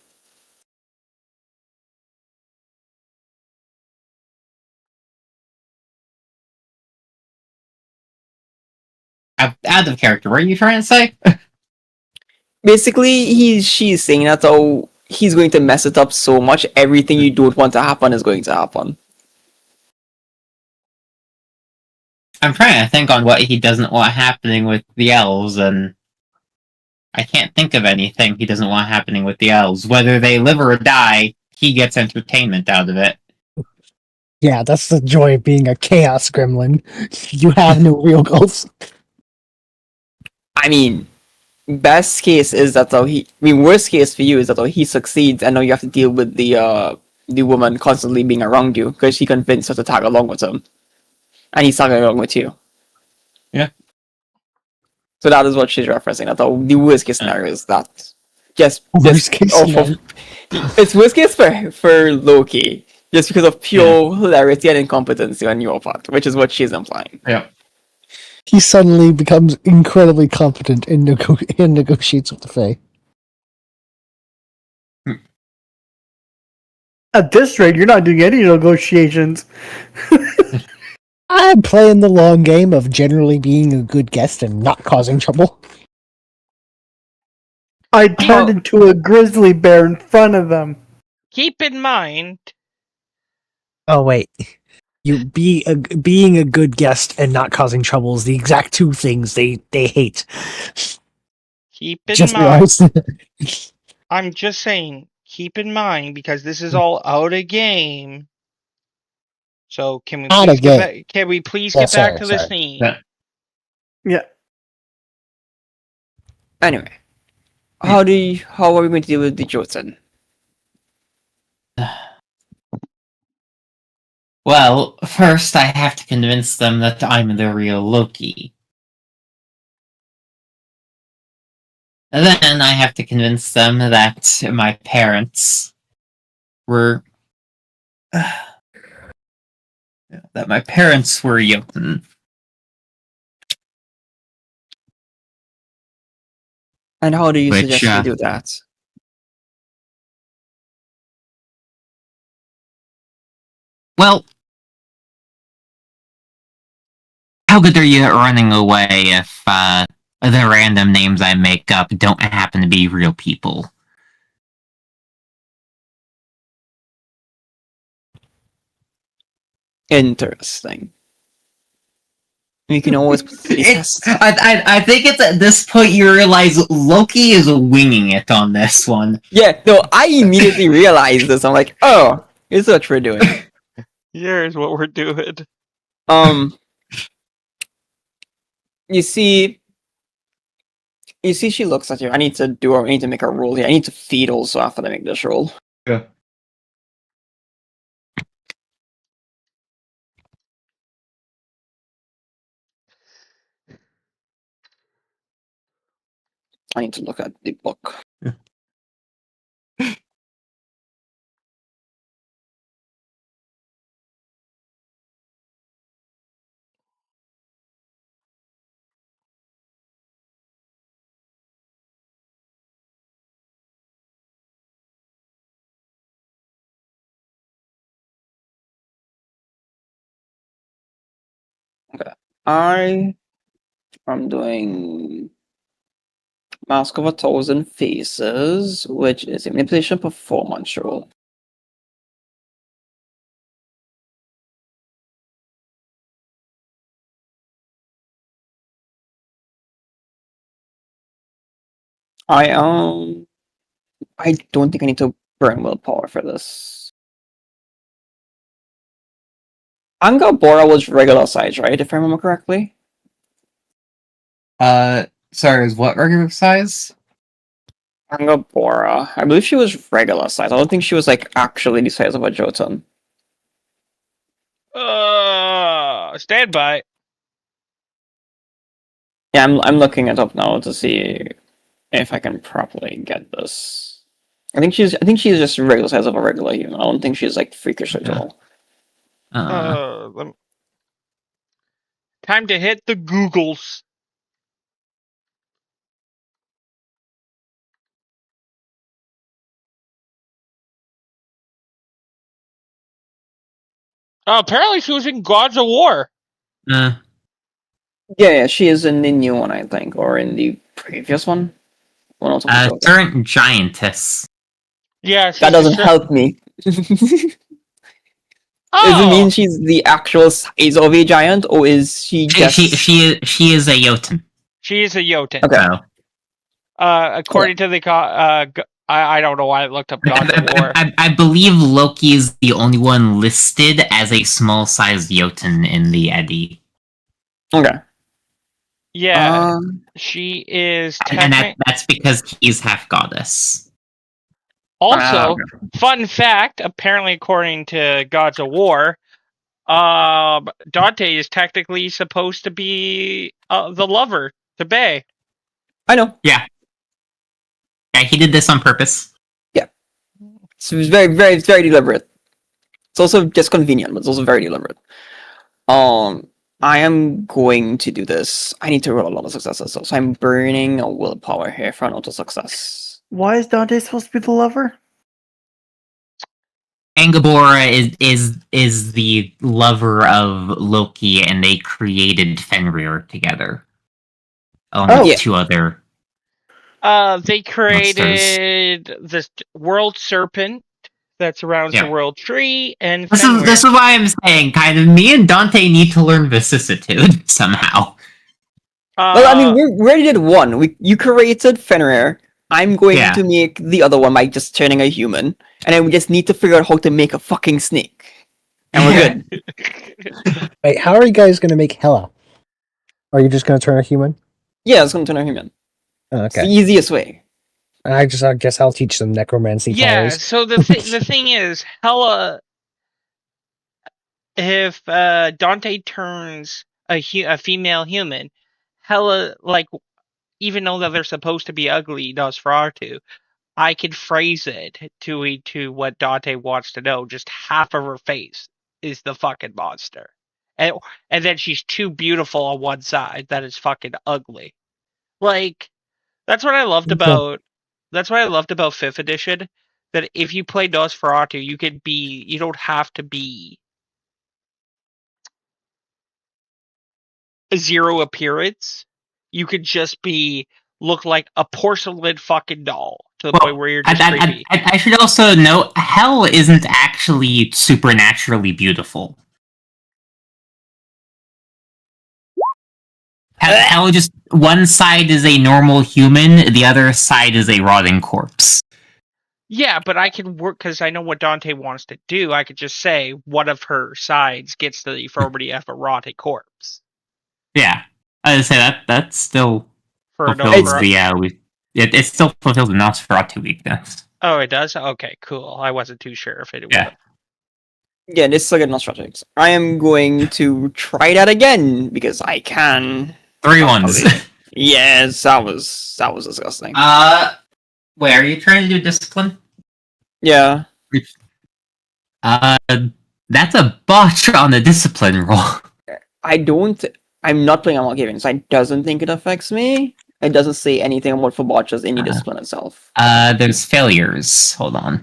Out of character, what are you trying to say? Basically, she's saying that he's going to mess it up so much, everything you don't want to happen is going to happen. I'm trying to think on what he doesn't want happening with the elves, and I can't think of anything he doesn't want happening with the elves. Whether they live or die, he gets entertainment out of it. Yeah, that's the joy of being a chaos gremlin. You have no real goals. I mean, best case is that worst case for you is that he succeeds and now you have to deal with the woman constantly being around you because he convinced her to tag along with him. And he's tagging along with you. Yeah. So that is what she's referencing. That the worst case scenario is that. Worst case scenario. It's worst case for Loki, just because of pure hilarity and incompetency on your part, which is what she's implying. Yeah. He suddenly becomes incredibly competent in negotiates with the Fae. At this rate, you're not doing any negotiations. I'm playing the long game of generally being a good guest and not causing trouble. I turned into a grizzly bear in front of them. Keep in mind. Oh wait, being a good guest and not causing trouble is the exact two things they hate. Keep in Just mind. realized. I'm just saying. Keep in mind because this is all out of game. So can we Out please of get game. back? Can we please Yeah, get back to the sorry. scene? Yeah. Yeah. Anyway, how are we going to deal with the Jotun? Well, first I have to convince them that I'm the real Loki. And then I have to convince them that my parents were... that my parents were Jotun. And how do you Which, suggest we do that? Well, how good are you at running away if the random names I make up don't happen to be real people? Interesting. We can always test. I think it's at this point you realize Loki is winging it on this one. Yeah, no, I immediately realized this. I'm like, oh, here's what we're doing. Here's what we're doing. You see, she looks at you. I need to make a roll here. I need to feed also after I make this roll. Yeah. I need to look at the book. Okay. I am doing Mask of a Thousand Faces, which is a manipulation performance roll. I don't think I need to burn willpower for this. Angabora was regular size, right? If I remember correctly. Sorry, is what regular size? Angabora. I believe she was regular size. I don't think she was like actually the size of a Jotun. Stand by. Yeah, I'm looking it up now to see if I can properly get this. I think she's just regular size of a regular human. I don't think she's like freakish at all. Time to hit the Googles. Oh, apparently she was in Gods of War. Yeah, she is in the new one, I think, or in the previous one. Current giantess. Yeah, that doesn't help me. Oh. Does it mean she's the actual size of a giant, or is she just... She is a Jotun. She is a Jotun. Okay. According to the... I don't know why I looked up Gods of War. I believe Loki is the only one listed as a small-sized Jotun in the Eddy. Okay. Yeah, she is... And that's because he's half-goddess. Also, fun fact, apparently according to Gods of War, Dante is technically supposed to be the lover to Bay. I know. Yeah. Yeah, he did this on purpose. Yeah. So it was very, very, very deliberate. It's also just convenient, but it's also very deliberate. I am going to do this. I need to roll a lot of successes, so I'm burning a willpower here for an auto success. Why is Dante supposed to be the lover? Angabora is the lover of Loki, and they created Fenrir together. Along with two other. They created this world serpent that surrounds the world tree, and this is why I'm saying, kind of, me and Dante need to learn vicissitude somehow. Well, I mean, we already did one. You created Fenrir. I'm going to make the other one by just turning a human, and then we just need to figure out how to make a fucking snake, and we're good. Wait, how are you guys going to make Hela? Are you just going to turn a human? Yeah, it's going to turn a human. Oh, okay. It's the easiest way. I guess I'll teach them necromancy. Yeah, powers. so the thing is, Hela, if Dante turns a female human, Hela, like, even though that they're supposed to be ugly, Nosferatu, I could phrase it to what Dante wants to know. Just half of her face is the fucking monster, and then she's too beautiful on one side that is fucking ugly. Like, that's what I loved about. That's what I loved about 5th edition. That if you play Nosferatu, you don't have to be a zero appearance. You could just look like a porcelain fucking doll to the point where you're just creepy. I should also note, Hell isn't actually supernaturally beautiful. How just one side is a normal human, the other side is a rotting corpse. Yeah, but I can work because I know what Dante wants to do. I could just say one of her sides gets the deformity of a rotting corpse Yeah, I would say that still for an fulfills overall. the it still fulfills the Nosferatu weakness. Oh, it does. Okay, cool. I wasn't too sure if it Yeah. would. Yeah, this is a good strategics. I am going to try that again because I can. 3 ones. Yes, that was disgusting. Wait, are you trying to do discipline? Yeah. That's a botch on the discipline roll. I'm not playing Unlock Giving, so I doesn't think it affects me. It doesn't say anything about for botches in the discipline itself. There's failures. Hold on.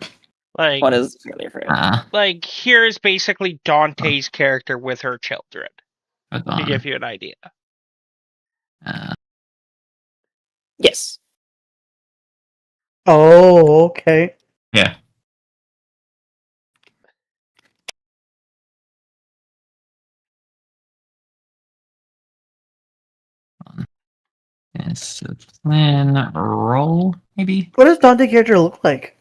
Like, What is failure for it? like here's basically Dante's character with her children Hold to on. give you an idea. Yes. Oh, okay. Yeah. Discipline roll, maybe? What does Dante character look like?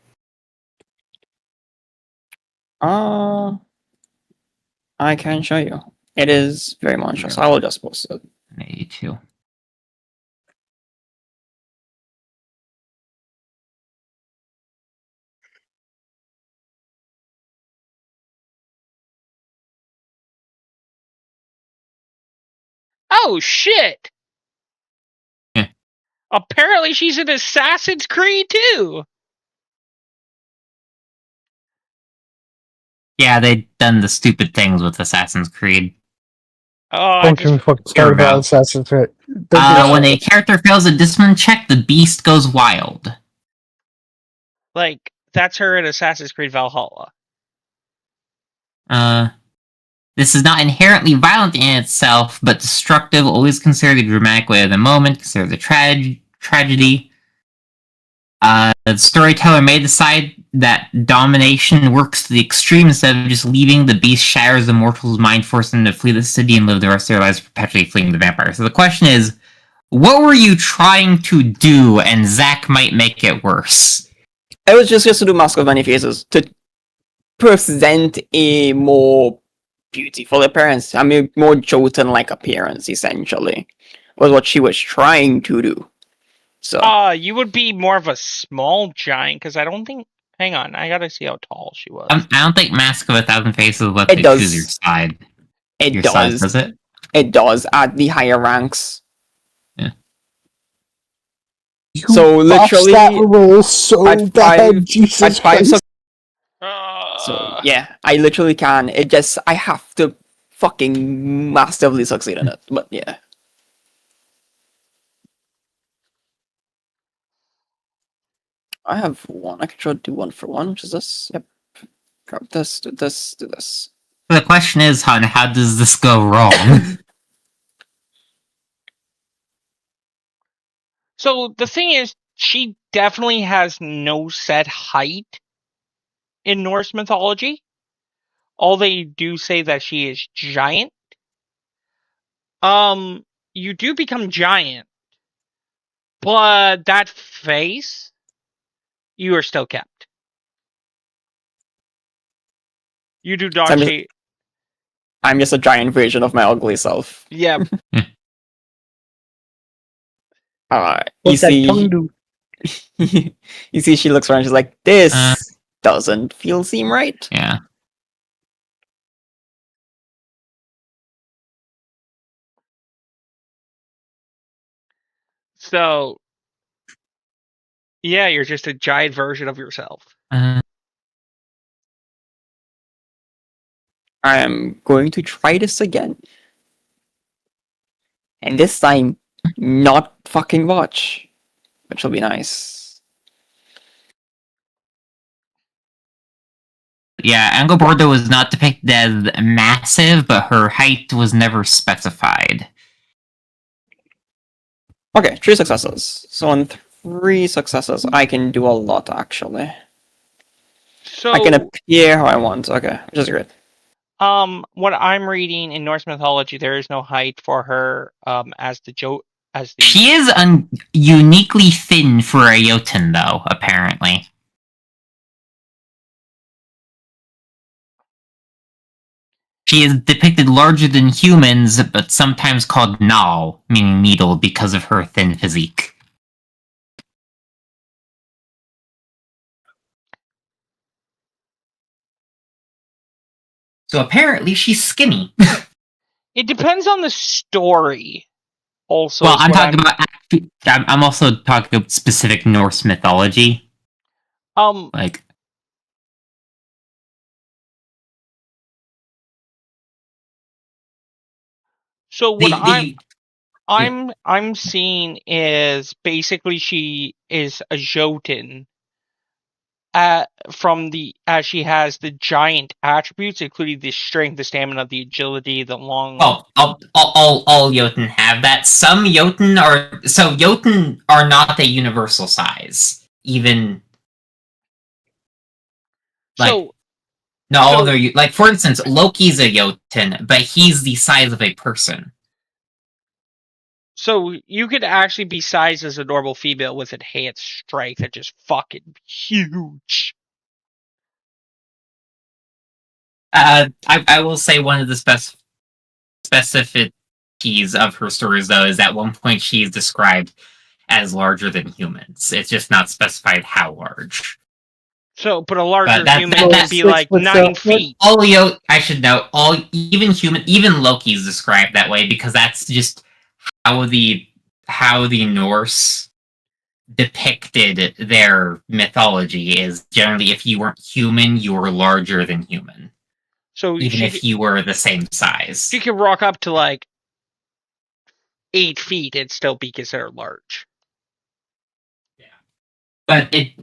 I can show you. It is very monstrous. I will just post it. 82. Oh shit! Yeah. Apparently she's in Assassin's Creed too. Yeah, they've done the stupid things with Assassin's Creed. Oh, I Don't give me just, fucking start about Assassin's Creed. When a character fails a discipline check, the beast goes wild. like that's her in Assassin's Creed Valhalla. This is not inherently violent in itself, but destructive, always consider the dramatic way of the moment, consider the tragedy. The storyteller may decide that domination works to the extreme instead of just leaving the beast shatters the mortal's mind, forcing them to flee the city and live the rest of their lives perpetually fleeing the vampire. So the question is, what were you trying to do? And Zach might make it worse. I was just to do Mask of Many Faces to present a more beautiful appearance. I mean, more Jotun-like appearance, essentially, was what she was trying to do. So, You would be more of a small giant because I don't think. Hang on, I gotta see how tall she was. I don't think Mask of a Thousand Faces lets It you does. choose your side. it Your does. size, does it? It does at the higher ranks. You So, literally, that roll so at bad, five- Jesus at 5 Christ. So yeah, I literally can. It just I have to fucking massively succeed in it. But yeah. I have one. I can try to do one for one, which is this. Yep. Grab this, do this, do this. The question is, hon, how does this go wrong? So the thing is, she definitely has no set height in Norse mythology. All they do say that she is giant. You do become giant, but that face, you are still kept. You do not change. I'm just a giant version of my ugly self. Yeah. Alright. What's that tongue do? You see, she looks around. She's like, "This doesn't seem right." Yeah. So, yeah, you're just a giant version of yourself. I am going to try this again, and this time, not fucking watch, which will be nice. Yeah, Angelborda was not depicted as massive, but her height was never specified. Okay, 3 successes. So on 3 successes, I can do a lot actually. So I can appear how I want. Okay, which is great. What I'm reading in Norse mythology, there is no height for her. As the She is uniquely thin for a Jotun, though. Apparently, she is depicted larger than humans, but sometimes called Nal, meaning needle, because of her thin physique. So apparently, she's skinny. It depends on the story. Also, well, I'm talking about. I'm also talking about specific Norse mythology. Like. So what I'm seeing is basically she is a Jotun. From the as she has the giant attributes, including the strength, the stamina, the agility, the long. Well, all Jotun have that. Some Jotun are not a universal size. Even like like for instance, Loki's a Jotun, but he's the size of a person. So you could actually be sized as a normal female with enhanced strength and just fucking huge. I will say one of the specificities of her stories, though, is at one point she is described as larger than humans. It's just not specified how large. So, but a larger human would be like 9 feet. I should know. Even Loki's described that way because that's just how the Norse depicted their mythology is. Generally, if you weren't human, you were larger than human. So even if you were the same size, you could rock up to like 8 feet and still be considered large. Yeah, but it.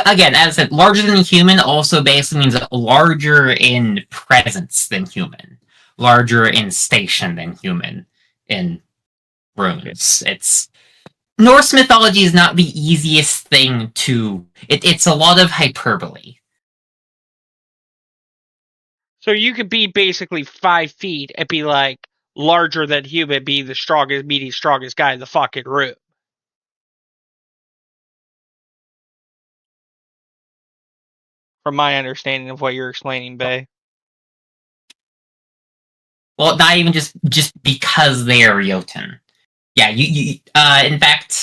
Again, as I said, larger than human also basically means larger in presence than human, larger in station than human in runes. It's Norse mythology is not the easiest thing to. It's a lot of hyperbole. So you could be basically 5 feet and be like larger than human, be the strongest guy in the fucking room. From my understanding of what you're explaining, Bay. Well, not even just because they are Jotun. Yeah, in fact,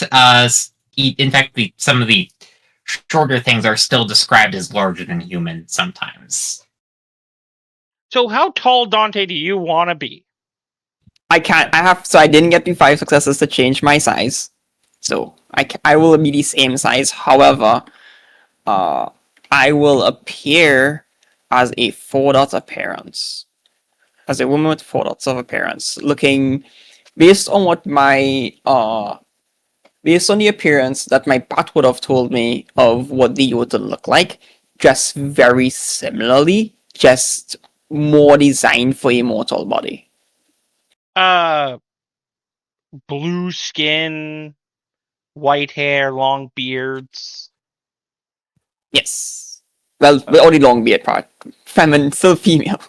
some of the shorter things are still described as larger than human sometimes. So how tall, Dante, do you want to be? I can't. I didn't get the 5 successes to change my size, so I will be the same size. However, I will appear as a 4-dot appearance, as a woman with 4 dots of appearance, looking based on what my based on the appearance that my bat would have told me of what the Jotun look like, just very similarly, just more designed for a mortal body. Blue skin, white hair, long beards. Yes. Well, the only long beard part. Feminine, still female.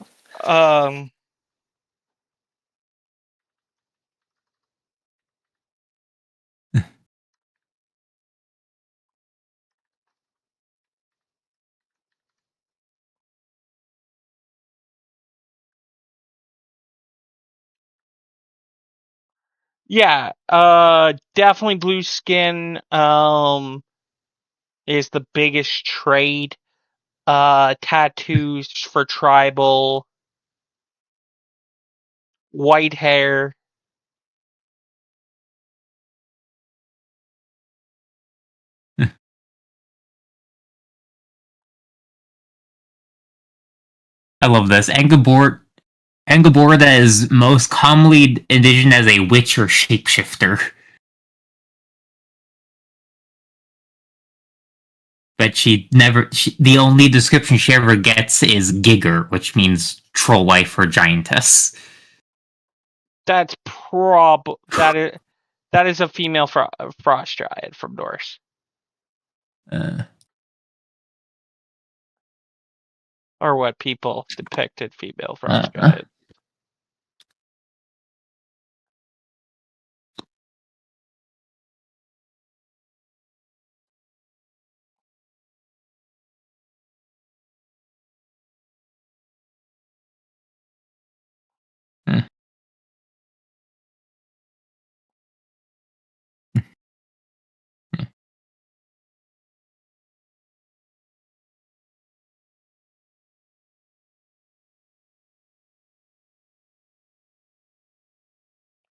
Yeah, definitely blue skin is the biggest trait. Tattoos for tribal. White hair. I love this. Angeborda is most commonly envisioned as a witch or shapeshifter. But the only description she ever gets is Gigger, which means troll wife or giantess. That is a female frost giant from Norse. Or or what people depicted female frost giants.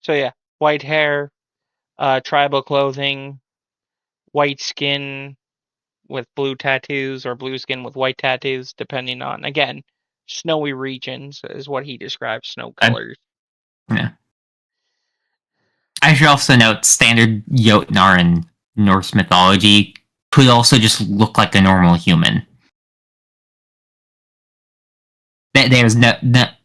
So yeah, white hair, tribal clothing, white skin with blue tattoos, or blue skin with white tattoos, depending on, again, snowy regions is what he describes snow colors. Yeah. I should also note standard Jotnar in Norse mythology could also just look like a normal human. There's no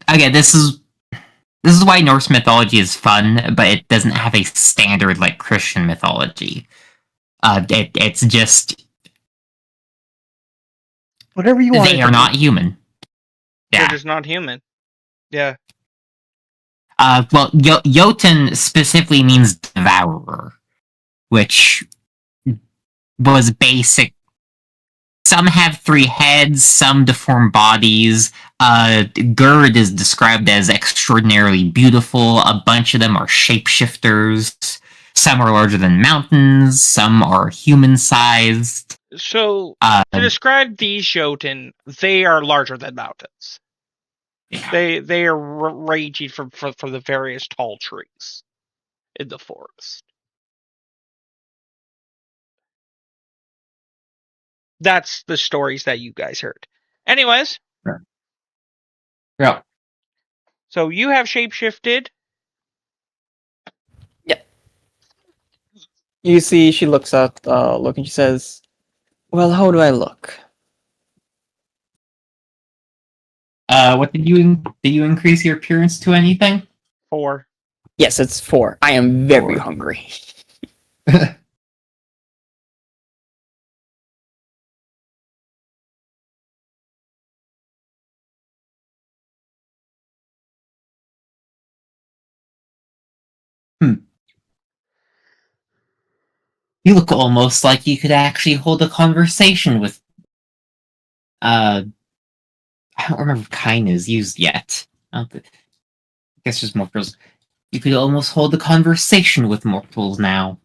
again. This is why Norse mythology is fun, but it doesn't have a standard like Christian mythology. It's just Whatever you want. they are not human. They're Yeah. just not human. Yeah. Well, Jotun specifically means devourer, which was basic. Some have 3 heads, some deformed bodies. Gerd is described as extraordinarily beautiful. A bunch of them are shapeshifters. Some are larger than mountains. Some are human-sized. So, to describe these Jotun, they are larger than mountains. Yeah. They are ranging for the various tall trees in the forest. That's the stories that you guys heard. Anyways. Yeah. So you have shapeshifted. Yeah. You see, she looks at look and she says, "Well, how do I look?" What did you increase your appearance to anything? 4. Yes, it's 4. I am very 4. hungry. You look almost like you could actually hold a conversation with. I don't remember if kind is used yet. I guess just mortals. You could almost hold a conversation with mortals now.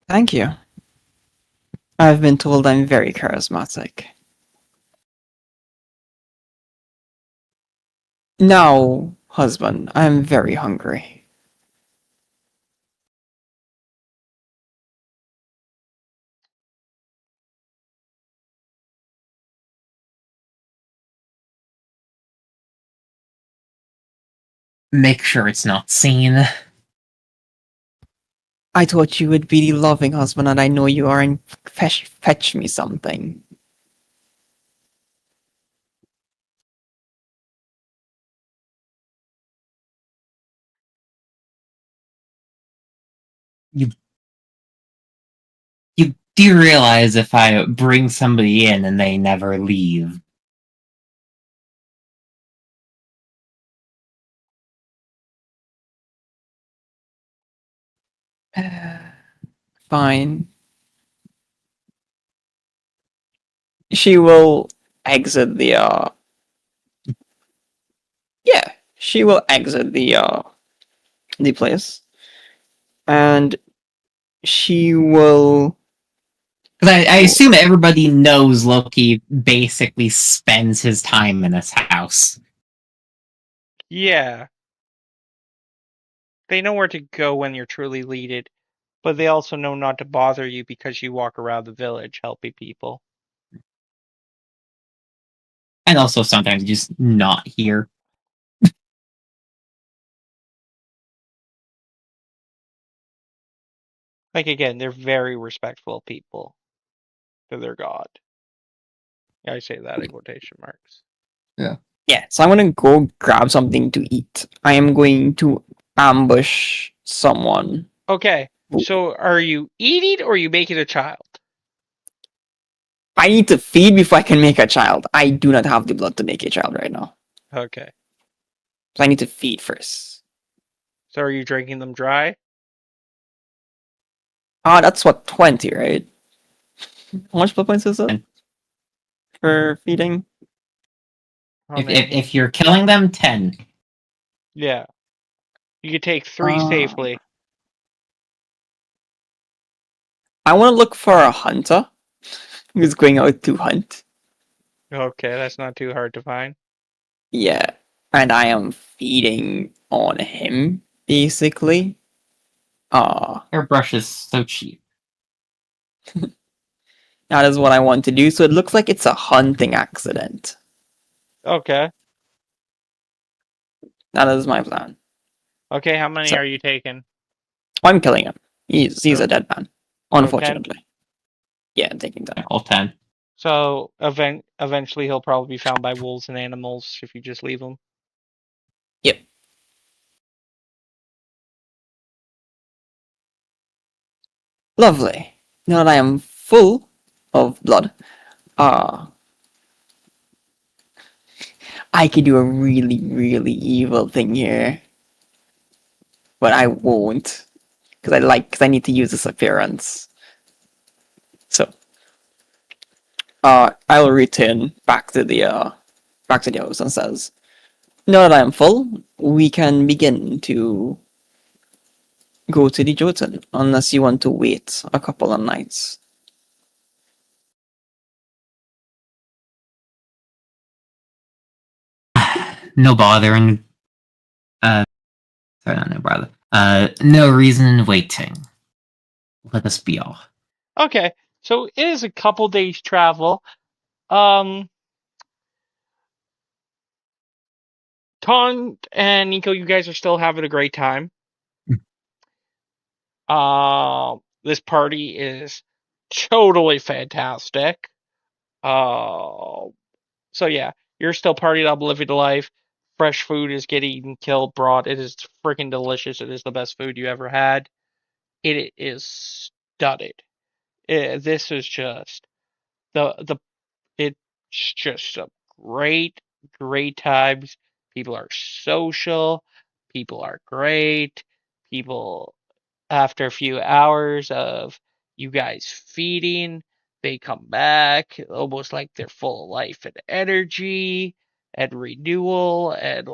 Thank you. I've been told I'm very charismatic. Now, husband, I'm very hungry. Make sure it's not seen. I thought you would be the loving husband, and I know you are, and fetch me something. You do realize if I bring somebody in and they never leave. Fine. She will exit the yeah, she will exit the place. And she will Because I assume everybody knows Loki basically spends his time in this house. Yeah. They know where to go when you're truly needed, but they also know not to bother you because you walk around the village helping people. And also sometimes just not here. Like, again, they're very respectful people to their god. I say that in quotation marks. yeah, so I'm gonna go grab something to eat. I am going to ambush someone. Okay, so are you eating or are you making a child? I need to feed before I can make a child. I do not have the blood to make a child right now. Okay. So I need to feed first. So are you drinking them dry? That's what, 20, right? How much blood points is it? For feeding? How If, many? if you're killing them, 10. Yeah. You could take 3 safely. I want to look for a hunter who's going out to hunt. Okay, that's not too hard to find. Yeah, and I am feeding on him, basically. Airbrush is so cheap. That is what I want to do, so it looks like it's a hunting accident. Okay. That is my plan. Okay, how many So- are you taking? I'm killing him. He's a dead man, unfortunately. Yeah, I'm taking that. All 10. So eventually he'll probably be found by wolves and animals if you just leave him. Yep. Lovely. Now that I am full of blood, I could do a really, really evil thing here. But I won't. Because I need to use this appearance. So, I'll return back to the house and says, now that I am full, we can begin to go to the Jotun, unless you want to wait a couple of nights. No bother and sorry, not no bother. No reason in waiting. Let us be off. Okay, so it is a couple days travel. Taunt and Nico, you guys are still having a great time. This party is totally fantastic. So yeah, you're still partying up, living the life. Fresh food is getting killed, brought. It is freaking delicious. It is the best food you ever had. It is studded. This is just it's just some great times. People are social. People are great. People, after a few hours of you guys feeding, they come back almost like they're full of life and energy and renewal and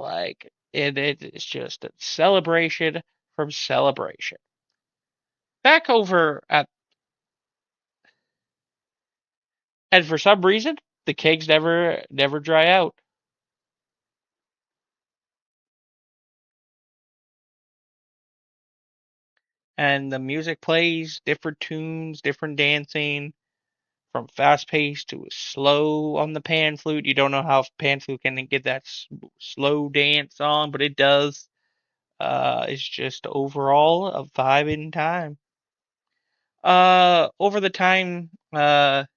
it is just a celebration from celebration. Back over at and for some reason the kegs never dry out. And the music plays different tunes, different dancing, from fast paced to slow on the pan flute. You don't know how pan flute can get that slow dance on, but it does. It's just overall a vibing time. Over the time, Taunt,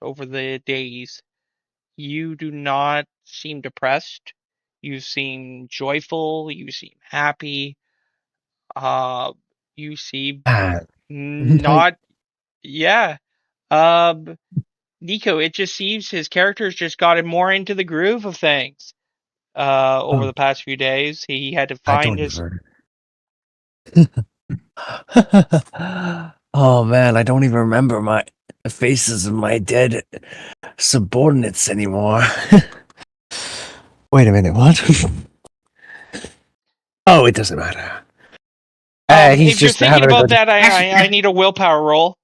over the days, you do not seem depressed. You seem joyful. You seem happy. Uh, you seem not. Yeah. Um, Nico, it just seems his character's just gotten more into the groove of things. Over the past few days, he had to I find don't his. even. Oh man, I don't even remember the faces of my dead subordinates anymore. Wait a minute, what? Oh, it doesn't matter. He's If you're just thinking having a about good. that, I need a willpower roll.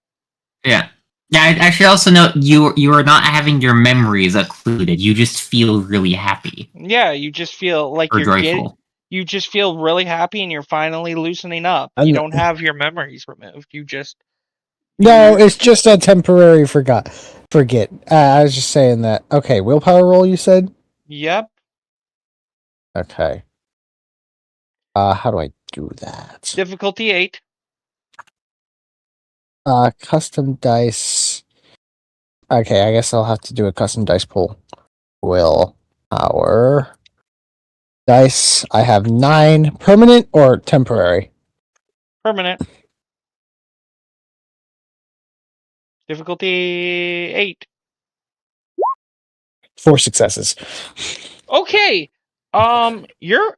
Yeah. Yeah, I should also note you are not having your memories occluded. You just feel really happy Yeah, you just feel like or you're joyful. you just feel really happy and you're finally loosening up. You don't have your memories removed. You just No, it's just a temporary forget. I was just saying that. Okay, willpower roll, you said? Yep. Okay. How do I do that? Difficulty 8. Custom dice. Okay, I guess I'll have to do a custom dice pool. Willpower. Dice. I have 9. Permanent or temporary? Permanent. Difficulty 8. 4 successes. Okay. You're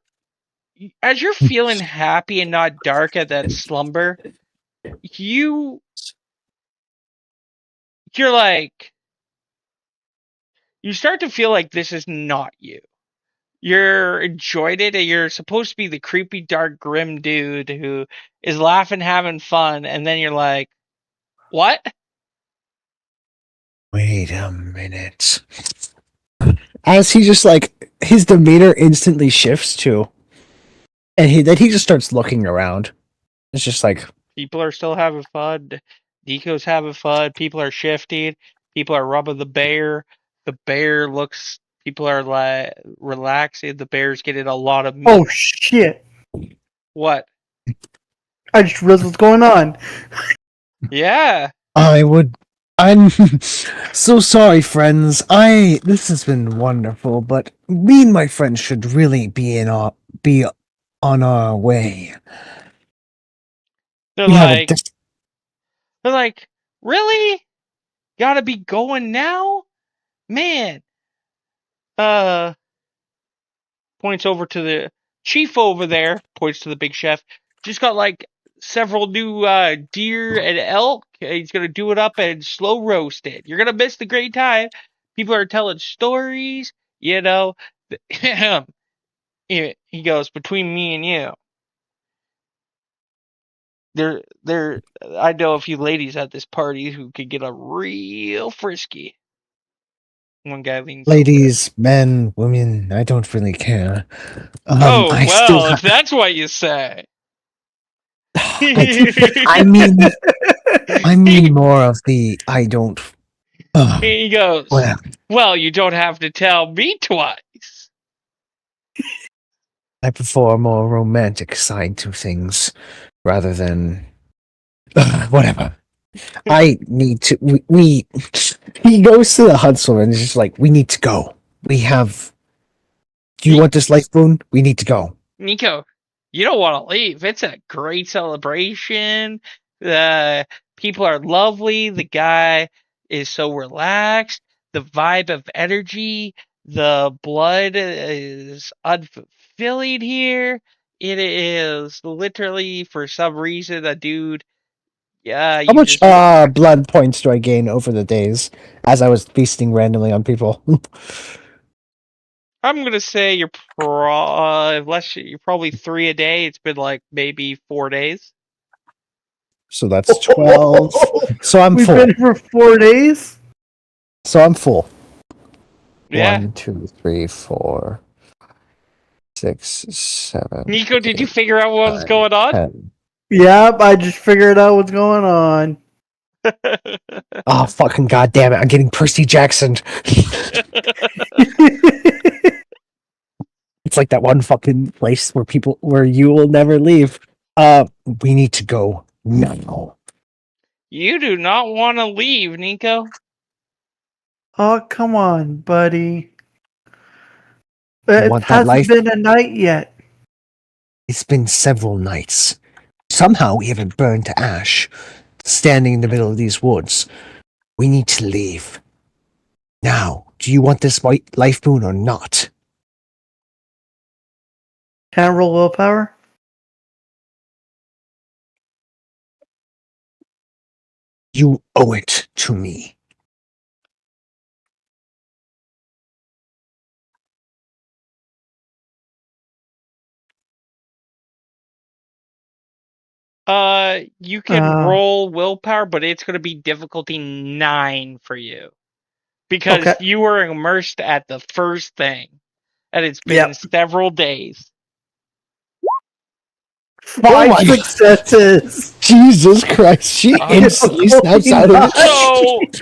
as you're feeling happy and not dark at that slumber, you're like you start to feel like this is not you. You're enjoyed it, and you're supposed to be the creepy, dark, grim dude who is laughing, having fun, and then you're like, what? Wait a minute. As he just like his demeanor instantly shifts too, and then he just starts looking around. It's just like People are still having fun. Nico's having fun. People are shifting. People are rubbing the bear. The bear looks. People are like relaxing. The bear's getting a lot of meat. Oh shit! What? I just realized what's going on. Yeah. I'm so sorry, friends. This has been wonderful, but me and my friends should really be on our way. They're We have a like, they're like, really? Gotta be going now, man. Points over to the chief over there. Points to the big chef. Just got like several new deer and elk. He's gonna do it up and slow roast it. You're gonna miss the great time. People are telling stories. You know, he goes, between me and you. There. I know a few ladies at this party who could get a real frisky. One guy leans over. ladies, men, women. I don't really care. Oh I still well, if that's what you say. I mean more of the I don't. He goes, Well, well, you don't have to tell me twice. I prefer a more romantic side to things rather than whatever. I need to. We he goes to the Hudson and is just like, we need to go. We have. Do you want this life boon? We need to go. Nico, you don't want to leave. It's a great celebration. The people are lovely. The guy is so relaxed. The vibe of energy, the blood is unfulfilling here. It is literally, for some reason, a dude. Yeah, How much blood points do I gain over the days as I was feasting randomly on people? I'm gonna say you're you're probably 3 a day. It's been like maybe 4 days. So that's 12. So I'm We've full. been here for 4 days. So I'm full. Yeah. 1, 2, 3, 4, 6, 7. Nico, did you figure out what was 9, going on? 10. Yep, I just figured out what's going on. Oh, fucking goddamn it. I'm getting Percy Jackson. It's like that one fucking place where you will never leave. We need to go now. You do not want to leave, Nico. Oh, come on, buddy. You It want that hasn't life? been a night yet. It's been several nights. Somehow we haven't burned to ash, standing in the middle of these woods. We need to leave. Now, do you want this white life boon or not? Can I roll willpower? You owe it to me. You can roll willpower, but it's going to be difficulty 9 for you. Because you were immersed at the first thing. And it's been several days. 5 successes. Jesus Christ, she instantly snaps out of it.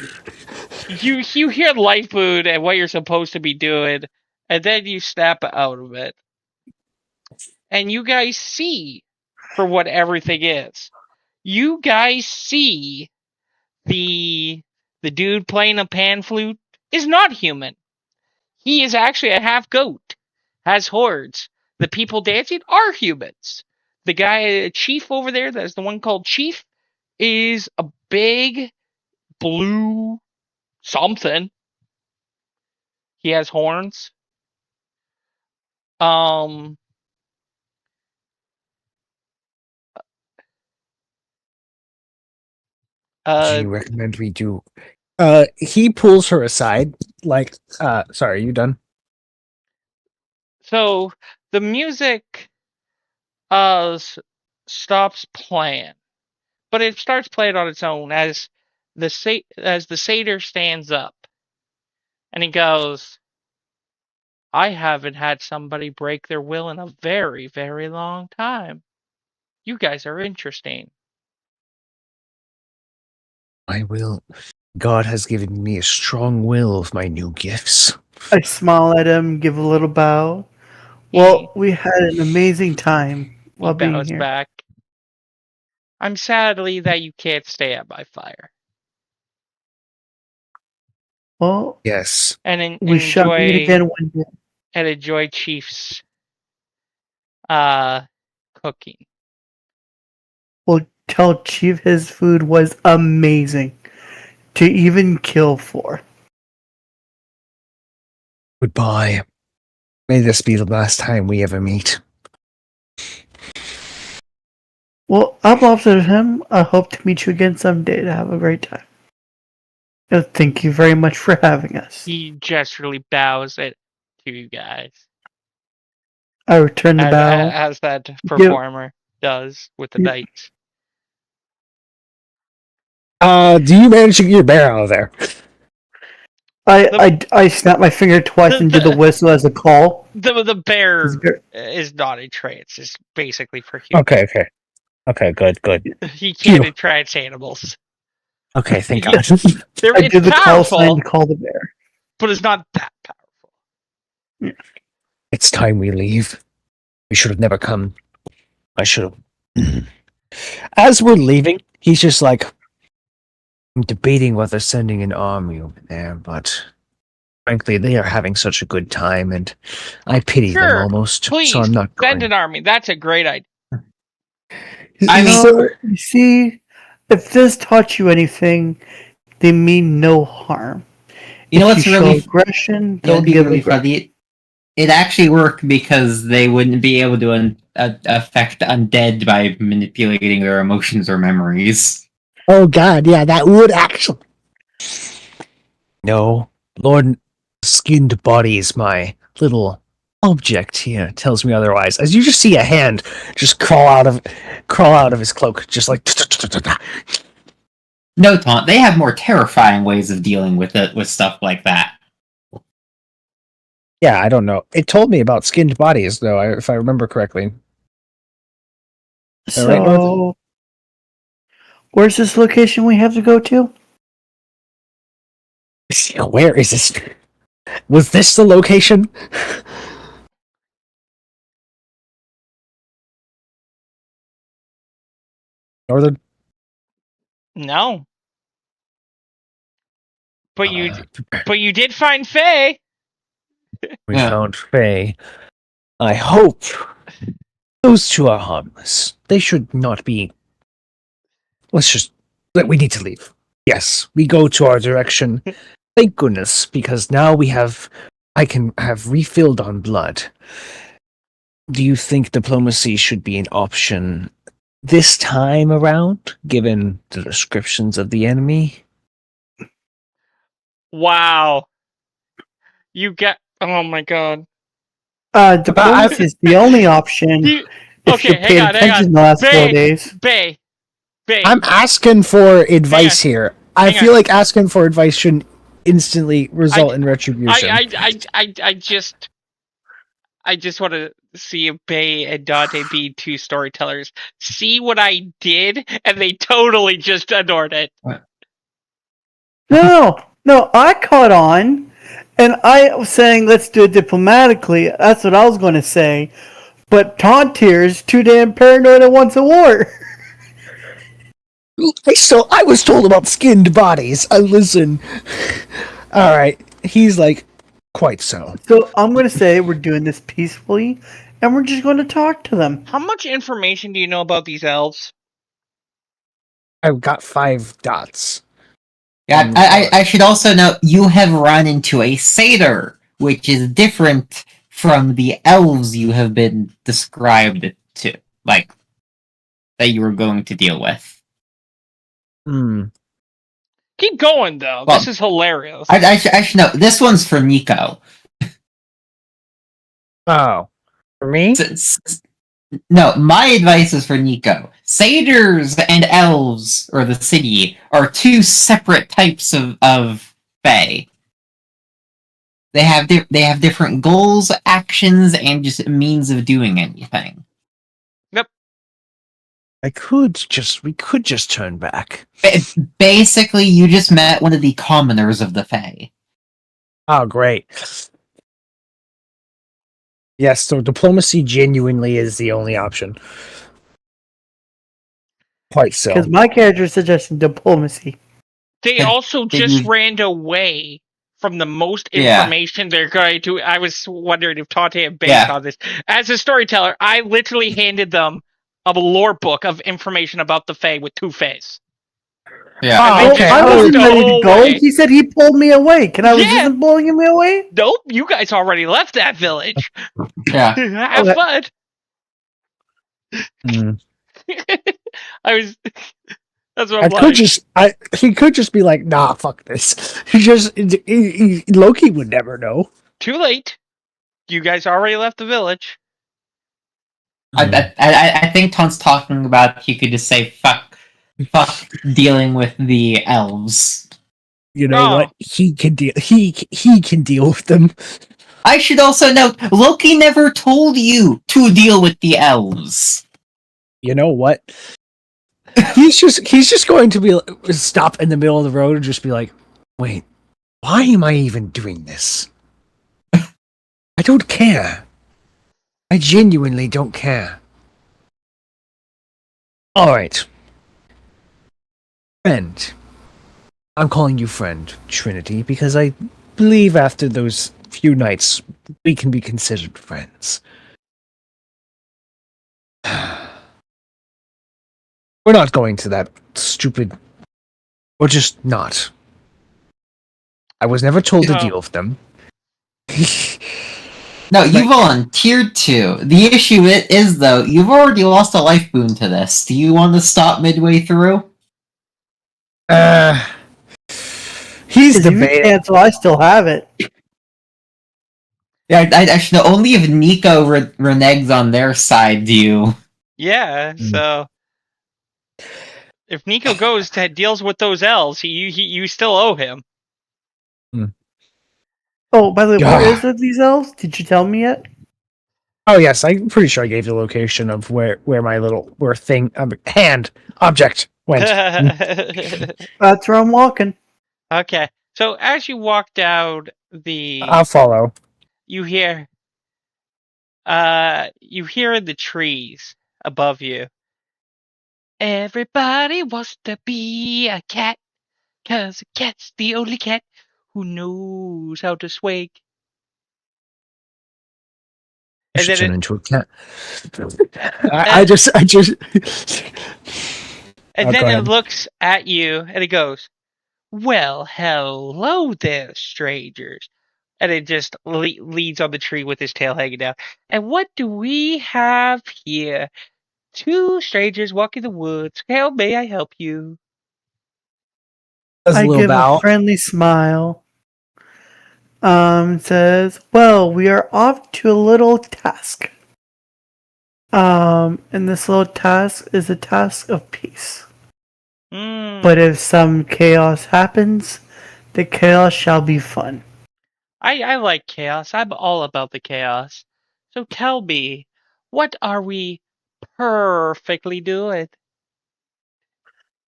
So you hear life boon and what you're supposed to be doing, and then you snap out of it. And you guys see for what everything is. You guys see the dude playing a pan flute is not human. He is actually a half goat, has horns. The people dancing are humans. The guy, Chief over there, that's the one called Chief, is a big blue something. He has horns. Do you recommend we do? He pulls her aside, like, sorry, are you done? So the music stops playing, but it starts playing on its own as the satyr stands up, and he goes, "I haven't had somebody break their will in a very, very long time. You guys are interesting." I will. God has given me a strong will of my new gifts. I smile at him, give a little bow. Well, we had an amazing time He while being bows here. back. "I'm sadly that you can't stay at my fire." Well, Yes. And we shall meet enjoy again one day. and enjoy Chief's cooking. We'll tell Chief his food was amazing to even kill for. Goodbye. May this be the last time we ever meet. Well, I'm opposite of him. I hope to meet you again someday to have a great time. Thank you very much for having us. He gesturally bows it to you guys, I return the bow. as that performer does with the knights. Do you manage to get your bear out of there? I snapped my finger twice and did the whistle as a call. The bear is not a trance. It's basically for humans. Okay, good. He can't entrance animals. Okay, thank God. I did the call sign to call the bear. But it's not that powerful. Yeah. It's time we leave. We should have never come. I should have. As we're leaving, he's just like, I'm debating whether sending an army over there, but frankly, they are having such a good time, and I pity them almost. Please, so I'm not send going. an army. That's a great idea. You see, if this taught you anything, they mean no harm. You know what's really aggression? Don't be really funny. It actually worked because they wouldn't be able to affect undead by manipulating their emotions or memories. Oh God, yeah, that would actually. No, Lord, skinned body is my little object here. Tells me otherwise. As you just see a hand just crawl out of his cloak, just like. No, Taunt. They have more terrifying ways of dealing with it with stuff like that. Yeah, I don't know. It told me about skinned bodies, though, if I remember correctly. So, right, where's this location we have to go to? Where is this? Was this the location? Northern? No. But you did find Faye. We found Faye. I hope those two are harmless. They should not be. We need to leave. Yes, we go to our direction. Thank goodness, because now I can have refilled on blood. Do you think diplomacy should be an option this time around, given the descriptions of the enemy? Wow. Oh my God. Diplomacy is the only option. If you paid attention the last 4 days. Bay. I'm asking for advice here. I feel like asking for advice shouldn't instantly result in retribution. I just want to see if Bay and Dante be two storytellers. See what I did, and they totally just adored it. What? No, I caught on, and I was saying let's do it diplomatically. That's what I was going to say. But Tauntier's too damn paranoid and wants a war. I was told about skinned bodies. Listen. All right. He's like, quite so. So I'm going to say we're doing this peacefully, and we're just going to talk to them. How much information do you know about these elves? I've got 5 dots. Yeah, I should also note you have run into a satyr, which is different from the elves you have been described to, like, that you were going to deal with. Hmm. Keep going though. Well, This is hilarious. I should note this one's for Nico. Oh, for me? No, my advice is for Nico. Satyrs and elves, or the city, are two separate types of fae. They have different goals, actions, and just means of doing anything. We could just turn back. Basically, you just met one of the commoners of the fae. Oh, great. Yes, so diplomacy genuinely is the only option. Quite so. Because my character is suggesting diplomacy. They Did- also did just you- ran away from the most Yeah. information they're going to. I was wondering if Tate had based Yeah. on this. As a storyteller, I literally handed them a lore book of information about the Fae with two Faes. Yeah. Oh, they Well, okay. just I wasn't moved ready the whole to go. way. He said he pulled me away. Can I Yeah. resist pulling me away? Nope, you guys already left that village. Yeah. Have Okay. fun. Hmm. I was. That's what I'm He could just be like, nah, fuck this. Loki would never know. Too late. You guys already left the village. I think Tom's talking about you could just say fuck dealing with the elves. You know Oh. what? He can deal. He can deal with them. I should also note Loki never told you to deal with the elves. You know what? He's just going to be stop in the middle of the road and just be like, wait, why am I even doing this? I don't care. I genuinely don't care. All right, friend. I'm calling you friend, Trinity, because I believe after those few nights we can be considered friends. We're not going to that stupid. We're just not. I was never told to No. deal with them. No, you volunteered to. The issue is, though, you've already lost a life boon to this. Do you want to stop midway through? He's If you debating. cancel, I still have it. Yeah, I should know. Only if Nico reneges on their side do you. Yeah, so if Nico goes to deals with those elves, you still owe him. Oh, by the way, Yeah. where is these elves? Did you tell me yet? Oh yes, I'm pretty sure I gave the location of where my little hand object went. That's where I'm walking. Okay, so as you walk down the, I'll follow. you hear in the trees above you. Everybody wants to be a cat, 'cause a cat's the only cat who knows how to swing. I And should then turn it, into a cat. I just. and Oh, then go it ahead. looks at you and it goes, "Well, hello there, strangers." And it just leads on the tree with his tail hanging down. And what do we have here? Two strangers walking the woods. How may I help you? Does a I little give bow. a friendly smile. Says, well, we are off to a little task. And this little task is a task of peace. But if some chaos happens, the chaos shall be fun. I like chaos. I'm all about the chaos. So tell me, what are we perfectly doing?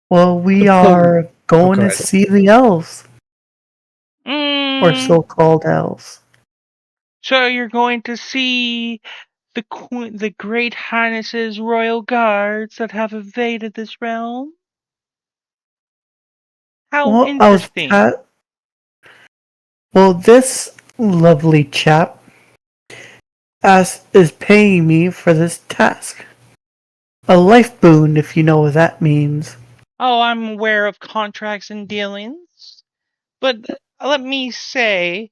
Well, we The are going go to ahead. see the elves, or Mm, so-called elves. so you're going to see the Great Highness's royal guards that have invaded this realm? How Well, interesting. well, this lovely chap is paying me for this task. A life boon, if you know what that means. Oh, I'm aware of contracts and dealings, but let me say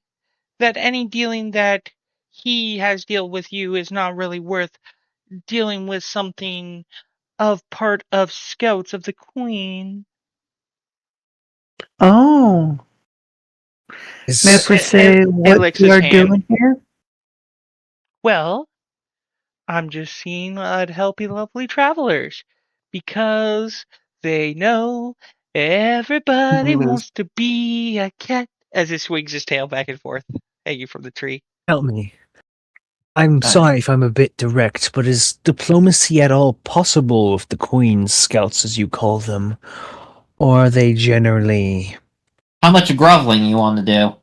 that any dealing that he has dealt with you is not really worth dealing with something of part of Scouts of the Queen. Oh, may I Is per se what licks you his are hand. doing here? Well, I'm just seeing healthy, lovely travelers because they know everybody We lose. wants to be a cat. As he swings his tail back and forth, hanging from the tree. help me? I'm Uh, sorry if I'm a bit direct, but is diplomacy at all possible with the Queen's scouts, as you call them? Or are they generally How much groveling you want to do?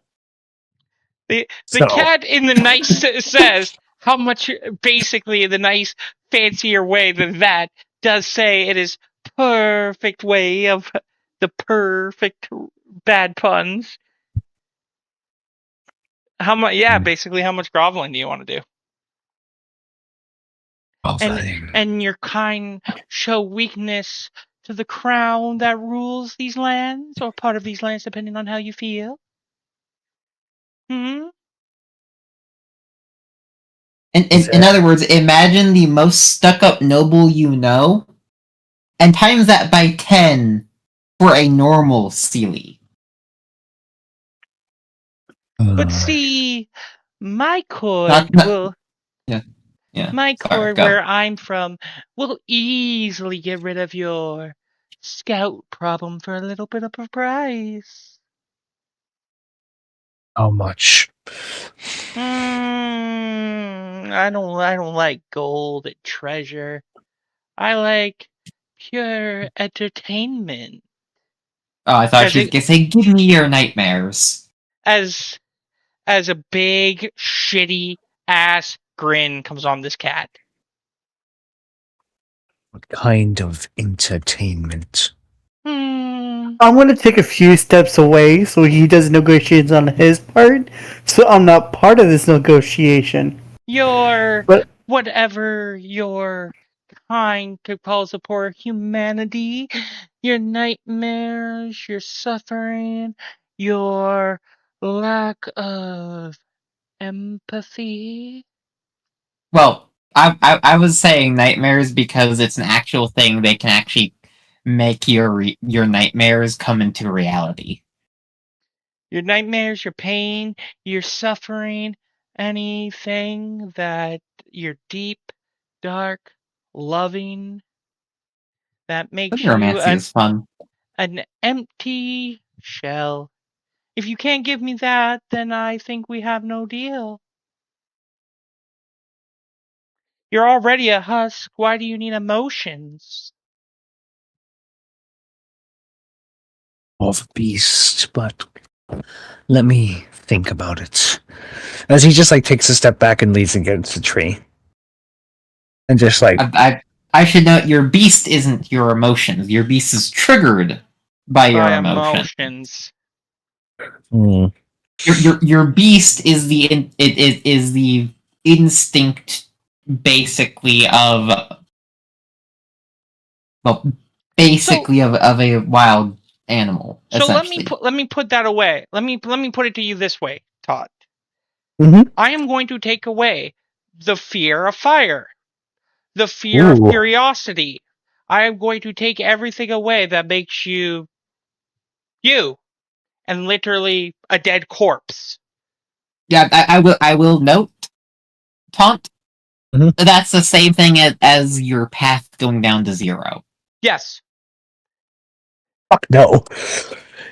The so? cat in the nice says how much, basically in the nice fancier way than that, does say it is perfect way of the perfect bad puns. How much? Yeah, basically, how much groveling do you want to do? And your kind show weakness to the crown that rules these lands, or part of these lands, depending on how you feel. Hmm. In other words, imagine the most stuck-up noble you know, and times that by 10 for a normal Sealy. But see, my court Not, will. yeah, yeah. My Sorry, court, go. where I'm from, will easily get rid of your scout problem for a little bit of a price. How much? I don't like gold and treasure. I like pure entertainment. Oh, I thought As she was it gonna say, "Give me your nightmares." as as a big shitty ass grin comes on this cat. What kind of entertainment? Hmm. I'm gonna take a few steps away so he does negotiations on his part, so I'm not part of this negotiation. Your But whatever your kind could call support humanity, your nightmares, your suffering, your lack of empathy. Well, I was saying nightmares because it's an actual thing. They can actually make your nightmares come into reality. Your nightmares, your pain, your suffering, anything that you're deep, dark, loving, that makes you Romancy is fun. an empty shell. If you can't give me that, then I think we have no deal. You're already a husk. Why do you need emotions? Of beast, but let me think about it. As he just like takes a step back and leans against the tree. And just like I should note your beast isn't your emotions. Your beast is triggered by your By emotion. emotions. Your beast is it is the instinct basically of basically of a wild animal. So essentially. let me put that away. Let me put it to you this way, Todd. Mhm. I am going to take away the fear of fire, the fear of curiosity. I am going to take everything away that makes you, and literally a dead corpse. Yeah, I will note, taunt. That's the same thing as your path going down to 0. Yes. Fuck no.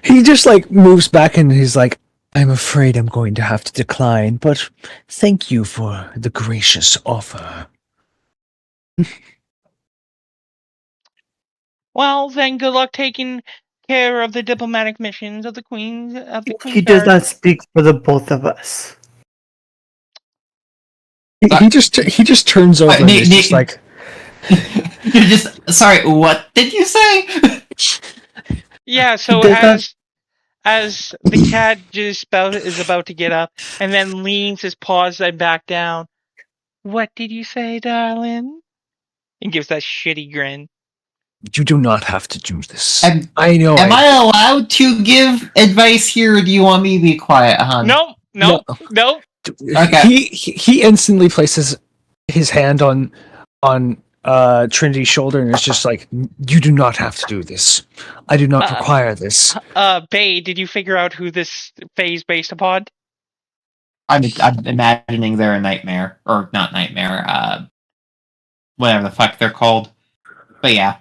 He just like moves back and he's like, I'm afraid I'm going to have to decline, but thank you for the gracious offer. Well, then good luck taking care of the diplomatic missions of the Queen's he does Guard. not speak for the both of us. He just turns over and is just like, You're just sorry. What did you say? Yeah. So as the cat just is about to get up and then leans his paws and back down. What did you say, darling? And gives that shitty grin. You do not have to do this. Am- I know. Am I allowed to give advice here, or do you want me to be quiet, hon? Nope. Okay. He instantly places his hand on Trinity's shoulder and is just like, you do not have to do this. I do not require this. Bay, did you figure out who this Fae is based upon? I'm imagining they're a nightmare, or not nightmare. Whatever the fuck they're called. But yeah,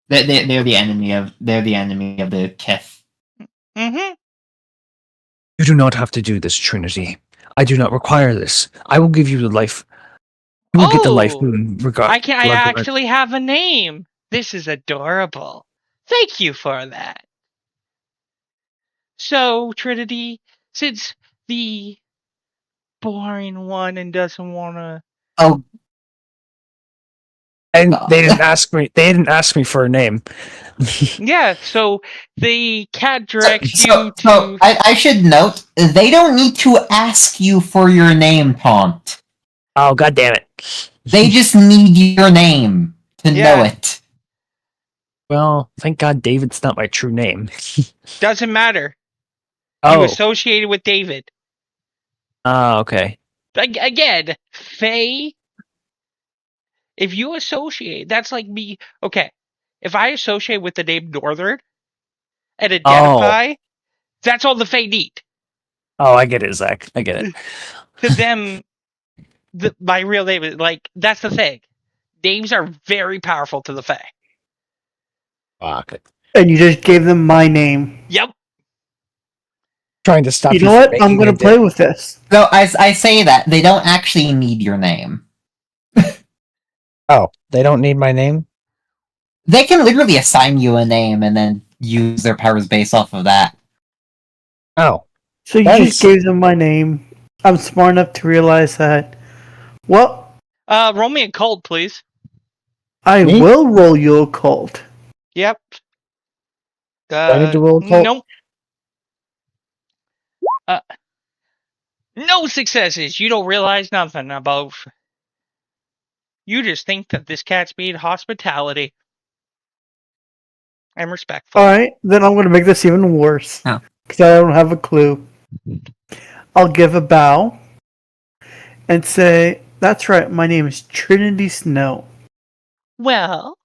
they're the enemy of the Kith. Mm-hmm. You do not have to do this, Trinity. I do not require this. I will give you the life. You will get the life moon regardless. I actually have a name. This is adorable. Thank you for that. So, Trinity, since the boring one and doesn't want to... Oh. And they didn't ask me. They didn't ask me for a name. Yeah, so the cat directs you to... So I should note, they don't need to ask you for your name, Taunt. Oh, god damn it. They just need your name to know it. Well, thank God David's not my true name. Doesn't matter. Oh. You associated with David. Oh, okay. Again, Faye, if you associate, that's like me. Okay, if I associate with the name Northern and identify, that's all the Fae need. Oh, I get it, Zach. I get it. To them, my real name is like, that's the thing. Names are very powerful to the Fae. Fuck. And you just gave them my name. Yep. Trying to stop you know what? I'm going to play with this. So I say that they don't actually need your name. Oh, they don't need my name? They can literally assign you a name and then use their powers based off of that. Oh. So you just gave them my name. I'm smart enough to realize that. Well, roll me a cold, please. I will roll you a cold. Yep. I need to roll a cold? Nope. No successes. You don't realize nothing about. You just think that this cat's being hospitality. I'm respectful. Alright, then I'm going to make this even worse. Oh. Because I don't have a clue. I'll give a bow and say, that's right, my name is Trinity Snow. Well,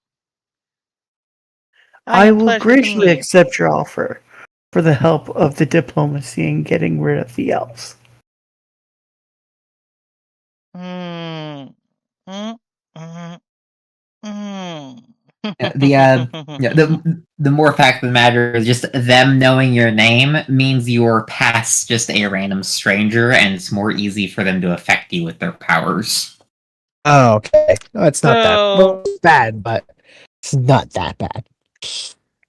I will graciously accept your offer for the help of the diplomacy in getting rid of the elves. The more fact of the matter is just them knowing your name means you're past just a random stranger, and it's more easy for them to affect you with their powers. Oh, okay. No, it's not that well, it's bad, but it's not that bad.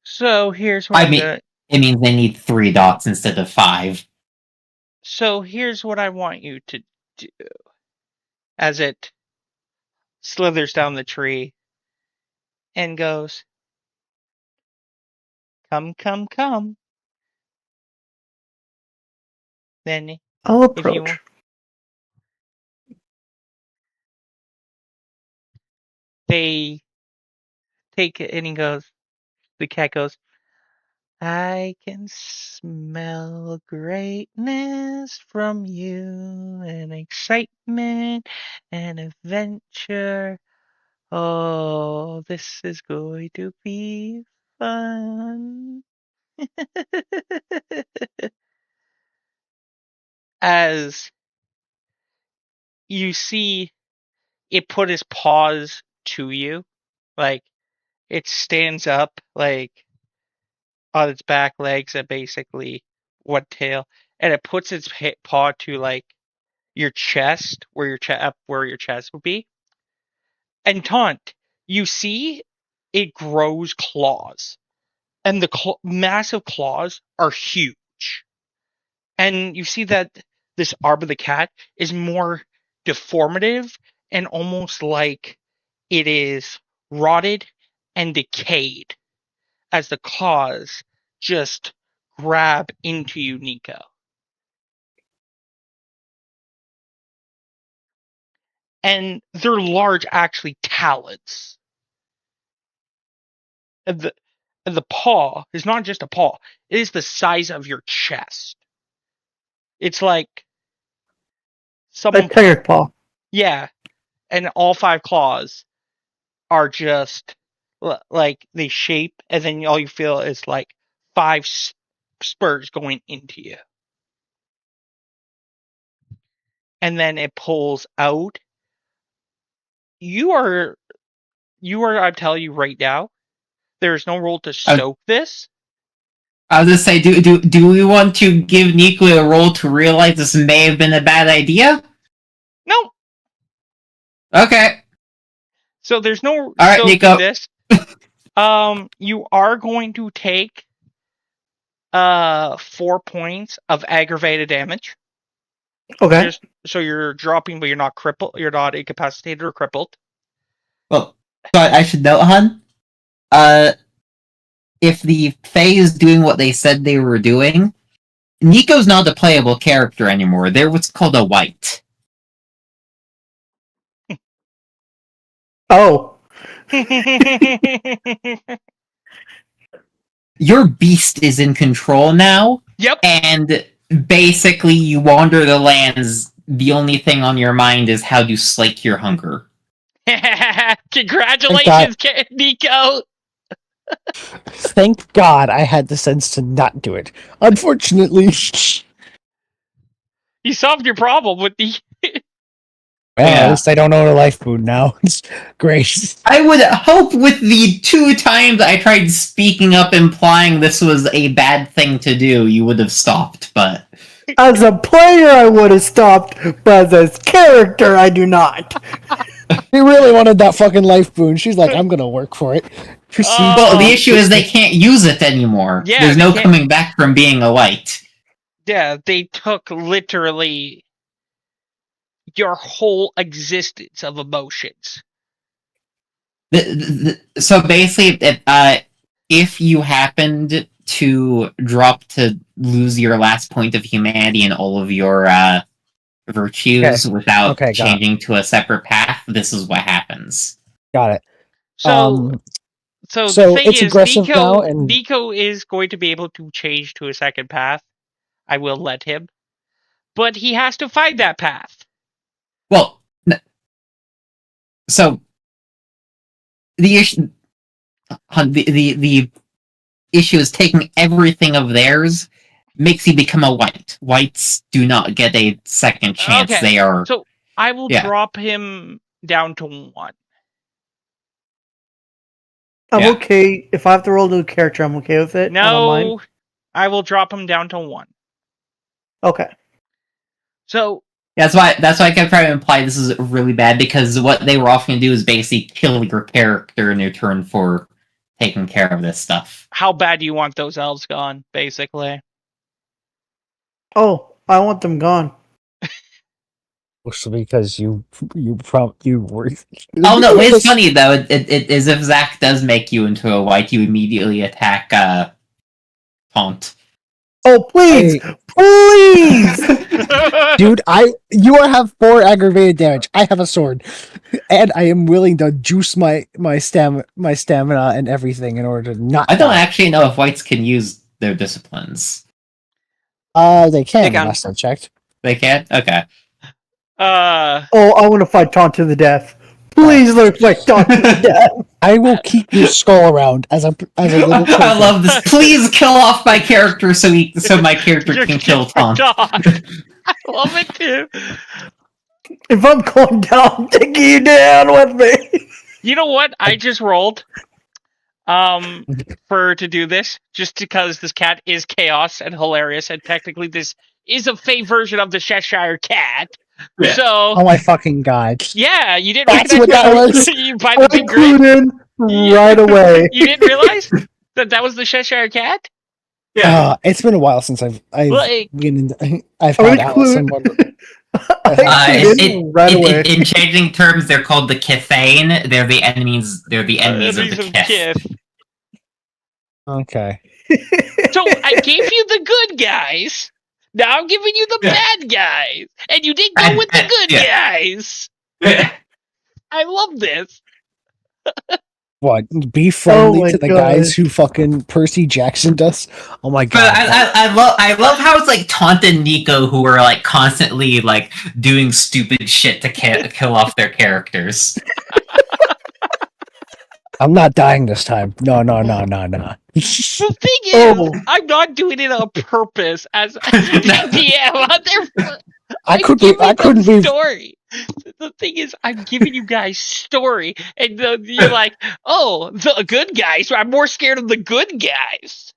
So here's what it means they need 3 dots instead of 5. So here's what I want you to do. As it slithers down the tree and goes, come. Then I'll approach. They take it and the cat goes, I can smell greatness from you, and excitement and adventure. Oh, this is going to be fun. As you see it put its paws to you, like it stands up like on its back legs and basically one tail, and it puts its paw to like your chest, where your chest would be. And Taunt, you see it grows claws, and the massive claws are huge. And you see that this arm of the cat is more deformative and almost like it is rotted and decayed as the claws just grab into you, Nico. And they're large, actually, talons. and the paw is not just a paw. It is the size of your chest. It's like someone. Like tiger paw. Yeah, and all 5 claws are just like they shape, and then all you feel is like 5 spurs going into you, and then it pulls out. You are. I'm telling you right now, there is no rule to soak this. I was just say, do we want to give Nico a roll to realize this may have been a bad idea? No. Okay. So there's no right, soak Nico. this. You are going to take 4 points of aggravated damage. Okay. So you're dropping, but you're not crippled. You're not incapacitated or crippled. Well, so I should note, hun. If the Fae is doing what they said they were doing, Nico's not a playable character anymore. They're what's called a white. Oh. Your beast is in control now. Yep. And basically, you wander the lands. The only thing on your mind is how to slake your hunger. Congratulations, Nico! Thank God I had the sense to not do it. Unfortunately. You solved your problem with the... Well, Yeah. at least I don't own a life boon now. It's great. I would hope with the 2 times I tried speaking up implying this was a bad thing to do, you would have stopped, but... As a player, I would have stopped, but as character, I do not. She really wanted that fucking life boon. She's like, I'm gonna work for it. Proceed. Well, the issue is they can't use it anymore. Yeah, There's they no can't. coming back from being a white. Yeah, they took literally your whole existence of emotions. So basically, if you happened to drop to lose your last point of humanity and all of your virtues without changing to a separate path, this is what happens. Got it. So the so thing it's is, aggressive now, and Nico is going to be able to change to a second path. I will let him. But he has to find that path. Well, so the issue, the issue is taking everything of theirs makes you become a white. Whites do not get a second chance. Okay, They are. So I will drop him down to 1. I'm okay. If I have to roll a new character, I'm okay with it. I don't mind. No, I will drop him down to 1. Okay. So That's why I kept trying to imply this is really bad, because what they were often going to do is basically kill your character in return for taking care of this stuff. how bad do you want those elves gone, basically? Oh, I want them gone. mostly because you were. Oh no, it's funny though. It is if Zach does make you into a white, you immediately attack Taunt. Oh please, please! Dude, you have 4 aggravated damage. I have a sword, and I am willing to juice my stamina and everything in order to not. I don't actually know if whites can use their disciplines. They can. Last I checked. They can. Okay. Oh, I want to fight Taunt to the death. Please let me fight Taunt to the death. I will keep your skull around as a little. I love this. Please kill off my character so my character can kill Taunt. I love it too. If I'm going down, I'm taking you down with me. You know what? I just rolled to do this, just because this cat is chaos and hilarious, and technically this is a fake version of the Cheshire Cat. Yeah. So, Oh my fucking god! yeah, you didn't. That's what that was. You buy the big Clued in right away. You didn't realize that was the Cheshire Cat? It's been a while since I've had Alice in Wonderland. In changing terms, they're called the Kithane. They're the enemies. They're the enemies of the Kith. Okay. So I gave you the good guys. Now I'm giving you the bad guys, and you didn't go with the good guys. I love this. What? Be friendly my to the God. guys who fucking Percy Jackson us? Oh my But god. I love how it's like Taunt and Nico who are like constantly like doing stupid shit to kill off their characters. I'm not dying this time. No. The thing is, Oh. I'm not doing it on purpose as the DM. I couldn't be. Story. The thing is, I'm giving you guys story, and you're like, "Oh, the good guys." I'm more scared of the good guys,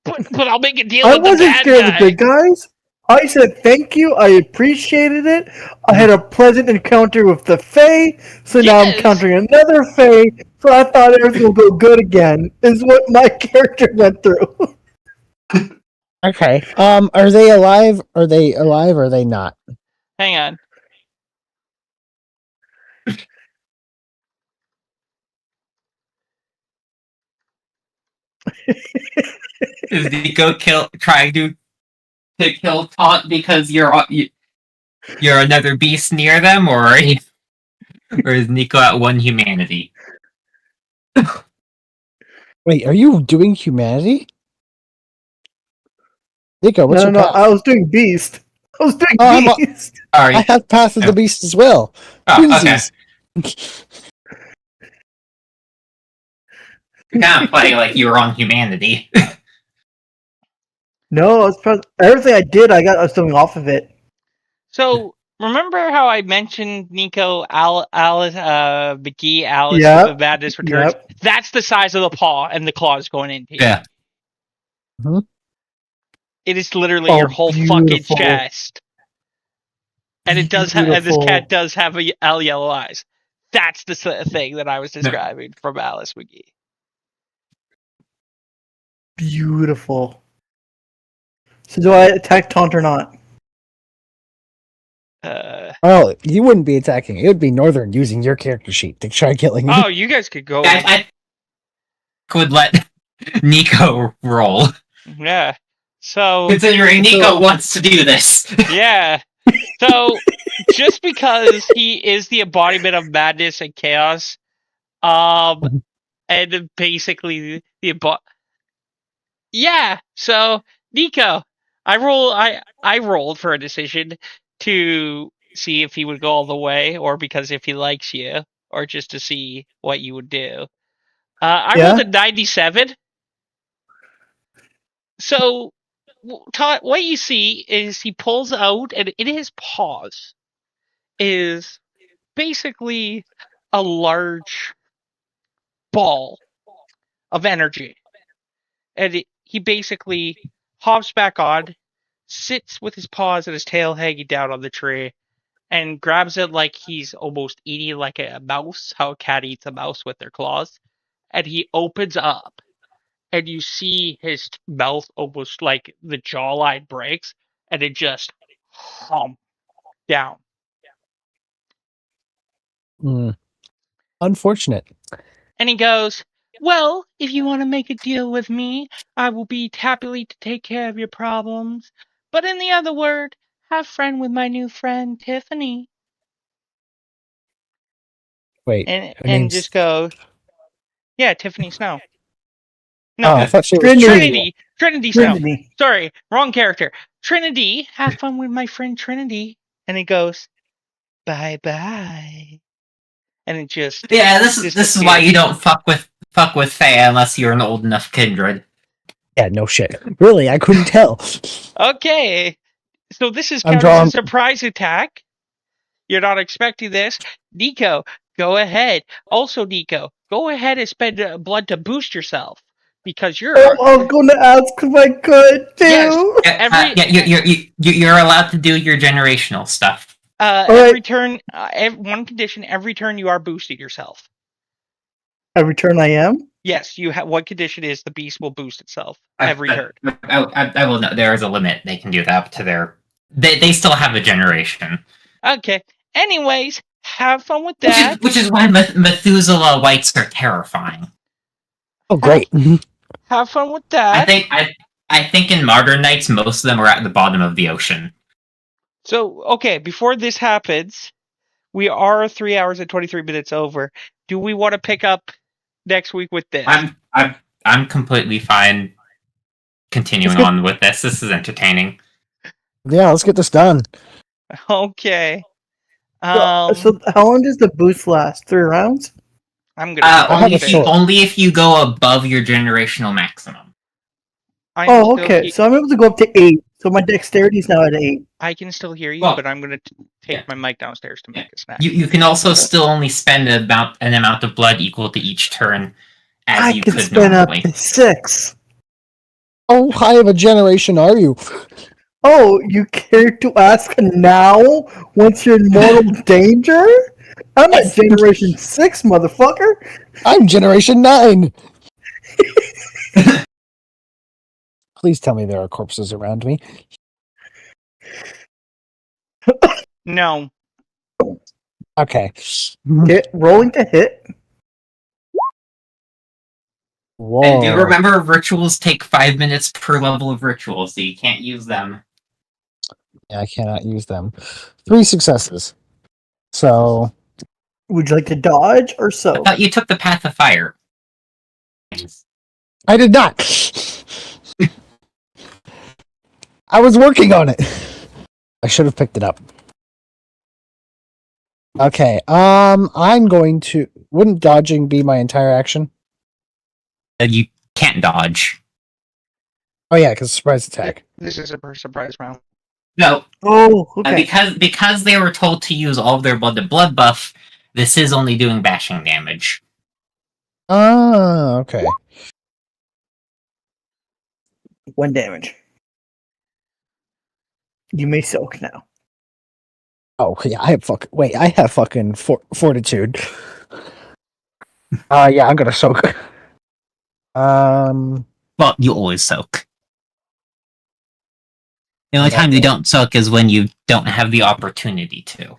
but I'll make a deal I with the wasn't bad scared guy. of the good guys. I said thank you. I appreciated it. I had a pleasant encounter with the Fae, so now I'm Yes. encountering another Fae. So I thought everything will go good again. Is what my character went through. Okay. Are they alive? Are they alive? Or are they not? Hang on. Is Nico trying to kill Taunt because you're another beast near them, or is Nico at one humanity? Wait, are you doing humanity? Nico, what's No, your no, path? I was doing Beast. I was doing I'm Beast. Sorry. I have Path of the Beast as well. Oh, okay. Twinsies. You're kind of playing like you were on humanity. No, everything I did, I was doing off of it. So remember how I mentioned Nico, Alice, McGee, Alice, Yep. Madness Returns? Yep. That's the size of the paw and the claws going into you. Yeah. Mhm. It is literally Oh, your whole fucking beautiful. chest. And it does and this Beautiful. cat does have yellow eyes. That's the thing that I was describing from Alice McGee. Beautiful. So do I attack Taunt or not? Well, you wouldn't be attacking. It would be Northern using your character sheet to try killing me. Oh, you guys could go. I could let Nico roll. Yeah. So Considering Nico wants to do this. yeah. So just because he is the embodiment of madness and chaos, and basically yeah. So Nico, I rolled for a decision to see if he would go all the way, or because if he likes you, or just to see what you would do. I rolled a 97. So, Todd, what you see is he pulls out, and in his paws is basically a large ball of energy. And he basically hops back on, sits with his paws and his tail hanging down on the tree, and grabs it like he's almost eating like a mouse, how a cat eats a mouse with their claws. And he opens up, and you see his mouth almost like the jawline breaks, and it just hum down. Unfortunate. And he goes, "Well, if you want to make a deal with me, I will be happily to take care of your problems. But in the other word, have friend with my new friend Tiffany." Wait, And just go, "Yeah, Tiffany Snow." No, Oh, I thought she was Trinity. Trinity Snow. Trinity. Sorry, wrong character. Trinity, have fun with my friend Trinity. And he goes, "Bye bye." And it just Yeah, this is why you don't fuck with Faye unless you're an old enough kindred. Yeah, no shit. Really, I couldn't tell. Okay. So this is I'm counted as drawing- a surprise attack. You're not expecting this. Nico, go ahead. Also, Nico, go ahead and spend blood to boost yourself. Because you're... I was going to ask if I could too. Yes. You're allowed to do your generational stuff. Every turn, one condition, every turn you are boosting yourself. Every turn I am? Yes, you have. One condition is the beast will boost itself every turn. I will know there is a limit. They can do that up to their... They still have a generation. Okay. Anyways, have fun with that. Which is why Methuselah whites are terrifying. Oh, great. Have fun with that. I think in modern nights, most of them are at the bottom of the ocean. So, okay, before this happens, we are 3 hours and 23 minutes over. Do we want to pick up next week with this. I'm completely fine continuing Let's get- on with this. This is entertaining. Yeah, let's get this done. Okay. So how long does the boost last? 3 rounds? I'm gonna keep Only it if you fair. only if you go above your generational maximum. I'm Oh, still okay. So I'm able to go up to 8. So my dexterity is now at 8. I can still hear you, Well, but I'm gonna take yeah. my mic downstairs to make a snack. You can also still only spend an amount of blood equal to each turn as I you can could spend normally. up to 6. How high of a generation are you? Oh, you care to ask now once you're in mortal danger? I'm at generation 6, motherfucker. I'm generation 9. Please tell me there are corpses around me. No. Okay. Rolling to hit. Whoa. And do remember, rituals take 5 minutes per level of ritual, so you can't use them. Yeah, I cannot use them. 3 successes. So Would you like to dodge or I soak? thought you took the path of fire. I did not. I was working on it. I should have picked it up. Okay. I'm going to. Wouldn't dodging be my entire action? You can't dodge. Oh yeah, because surprise attack. This is a surprise round. No, Oh, okay. because they were told to use all of their blood to blood buff, this is only doing bashing damage. Ah, okay. 1 damage. You may soak now. Oh yeah, I have fucking fortitude. Yeah, I'm gonna soak. Well, you always soak. The only time you don't soak is when you don't have the opportunity to.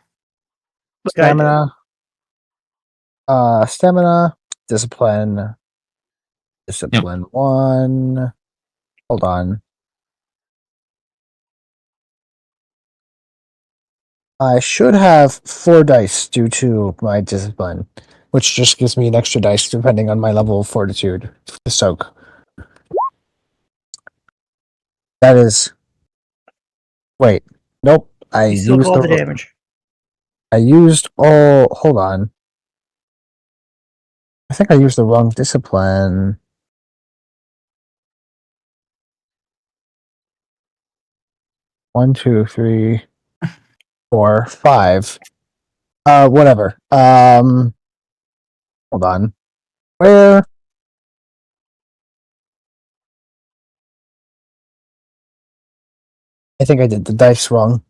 Stamina. Stamina. Discipline. Discipline 1. Hold on. I should have 4 dice due to my discipline, which just gives me an extra dice depending on my level of fortitude to soak. That is. Wait. Nope. You soak all the damage. I used all. Hold on. I think I used the wrong discipline. One, 2, 3, 4, 5. Whatever. Hold on. Where? I think I did the dice wrong.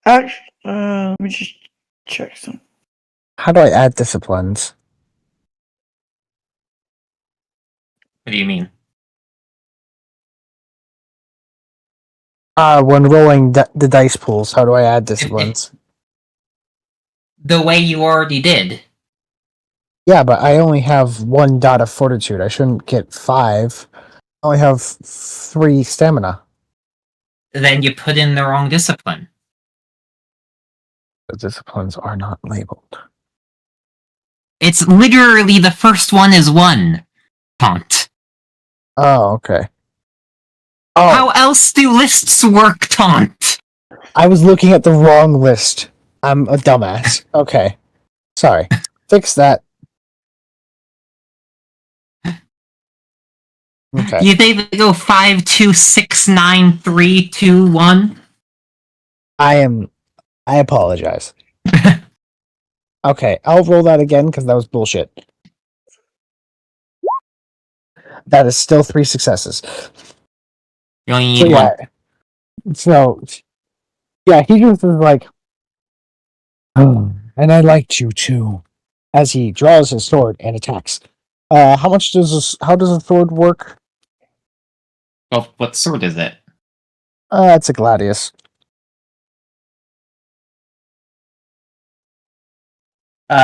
Actually, let me just check some. How do I add disciplines? What do you mean? When rolling the dice pools, how do I add disciplines? The way you already did. Yeah, but I only have 1 dot of fortitude. I shouldn't get 5. I only have 3 stamina. Then you put in the wrong discipline. The disciplines are not labeled. It's literally the first one is 1. Taunt. Oh, okay. Oh, How else do lists work, Taunt? I was looking at the wrong list. I'm a dumbass. Okay. Sorry. Fix that. Okay. You think they go 5, 2, 6, 9, 3, 2, 1? I apologize. Okay, I'll roll that again because that was bullshit. That is still 3 successes. You only need So, one. yeah. So, yeah, he just is like, oh, and I liked you too. As he draws his sword and attacks. How does a sword work? Well, what sword is it? It's a gladius.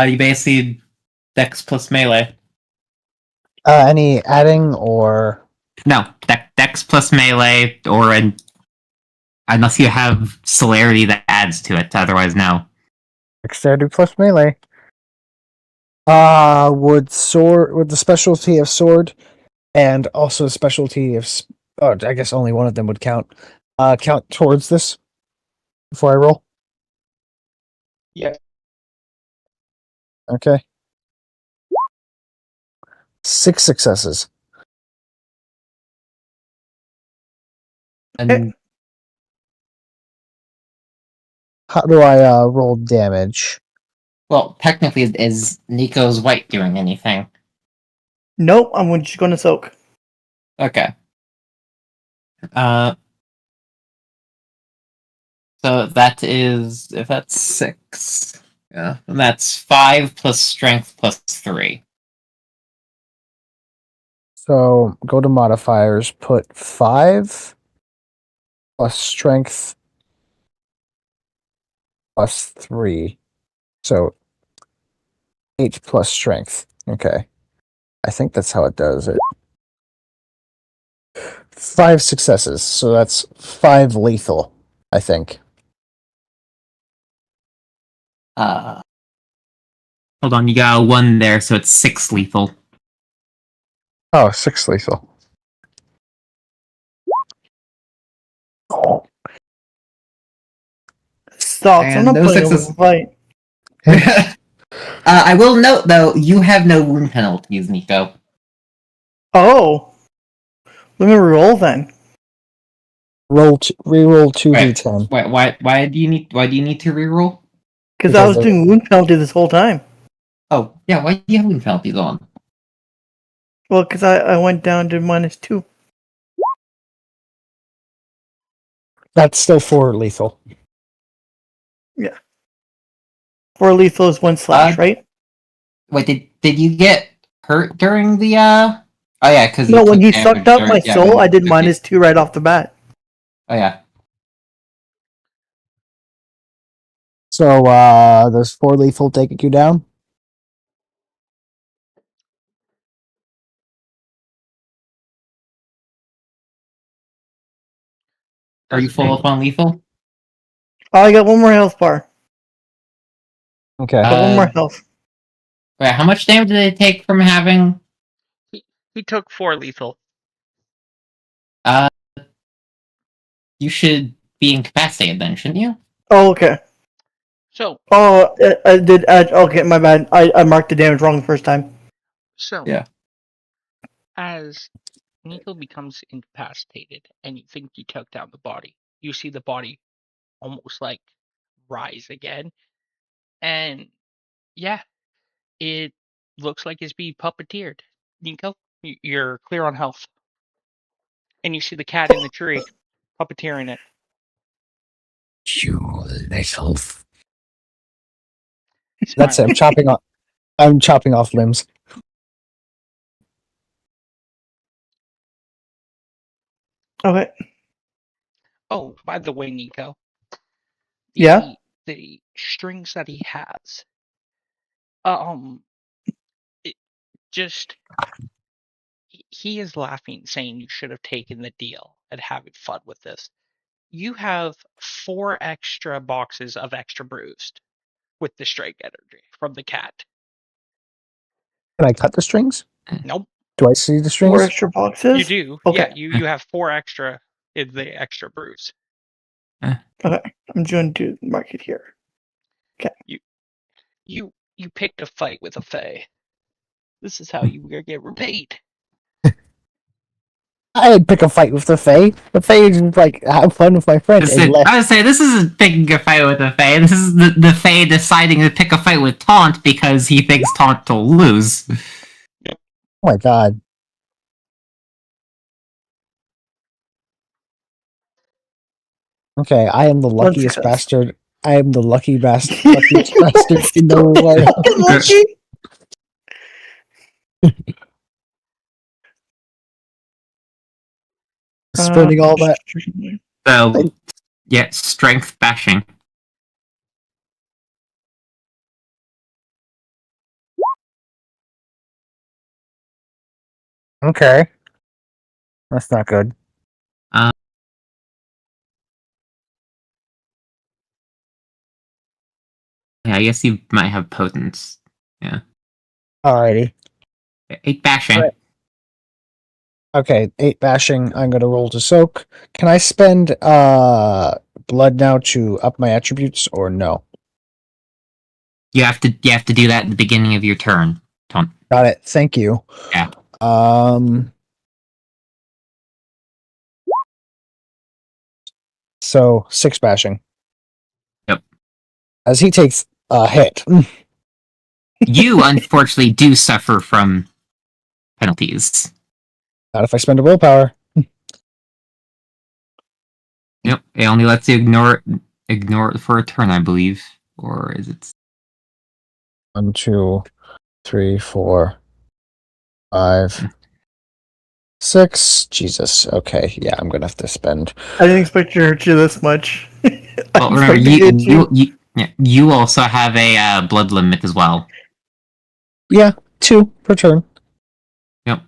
You basically dex plus melee. Any adding or No, dex plus melee, unless you have celerity that adds to it. Otherwise, no. dexterity plus melee? Would the specialty of sword and also specialty of I guess only one of them would count. Count towards this before I roll. Yes. Okay. 6 successes. And How do I roll damage? well, technically, is Nico's white doing anything? Nope, I'm just gonna soak. Okay. So that is if that's 6. Yeah, and that's 5 plus strength plus 3. So go to modifiers, put 5 plus strength plus 3. So 8 plus strength. Okay. I think that's how it does it. 5 successes. So that's 5 lethal, I think. Hold on, you got a 1 there, so it's 6 lethal. Oh, 6 lethal. Oh. Stocks, I'm And not those playing a success- fight. I will note, though, you have no wound penalties, Nico. Oh. Let me roll then. Reroll 2d10. Wait, why do you need to reroll? Because I Because was they're- doing wound penalty this whole time. Oh, yeah, why do you have wound penalties on? Well, because I went down to -2. That's still 4 lethal. For lethal is 1 slash, right? Wait, did you get hurt during the Oh yeah, because No, when he sucked up my soul, I did -2 right off the bat. Oh yeah. So does 4 lethal take you down? Are you full up on lethal? Oh, I got 1 more health bar. Okay. Got 1 more health. Wait, how much damage did they take from having? He took 4 lethal. You should be incapacitated then, shouldn't you? Oh, okay. So, Oh, I did. Okay, my bad. I marked the damage wrong the first time. Yeah. As Nico becomes incapacitated and you think you took down the body, you see the body almost like rise again. And yeah, it looks like it's being puppeteered. Nico, you're clear on health. And you see the cat in the tree puppeteering it. You little. That's Smiling. it. I'm chopping off limbs. Okay. Oh, by the way, Nico. Yeah? The strings that he has. It just he is laughing, saying you should have taken the deal and having fun with this. You have 4 extra boxes of extra bruised with the strike energy from the cat. Can I cut the strings? Nope. Do I see the 4 strings? extra boxes? You do. Okay. Yeah, you have 4 extra in the extra bruise. Okay. I'm going to mark it here. You picked a fight with a fae. This is how you get repaid. I'd pick a fight with the Fae. The Fae is like have fun with my friend. I would say this isn't picking a fight with the Fae. This is the Fae deciding to pick a fight with Taunt because he thinks Taunt will lose. Oh my god. Okay, I am the luckiest bastard. I am the luckiest bastard in the world. Lucky? Spending all that. So, yeah, strength bashing. Okay. That's not good. Yeah, I guess you might have potence. Yeah. Alrighty. 8 bashing. Right. Okay, 8 bashing. I'm gonna roll to soak. Can I spend blood now to up my attributes or no? You have to do that at the beginning of your turn, Tom. Got it. Thank you. Yeah. So 6 bashing. Yep. As he takes a hit. You unfortunately do suffer from penalties. Not if I spend a willpower. Yep. It only lets you ignore it for a turn, I believe. Or is it 1, 2, 3, 4, 5, 6. Jesus. Okay. Yeah, I'm gonna have to spend. I didn't expect to hurt you this much. Well, remember, you also have a blood limit as well. Yeah, 2 per turn. Yep.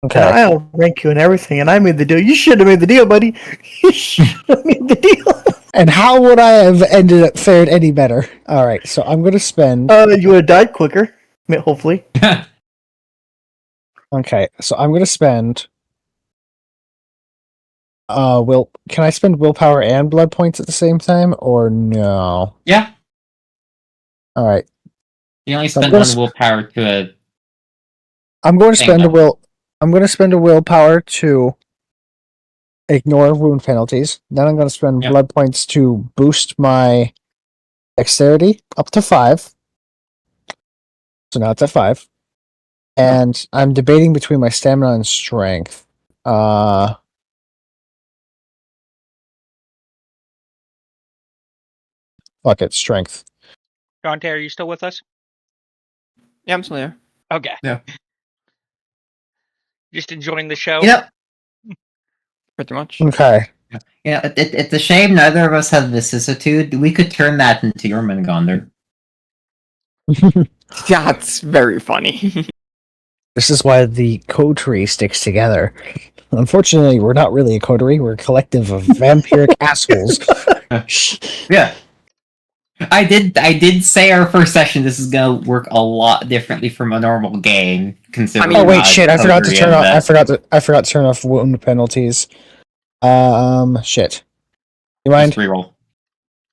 Okay. And I outrank you and everything, and I made the deal. You should have made the deal, buddy. You should have made the deal. And how would I have ended up fared any better? All right, so I'm gonna spend. You would have died quicker, hopefully. Okay, so I'm gonna spend. Can I spend willpower and blood points at the same time, or no? Yeah. All right. You only So spend one willpower to a. I'm going to Thing spend a up. will. I'm going to spend a willpower to ignore wound penalties. Then I'm going to spend Yeah. blood points to boost my dexterity up to 5. So now it's at 5. And I'm debating between my stamina and strength. Fuck it, strength. Dante, are you still with us? Yeah, I'm still here. Okay. Yeah. Just enjoying the show? Yep. Pretty much. Okay. Yeah, it's a shame neither of us have vicissitude. We could turn that into your Mengonder. That's very funny. This is why the coterie sticks together. Unfortunately, we're not really a coterie. We're a collective of vampiric assholes. Yeah. I did say our first session this is gonna work a lot differently from a normal game, considering. Oh wait, how shit! I forgot to coterie turn and off. that- I forgot to turn off wound penalties. Shit. You mind? Just reroll.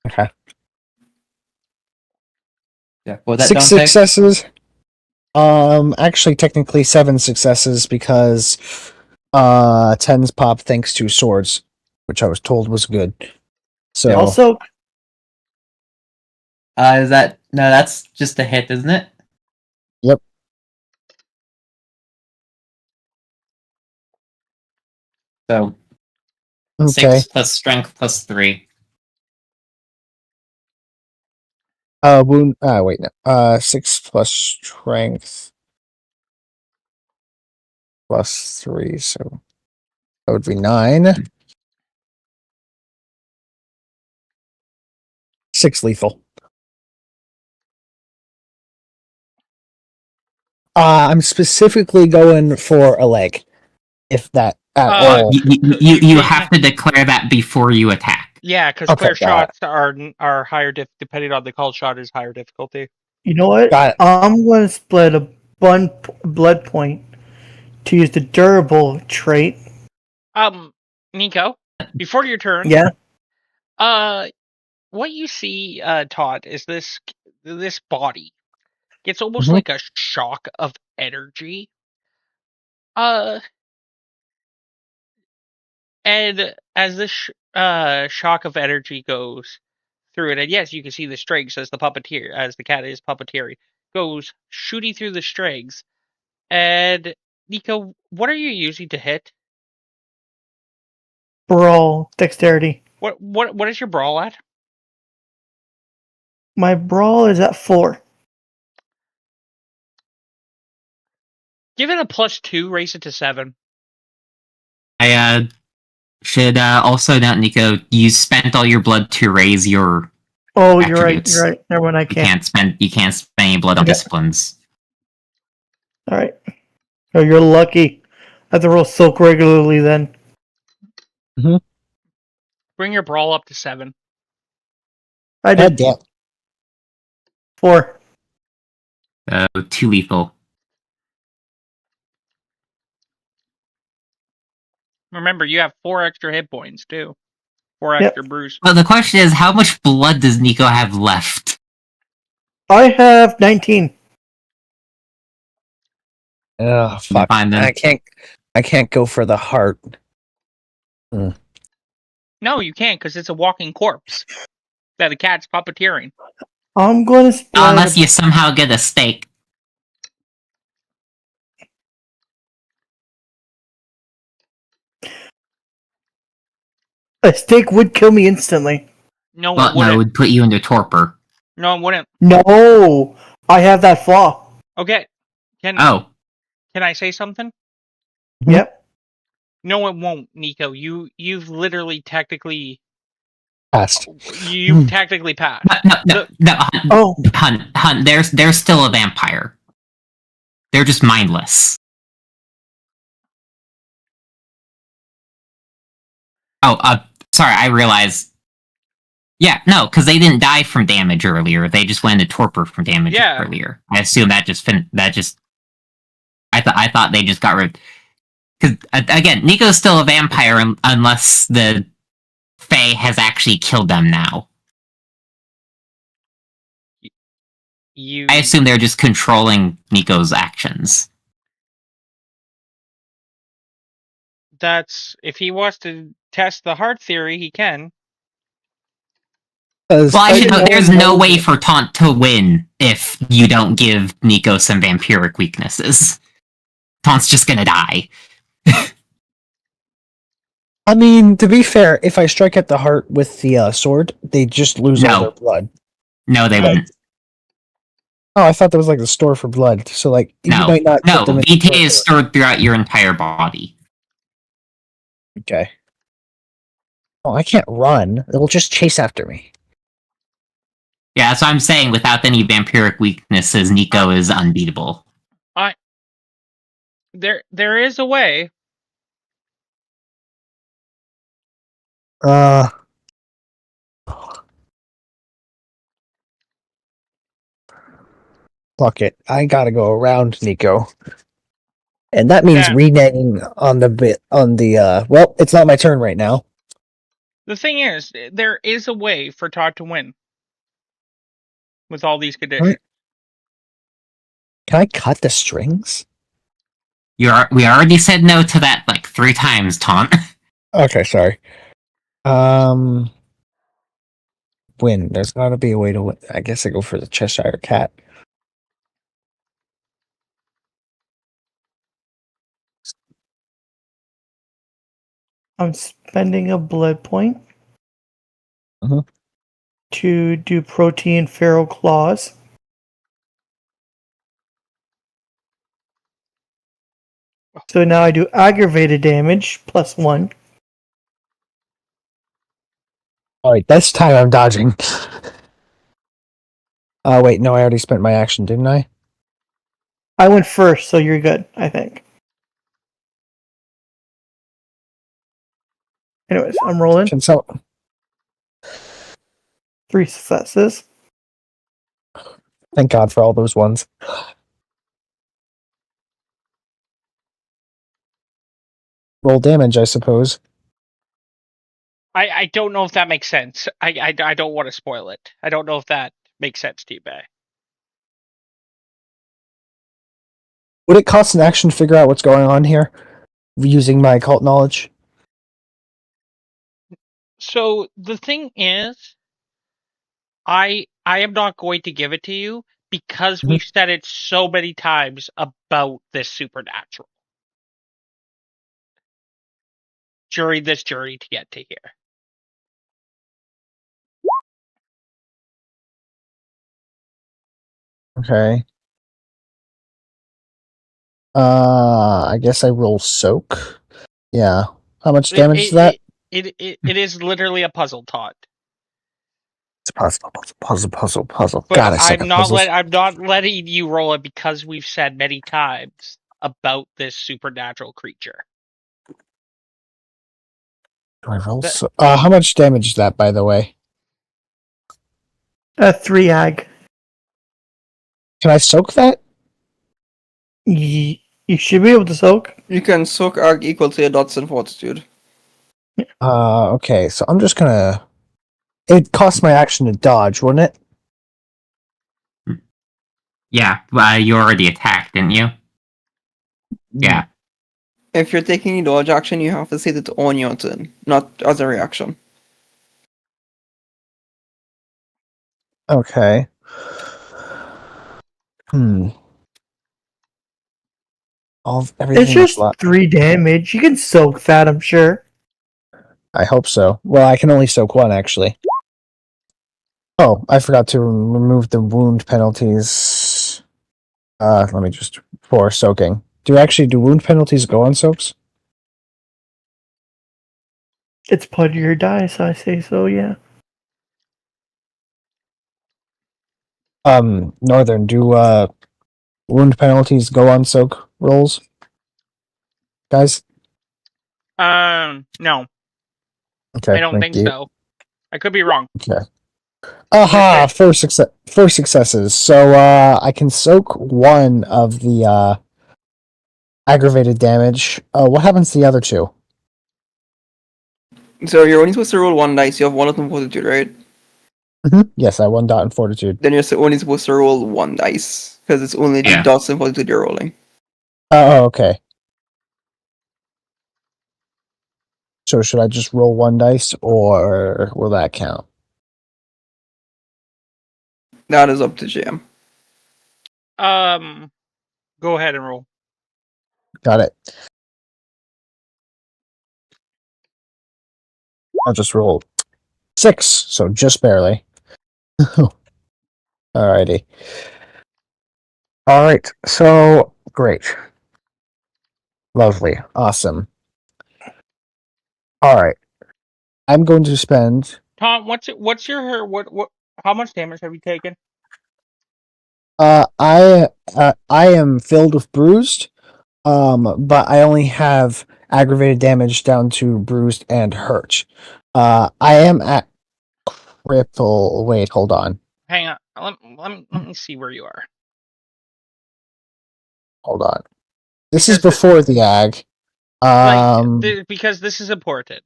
Okay. Yeah. What was that 6 Dante? successes. Actually, technically 7 successes because 10's pop thanks to swords, which I was told was good. So Also, Is that no? That's just a hit, isn't it? Yep. So okay. 6 plus strength plus 3. Wound. Wait, no. 6 plus strength plus 3, so that would be 9. 6 lethal. I'm specifically going for a leg, if that at all. You have to declare that before you attack. Yeah, because Okay, clear got shots are higher depending on the called shot is higher difficulty. you know what? Got it. I'm going to split a blood point to use the durable trait. Nico, before your turn, Yeah. what you see, Todd, is this body gets almost Mhm. like a shock of energy. And as this shock of energy goes through it, and yes, you can see the strings as the cat is puppeteering, goes shooting through the strings. And Nico, what are you using to hit? Brawl dexterity. What is your brawl at? My brawl is at 4. Give it a +2, raise it to 7. I should also note, Nico, you spent all your blood to raise your. Oh, you're right. Attributes. You're right. Never mind. I You can't. can't spend any blood on Okay. disciplines. All right. Oh, you're lucky. I have to roll silk regularly then. Bring your brawl up to 7. I God did damn. 4. 2 lethal. Remember, you have 4 extra hit points too. 4 Yep. extra bruise. Well, the question is, how much blood does Nico have left? I have 19. Oh fuck! Fine, then. I can't go for the heart. No, you can't because it's a walking corpse that the cat's puppeteering. I'm going to spread Unless you somehow get a steak. a steak would kill me instantly. No, it Well, no, it wouldn't. would put you into torpor. No, it wouldn't. No, I have that flaw. Okay. Can Oh. I say something? Yep. No, it won't, Nico. You've literally technically Passed. you've technically passed. No, Hunt, Oh, Hunt, they're still a vampire. They're just mindless. Oh, sorry, I realized. Yeah, no, because they didn't die from damage earlier. They just went into torpor from damage earlier. I assume that just I thought they just got rid. Because again, Nico's still a vampire unless the Fae has actually killed them now. I assume they're just controlling Nico's actions. That's if he wants to test the heart theory, he can. Well, there's no way for Taunt to win if you don't give Nico some vampiric weaknesses. Taunt's just gonna die. I mean, to be fair, if I strike at the heart with the sword, they just lose all their blood. No, they wouldn't. Oh, I thought there was like a store for blood. So like, you might not. No, put them in VT is stored throughout your entire body. Okay. Oh, I can't run. It'll just chase after me. Yeah, that's what I'm saying. Without any vampiric weaknesses, Nico is unbeatable. There is a way. Fuck it. I gotta go around Nico. And that means reneging on the bit on the well, it's not my turn right now. The thing is, there is a way for Todd to win. With all these conditions. Can I cut the strings? We already said no to that like 3 times, Taunt. Okay, sorry. Win. There's gotta be a way to win. I guess I go for the Cheshire Cat. I'm spending a blood point to do protein feral claws. So now I do aggravated damage +1. Alright, this time I'm dodging. Oh wait, no, I already spent my action, didn't I? I went first, so you're good, I think. Anyways, I'm rolling. Can so 3 successes. thank God for all those ones. Roll damage, I suppose. I don't know if that makes sense. I don't want to spoil it. I don't know if that makes sense to you, Bay. Would it cost an action to figure out what's going on here? Using my occult knowledge? So the thing is, I am not going to give it to you because we've said it so many times about this supernatural during this journey to get to here. Okay. I guess I roll soak. Yeah. How much damage is that? It is literally a puzzle, Todd. It's a puzzle. But God, I suck at puzzles. I'm not letting you roll it because we've said many times about this supernatural creature. Do I roll how much damage is that, by the way? 3 ag. Can I soak that? You should be able to soak. You can soak arc equal to your dots and fortitude. Okay, so I'm just gonna. It costs my action to dodge, wouldn't it? Yeah, you already attacked, didn't you? Yeah. If you're taking a dodge action, you have to set it on your turn, not as a reaction. Okay. Everything It's is just lot. 3 damage. You can soak that, I'm sure. I hope so. Well, I can only soak one, actually. Oh, I forgot to remove the wound penalties. Let me just... For soaking. Do wound penalties go on soaks? It's part of your dice, I say so, yeah. Northern, do, wound penalties go on soak rolls? Guys? No, Okay, I don't thank think you. so. I could be wrong. Okay. Aha! Four successes. So, I can soak one of the, aggravated damage. What happens to the other two? So you're only supposed to roll 1 dice. You have 1 of them fortitude, right? Yes, I 1 dot in fortitude. Then you're only supposed to roll 1 dice because it's only the Yeah. dots and fortitude you're rolling. Oh, okay. So should I just roll 1 dice, or will that count? That is up to GM. Go ahead and roll. Got it. I'll just roll 6, so just barely. Alrighty. Alright, so great. Lovely. Awesome. Alright. I'm going to spend Tom, what's your what? How much damage have you taken? I am filled with bruised, but I only have aggravated damage down to bruised and hurt. I am at cripple. Wait, hold on. Hang on. Let me see where you are. Hold on. This Because is before the ag. because this is important.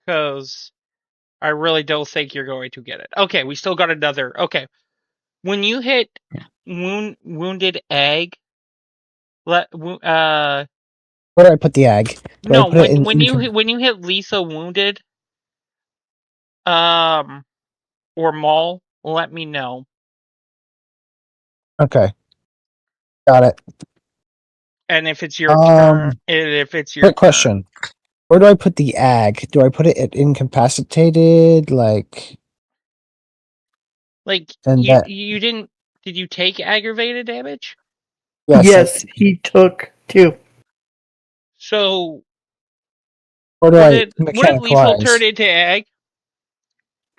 Because I really don't think you're going to get it. Okay, we still got another. Okay, when you hit wounded egg, Where do I put the ag? no, when you hit lethal wounded, or maul, let me know. Okay. Got it. And if it's your turn, quick question. Where do I put the ag? Do I put it at incapacitated? Like and you didn't? Did you take aggravated damage? Yes, he took 2. So Or do would I it lethal turn into egg?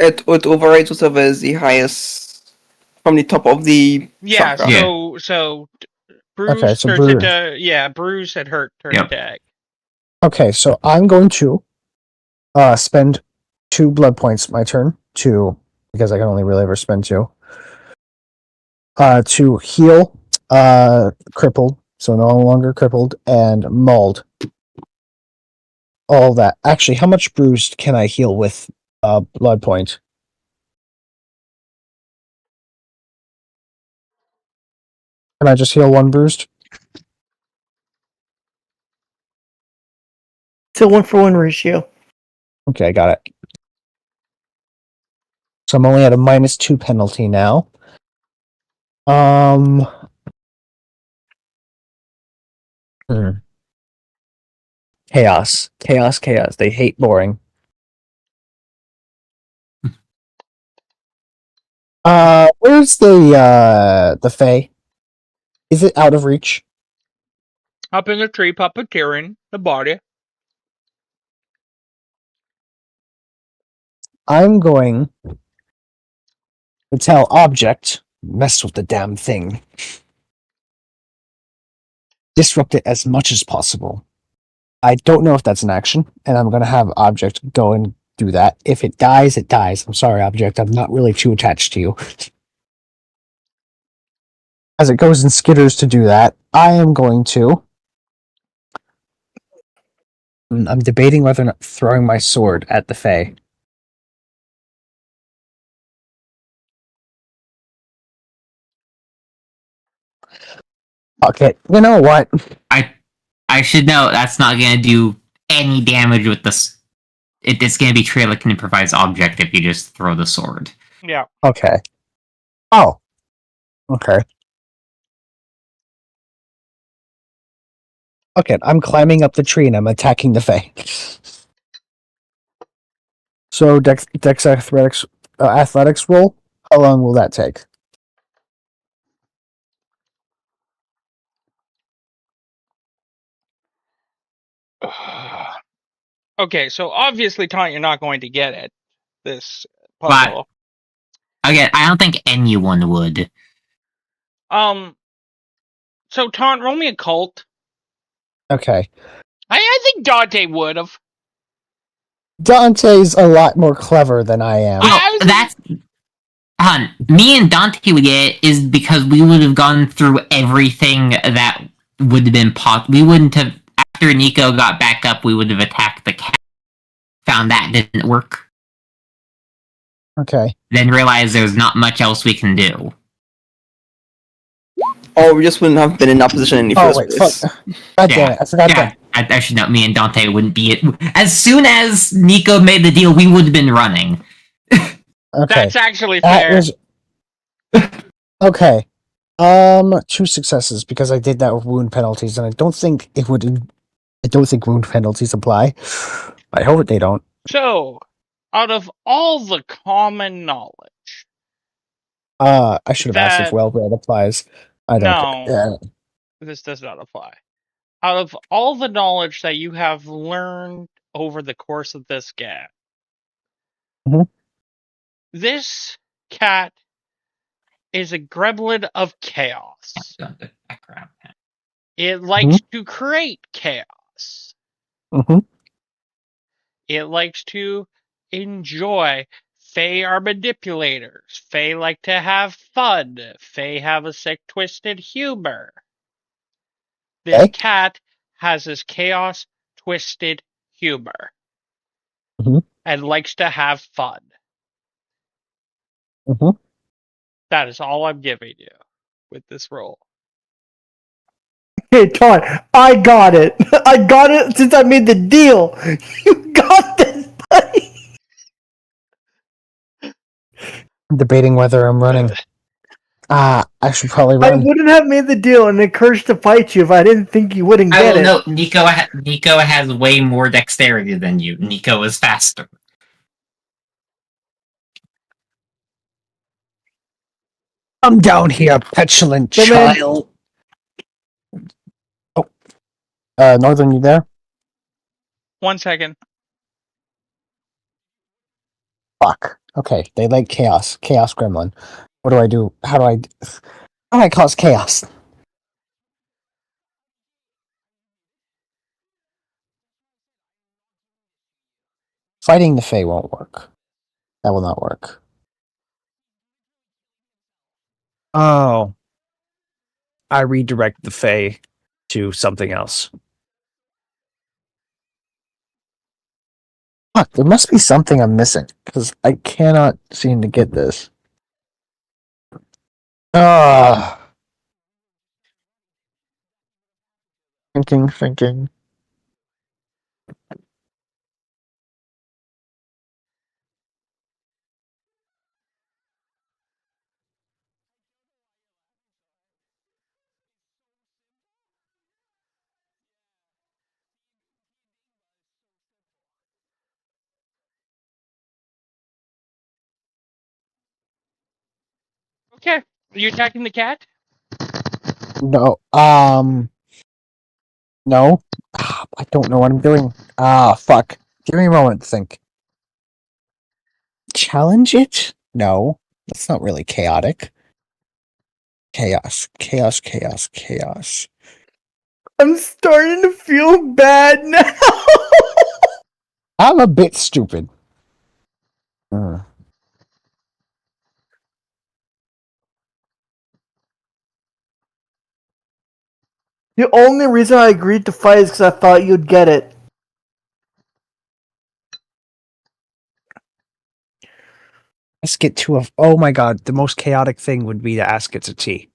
It overrides whatever is the highest from the top of the chakra. So bruise turns into bruise and hurt turns into egg. Okay, so I'm going to spend 2 blood points my turn because I can only really ever spend 2. To heal crippled, so no longer crippled, and mauled. All that. Actually, how much bruised can I heal with blood point? Can I just heal 1 bruised? It's a 1-for-1 ratio. Okay, got it. So I'm only at a -2 penalty now. Chaos. They hate boring. Where's the Fae? Is it out of reach? Up in the tree, puppeteering the body. I'm going to tell Object, mess with the damn thing. Disrupt it as much as possible. I don't know if that's an action, and I'm going to have Object go and do that. If it dies, it dies. I'm sorry, Object. I'm not really too attached to you. as it goes and skitters to do that, I am going to. I'm debating whether or not throwing my sword at the Fae. Okay, you know what? I should know that's not gonna do any damage with this. It's gonna be treated like an improvised object if you just throw the sword. Yeah. Okay. Oh. Okay. Okay, I'm climbing up the tree and I'm attacking the Fae. So, Dex athletics roll. How long will that take? Okay, so obviously, Taunt, you're not going to get it. This But puzzle. again, I don't think anyone would. So Taunt, roll me a cult. Okay. I think Dante would have. Dante's a lot more clever than I am. I was That's me and Dante would get it is because we would have gone through everything that would have been We wouldn't have after Nico got back up. We would have attacked the cat. Found that didn't work. Okay. Then realized there's not much else we can do. Or we just wouldn't have been in that position in the Oh, first wait, place. fuck. God damn it, I forgot that. I should know. Me and Dante wouldn't be it. As soon as Nico made the deal, we would have been running. Okay. That's actually That fair. was... Okay. 2 successes because I did that with wound penalties, and I don't think it would. I don't think wound penalties apply. I hope they don't. So, out of all the common knowledge, I should have asked if That- well-bred applies. I don't. No. Yeah. this does not apply. Out of all the knowledge that you have learned over the course of this game, Mhm. this cat is a gremlin of chaos. Background. It likes to create chaos. Mhm. It likes to enjoy. Fae are manipulators. Fae like to have fun. Fae have a sick, twisted humor. This Okay. cat has this chaos, twisted humor. Mhm. And likes to have fun. Mhm. That is all I'm giving you with this roll. Hey, Todd, I got it. I got it since I made the deal. You got this, buddy. I'm debating whether I'm running. I should probably I run. wouldn't have made the deal and encouraged to fight you if I didn't think you wouldn't I get will it. note Nico has way more dexterity than you. Nico is faster. I'm down here, petulant Come in. child. Oh. Northern, you there? 1 second. Fuck. Okay, they like chaos. Chaos gremlin. What do I do? How do I cause chaos? Fighting the Fae won't work. That will not work. Oh. I redirect the Fae to something else. Fuck, there must be something I'm missing, because I cannot seem to get this. Ah. Thinking. Okay. Are you attacking the cat? No. No. I don't know what I'm doing. Fuck. Give me a moment to think. Challenge it? No. That's not really chaotic. Chaos. I'm starting to feel bad now. I'm a bit stupid. The only reason I agreed to fight is because I thought you'd get it. Ask it to a. Oh my god, the most chaotic thing would be to ask it to tea.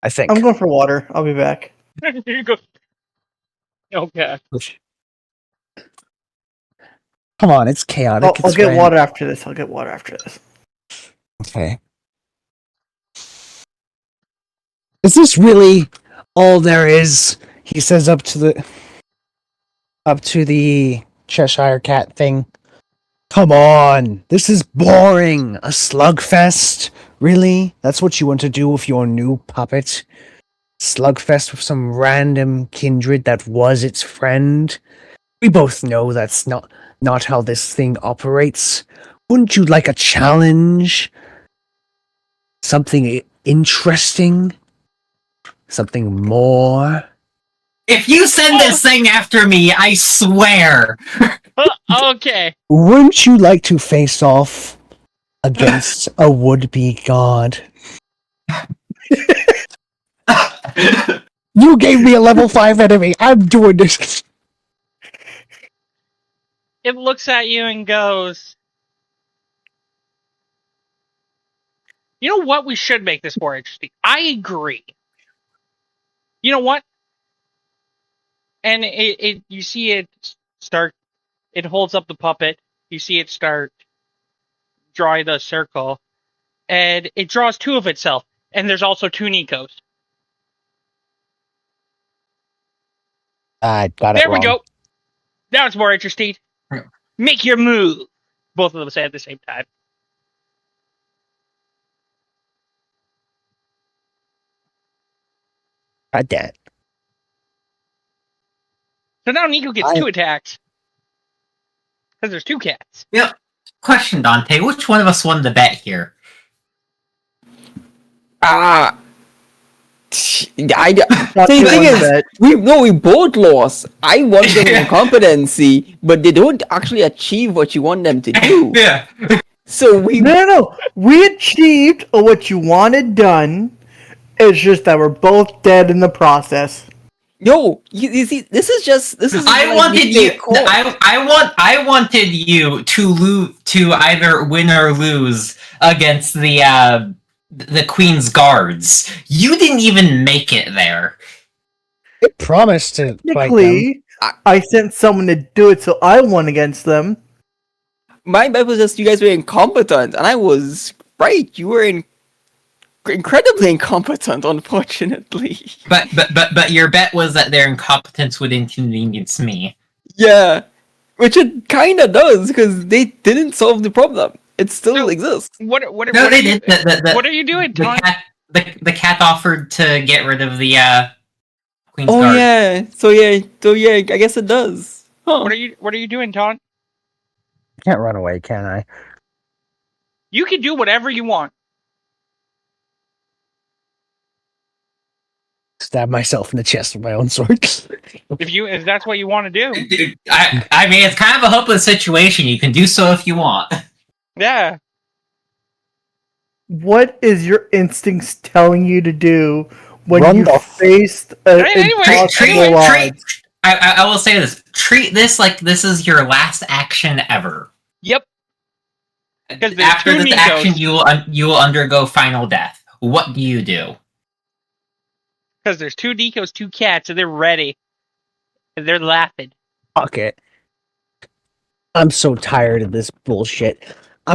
I think. I'm going for water. I'll be back. Here you go. Okay. Come on, it's chaotic. I'll It's get ran- water after this. I'll get water after this. Okay. Is this really all there is? He says up to the Cheshire Cat thing. Come on, this is boring. A slugfest? Really? That's what you want to do with your new puppet? Slugfest with some random kindred that was its friend? We both know that's not how this thing operates. Wouldn't you like a challenge? Something interesting? Something more? If you send this thing after me, I swear. Okay. Wouldn't you like to face off against a would-be god? You gave me a level 5 enemy. I'm doing this. It looks at you and goes, you know what? We should make this more interesting. I agree. You know what? And you see it start. It holds up the puppet. You see it start drawing the circle, and it draws two of itself. And there's also two Nikos. I got it There we wrong. go. Now it's more interesting. Make your move. Both of them say at the same time. God damn it. So now Nico gets two attacks. Because there's two cats. Yep. Question, Dante. Which one of us won the bet here? I Not the too thing one is, bet. we both lost. I want them in competency, but they don't actually achieve what you want them to do. Yeah. So we No. We achieved what you wanted done. It's just that we're both dead in the process. you see, this is. I like wanted being you. a court. I wanted you to either win or lose against the Queen's guards. You didn't even make it there. It promised to fight them. Technically, I sent someone to do it, so I won against them. My bet was just you guys were incompetent, and I was right. You were incredibly incompetent, unfortunately. But your bet was that their incompetence would inconvenience me. Yeah, which it kind of does because they didn't solve the problem. It still exists. What No, are they you, did. what are you doing, The Tom? cat offered to get rid of the Queen's Oh guard. yeah. So yeah. I guess it does. Huh. What are you doing, Tom? Can't run away, can I? You can do whatever you want. Stab myself in the chest with my own sword. If that's what you want to do. Dude, I mean, it's kind of a hopeless situation. You can do so if you want. Yeah. What is your instincts telling you to do when Run you the faced Anyway, impossible odds? I will say this. Treat this like this is your last action ever. Yep. Because After two this Nikos. action, you will undergo final death. What do you do? Because there's two Nikos, two cats, and they're ready. And they're laughing. Fuck it. I'm so tired of this bullshit. I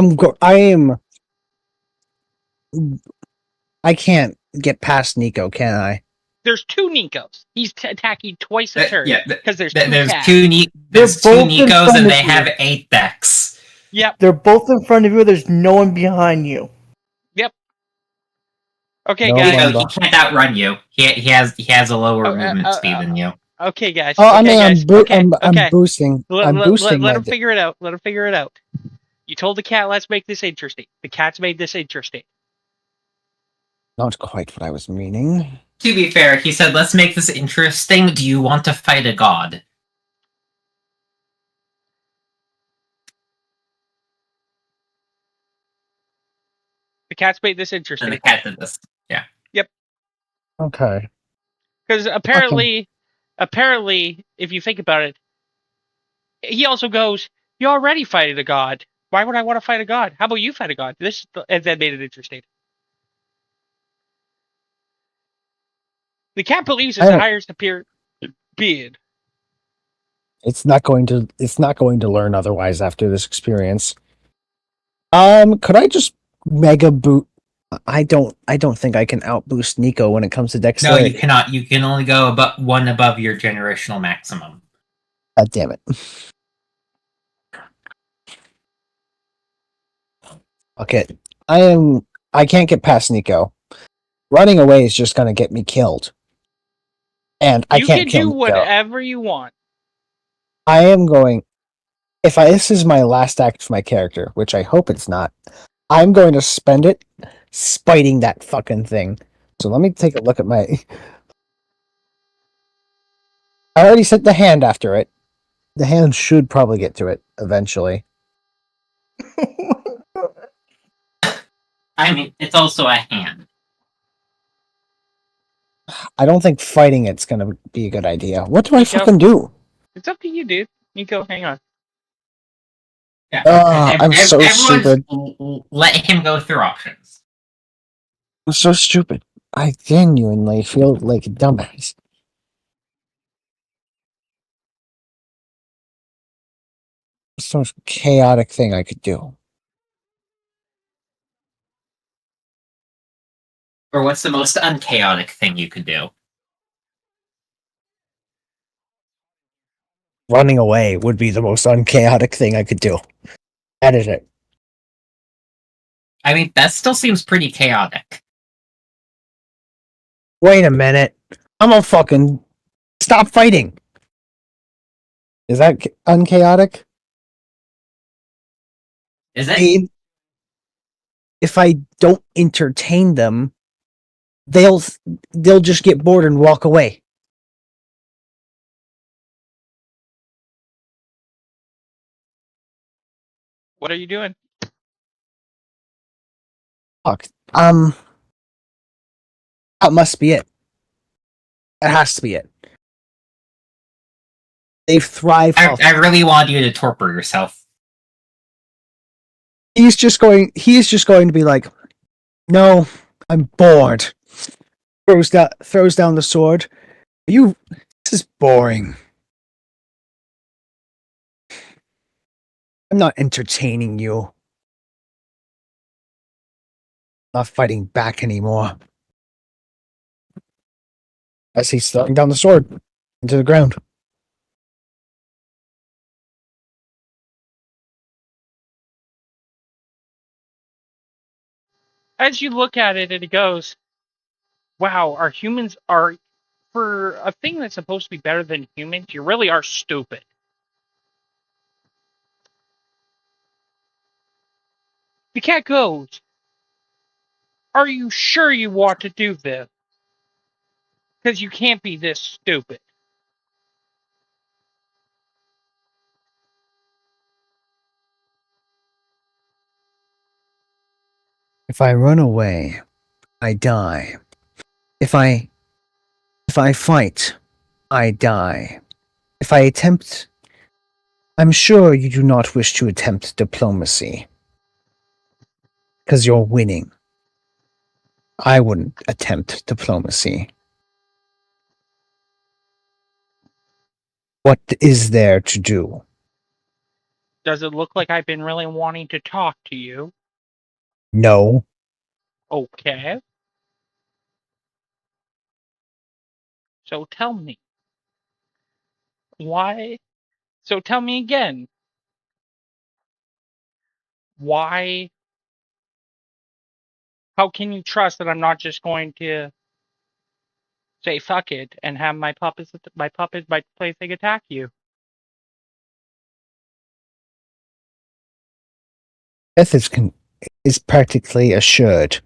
can't get past Nico, can I? There's two Nikos. He's attacking twice a turn. Yeah, Because there's there's cats. two They're both in Nikos, front and of they you. have 8 decks. Yep. They're both in front of you. There's no one behind you. Okay, No guys. one He can't outrun you. He has a lower movement speed than you. Okay, guys. Oh, I okay, mean, guys. I'm boosting. I'm boosting. Let my him figure it out. Let him figure it out. You told the cat, let's make this interesting. The cat's made this interesting. Not quite what I was meaning. To be fair, he said, "Let's make this interesting. Do you want to fight a god?" The cat's made this And interesting. the cat did this. Yeah. Okay. Because apparently, if you think about it, he also goes, "You already fighting a god. Why would I want to fight a god? How about you fight a god?" And that made it interesting. The cat believes it's I the don't- higher superior being. It's not going to learn otherwise after this experience. Could I just mega boot? I don't think I can outboost Nico when it comes to No, dexterity. you cannot. You can only go one above your generational maximum. God damn it. Okay. I can't get past Nico. Running away is just gonna get me killed. And I You can't can kill do Nico. whatever you want. I am going this is my last act for my character, which I hope it's not, I'm going to spend it spiting that fucking thing. So let me take a look at my I already sent the hand after it. The hand should probably get to it eventually. I mean, it's also a hand. I don't think fighting it's gonna be a good idea. What do I Nico? fucking do? It's up to you, dude. Nico, hang on. Yeah. I'm so everyone stupid. let him go through options. I'm so stupid. I genuinely feel like a dumbass. It's the most chaotic thing I could do. Or what's the most unchaotic thing you could do? Running away would be the most unchaotic thing I could do. Edit it. I mean, that still seems pretty chaotic. Wait a minute. I'm a fucking stop fighting. Is that unchaotic? Is it? If I don't entertain them, they'll just get bored and walk away. What are you doing? Fuck. That must be it. That has to be it. They thrive off. I really want you to torpor yourself. He's just going to be like, no, I'm bored. Throws down the sword. This is boring. I'm not entertaining you. Not fighting back anymore. As he's throwing down the sword into the ground. As you look at it, and it goes, "Wow, our humans are, for a thing that's supposed to be better than humans, you really are stupid." The cat goes, "Are you sure you want to do this? Because you can't be this stupid." If I run away, I die. If I fight, I die. If I attempt, I'm sure you do not wish to attempt diplomacy. Because you're winning. I wouldn't attempt diplomacy. What is there to do? Does it look like I've been really wanting to talk to you? No. Okay. So tell me. Why? So tell me again. Why? How can you trust that I'm not just going to say fuck it and have my plaything attack you? Death is practically assured.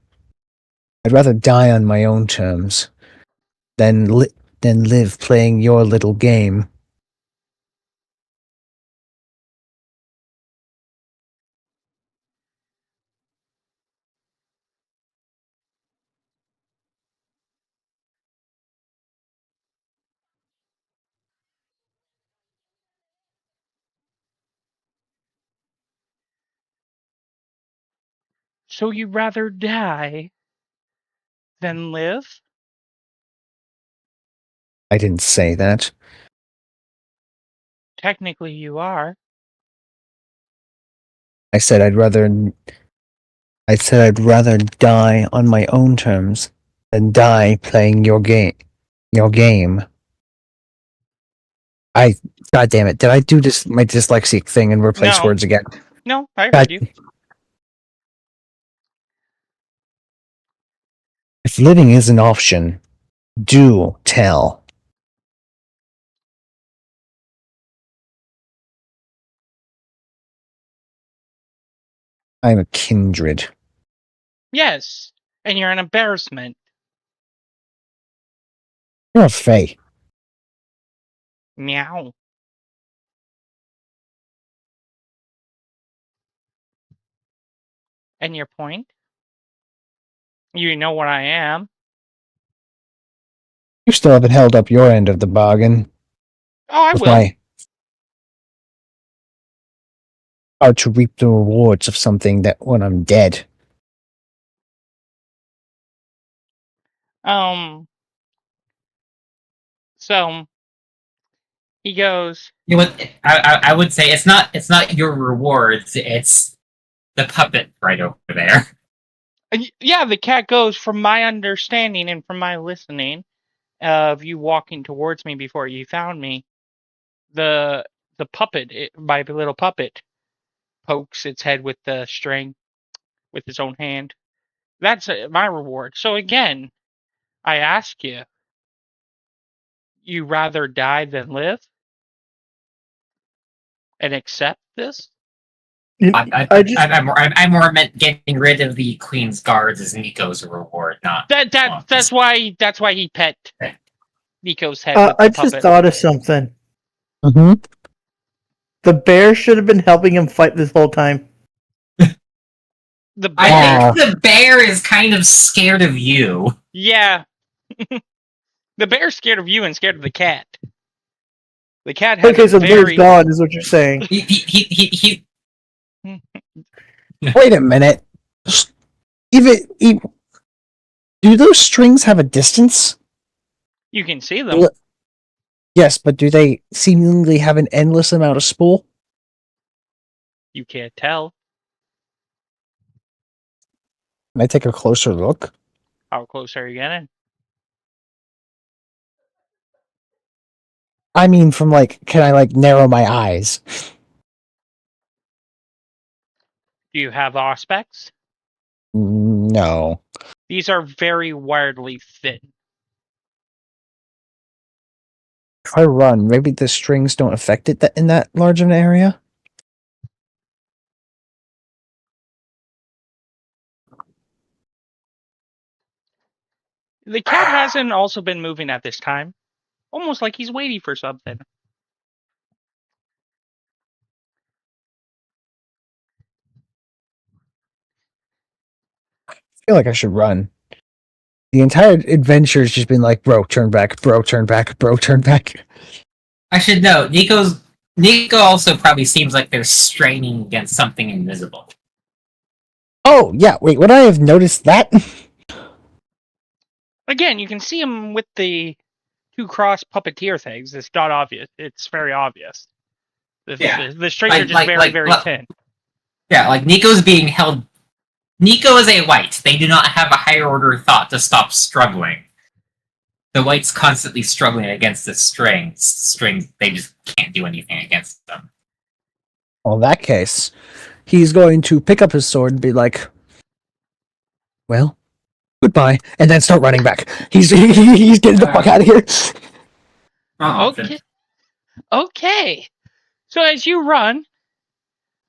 I'd rather die on my own terms than live playing your little game. So you'd rather die than live? I didn't say that. Technically, you are. I said I'd rather. I said I'd rather die on my own terms than die playing your game. Your game. God damn it! Did I do this my dyslexic thing and replace No. words again? No, I God. heard you. If living is an option, do tell. I'm a kindred. Yes, and you're an embarrassment. You're a fae. Meow. And your point? You know what I am. You still haven't held up your end of the bargain. Oh, I With will. my how to reap the rewards of something that when I'm dead. So he goes, You know what? I would say it's not your rewards. It's the puppet right over there. yeah, the cat goes, from my understanding and from my listening of you walking towards me before you found me, the puppet, my little puppet, pokes its head with the string with its own hand. That's my reward. So again, I ask you, you rather die than live and accept this? I more meant getting rid of the Queen's guards as Nico's reward, not That's why he pet Nico's head with I the just puppet. thought of something. Mm-hmm. The bear should have been helping him fight this whole time. The I bear, think the bear is kind of scared of you. yeah. The bear's scared of you and scared of the cat. The cat has Okay, a so the bear's very gone, is what you're saying. He Wait a minute. Even do those strings have a distance? You can see them. Yes, but do they seemingly have an endless amount of spool? You can't tell. Can I take a closer look? How close are you getting? I mean, from can I narrow my eyes? Do you have auspex? No. These are very widely thin. If I run, maybe the strings don't affect it in that large of an area? The cat hasn't also been moving at this time. Almost like he's waiting for something. I feel like I should run. The entire adventure has just been like, bro, turn back, bro, turn back, bro, turn back. I should know. Nico also probably seems like they're straining against something invisible. Oh, yeah, wait, would I have noticed that? Again, you can see him with the two cross puppeteer things. It's not obvious. It's very obvious. The strings are just very thin. Yeah, like Nico's being held. Nico is a white. They do not have a higher order thought to stop struggling. The white's constantly struggling against the strings. Strings, they just can't do anything against them. Well, in that case, he's going to pick up his sword and be like, well, goodbye, and then start running back. He's getting the fuck out of here. Okay. So as you run,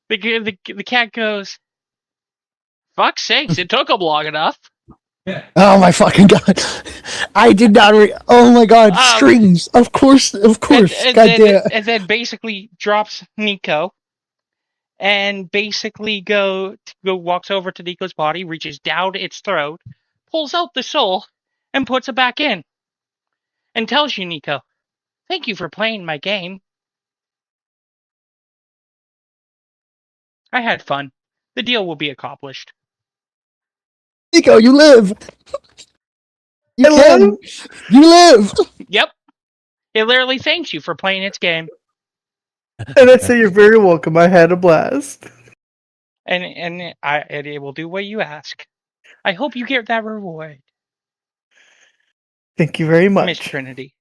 the cat goes, fuck's sakes, it took him long enough. Oh my fucking god! I did not. Oh my god! Strings. Of course. God damn. And then basically drops Nico, and basically walks over to Nico's body, reaches down its throat, pulls out the soul, and puts it back in, and tells you, Nico, thank you for playing my game. I had fun. The deal will be accomplished. Nico, you live. You I can. live? You live. Yep. It literally thanks you for playing its game. And I say, you're very welcome. I had a blast. And it will do what you ask. I hope you get that reward, Thank you very Miss much. Trinity.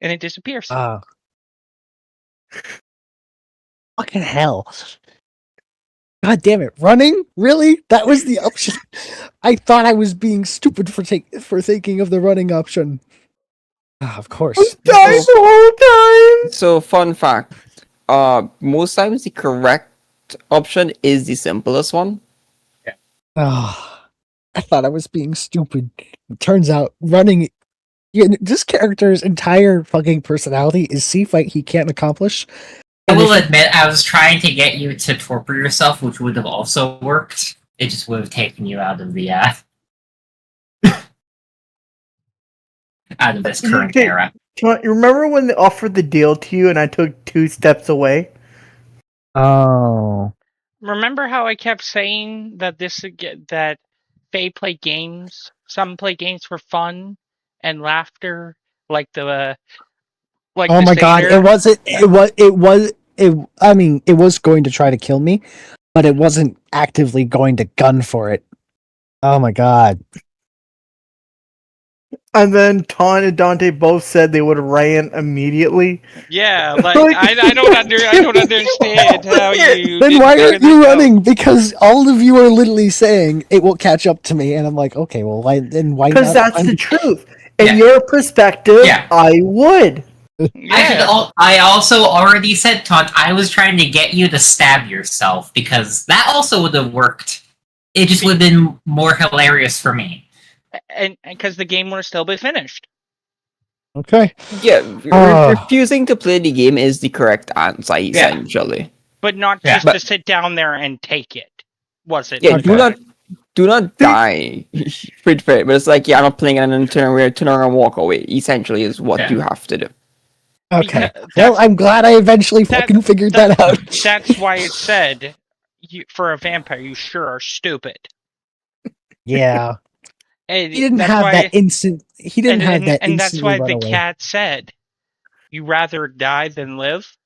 And it disappears. Fucking hell. God damn it. Running? Really? That was the option. I thought I was being stupid for thinking of the running option. Of course. Died the whole time. So, fun fact. Most times the correct option is the simplest one. Oh, I thought I was being stupid. It turns out running. This character's entire fucking personality is sea fight he can't accomplish. I will admit, I was trying to get you to torpor yourself, which would have also worked. It just would have taken you out of the out of this current era. You remember when they offered the deal to you and I took 2 steps away? Oh. Remember how I kept saying that that they play games? Some play games for fun and laughter, like the Oh my god! Satyr? I mean, it was going to try to kill me, but it wasn't actively going to gun for it. Oh my god! And then Ton and Dante both said they would have ran immediately. Yeah, like I don't understand how you. Then didn't why figure aren't you this out. running? Because all of you are literally saying it will catch up to me, and I'm like, okay, well, why not? Because that's the truth. In Yeah. your perspective, Yeah. I would. Yeah. I also already said, Taunt, I was trying to get you to stab yourself, because that also would have worked. It just would have been more hilarious for me. And because the game would have still been finished. Okay. Yeah, refusing to play the game is the correct answer, essentially. But not Yeah. just to sit down there and take it. Was it? Yeah, Okay. do not die for it, but it's like, yeah, I'm not playing it and then turn around and walk away. Essentially, is what Yeah. you have to do. Okay. Because Well, I'm glad I eventually fucking figured that out. That's why it said, for a vampire, you sure are stupid. Yeah. And He didn't that's have why- that instant. He didn't have that and that's instantly why run the away. cat said, "You rather die than live."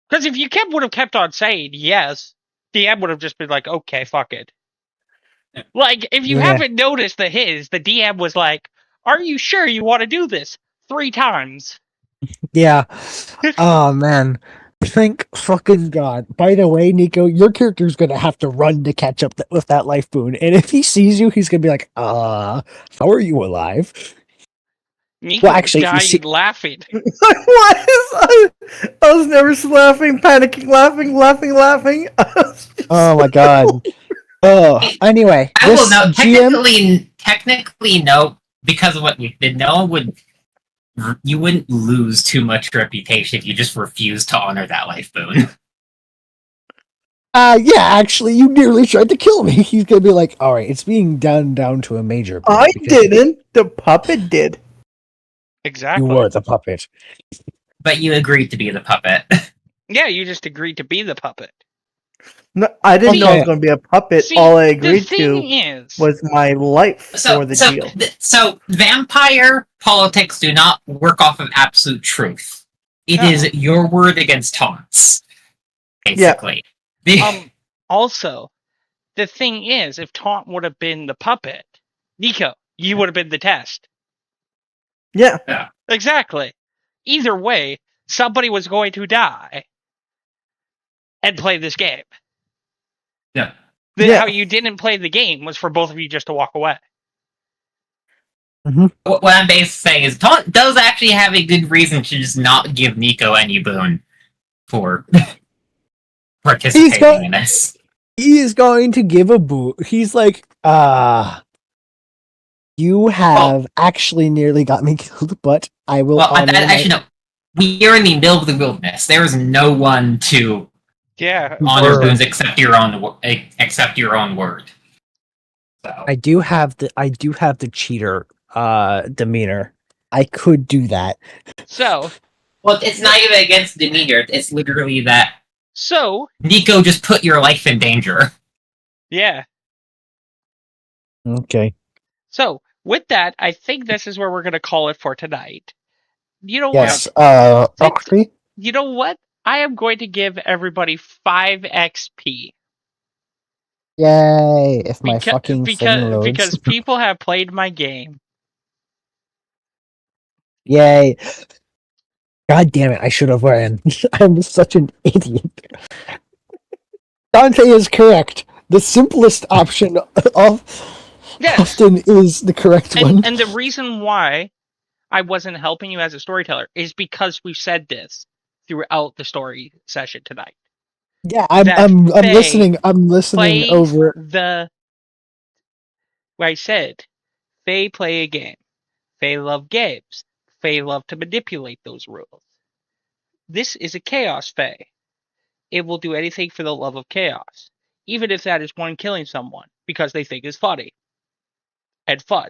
Because if you would have kept on saying yes, DM would have just been like, "Okay, fuck it." Like if you Yeah. haven't noticed the DM was like, "Are you sure you want to do this?" 3 times. Yeah. Oh man. Thank fucking God. By the way, Nico, your character's gonna have to run to catch up with that life boon. And if he sees you, he's gonna be like, how are you alive? Nico Well, actually, if you died see- laughing. I was never laughing, panicking, laughing. Oh my God. Oh, anyway. I will This know. GM, Technically, no, because of what you did. You wouldn't lose too much reputation if you just refused to honor that life boon. yeah, actually, you nearly tried to kill me. He's gonna be like, all right, it's being down to a major. I because didn't. The puppet did. Exactly. You were the puppet. But you agreed to be the puppet. Yeah, you just agreed to be the puppet. No, I didn't know it Okay. was going to be a puppet. See, All I the agreed thing to is, was my life for the deal. So vampire politics do not work off of absolute truth. It No. is your word against taunts, basically. also, the thing is, if Taunt would have been the puppet, Nico, you would have been the test. Yeah. Exactly. Either way, somebody was going to die and play this game. Yeah. How you didn't play the game was for both of you just to walk away. What I'm basically saying is Taunt does actually have a good reason to just not give Nico any boon for participating in this. He is going to give a boot. He's like, you have actually nearly got me killed, but I will honor Actually, no. We are in the middle of the wilderness. There is no one to Yeah. honor boons except your own word. So I do have the cheater demeanor. I could do that. So, well, it's not even against demeanor. It's literally that so Nico just put your life in danger. Yeah. Okay. So, with that, I think this is where we're going to call it for tonight. You know Yes. what? Okay. You know what? I am going to give everybody 5 XP. Yay! If my fucking thing loads. Because people have played my game. Yay! God damn it! I should have ran. I'm such an idiot. Dante is correct. The simplest option Yes. often is the correct one. And the reason why I wasn't helping you as a storyteller is because we said this throughout the story session tonight. Yeah, I'm Faye listening. I'm listening plays over. I said, Faye play a game. Faye love games. Faye love to manipulate those rules. This is a chaos Faye. It will do anything for the love of chaos, even if that is one killing someone because they think it's funny and fun.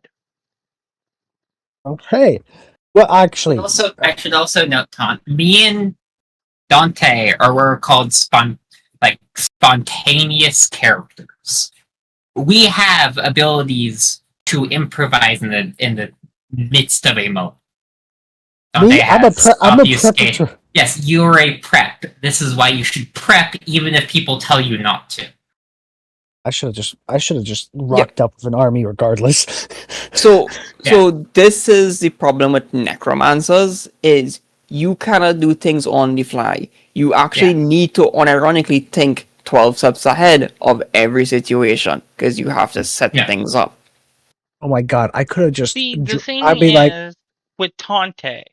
Okay. Well, actually, Also, I should also note, Tom, me and Dante are what are called spontaneous characters. We have abilities to improvise in the midst of a moment. Dante me, I'm a obfuscate. prepper. Yes, you're a prep. This is why you should prep, even if people tell you not to. I should have just rocked up with an army regardless. So this is the problem with necromancers is you cannot do things on the fly. You actually need to unironically think 12 steps ahead of every situation because you have to set things up. Oh my god, I could have just. See, the thing I'd be is, like, with Dante,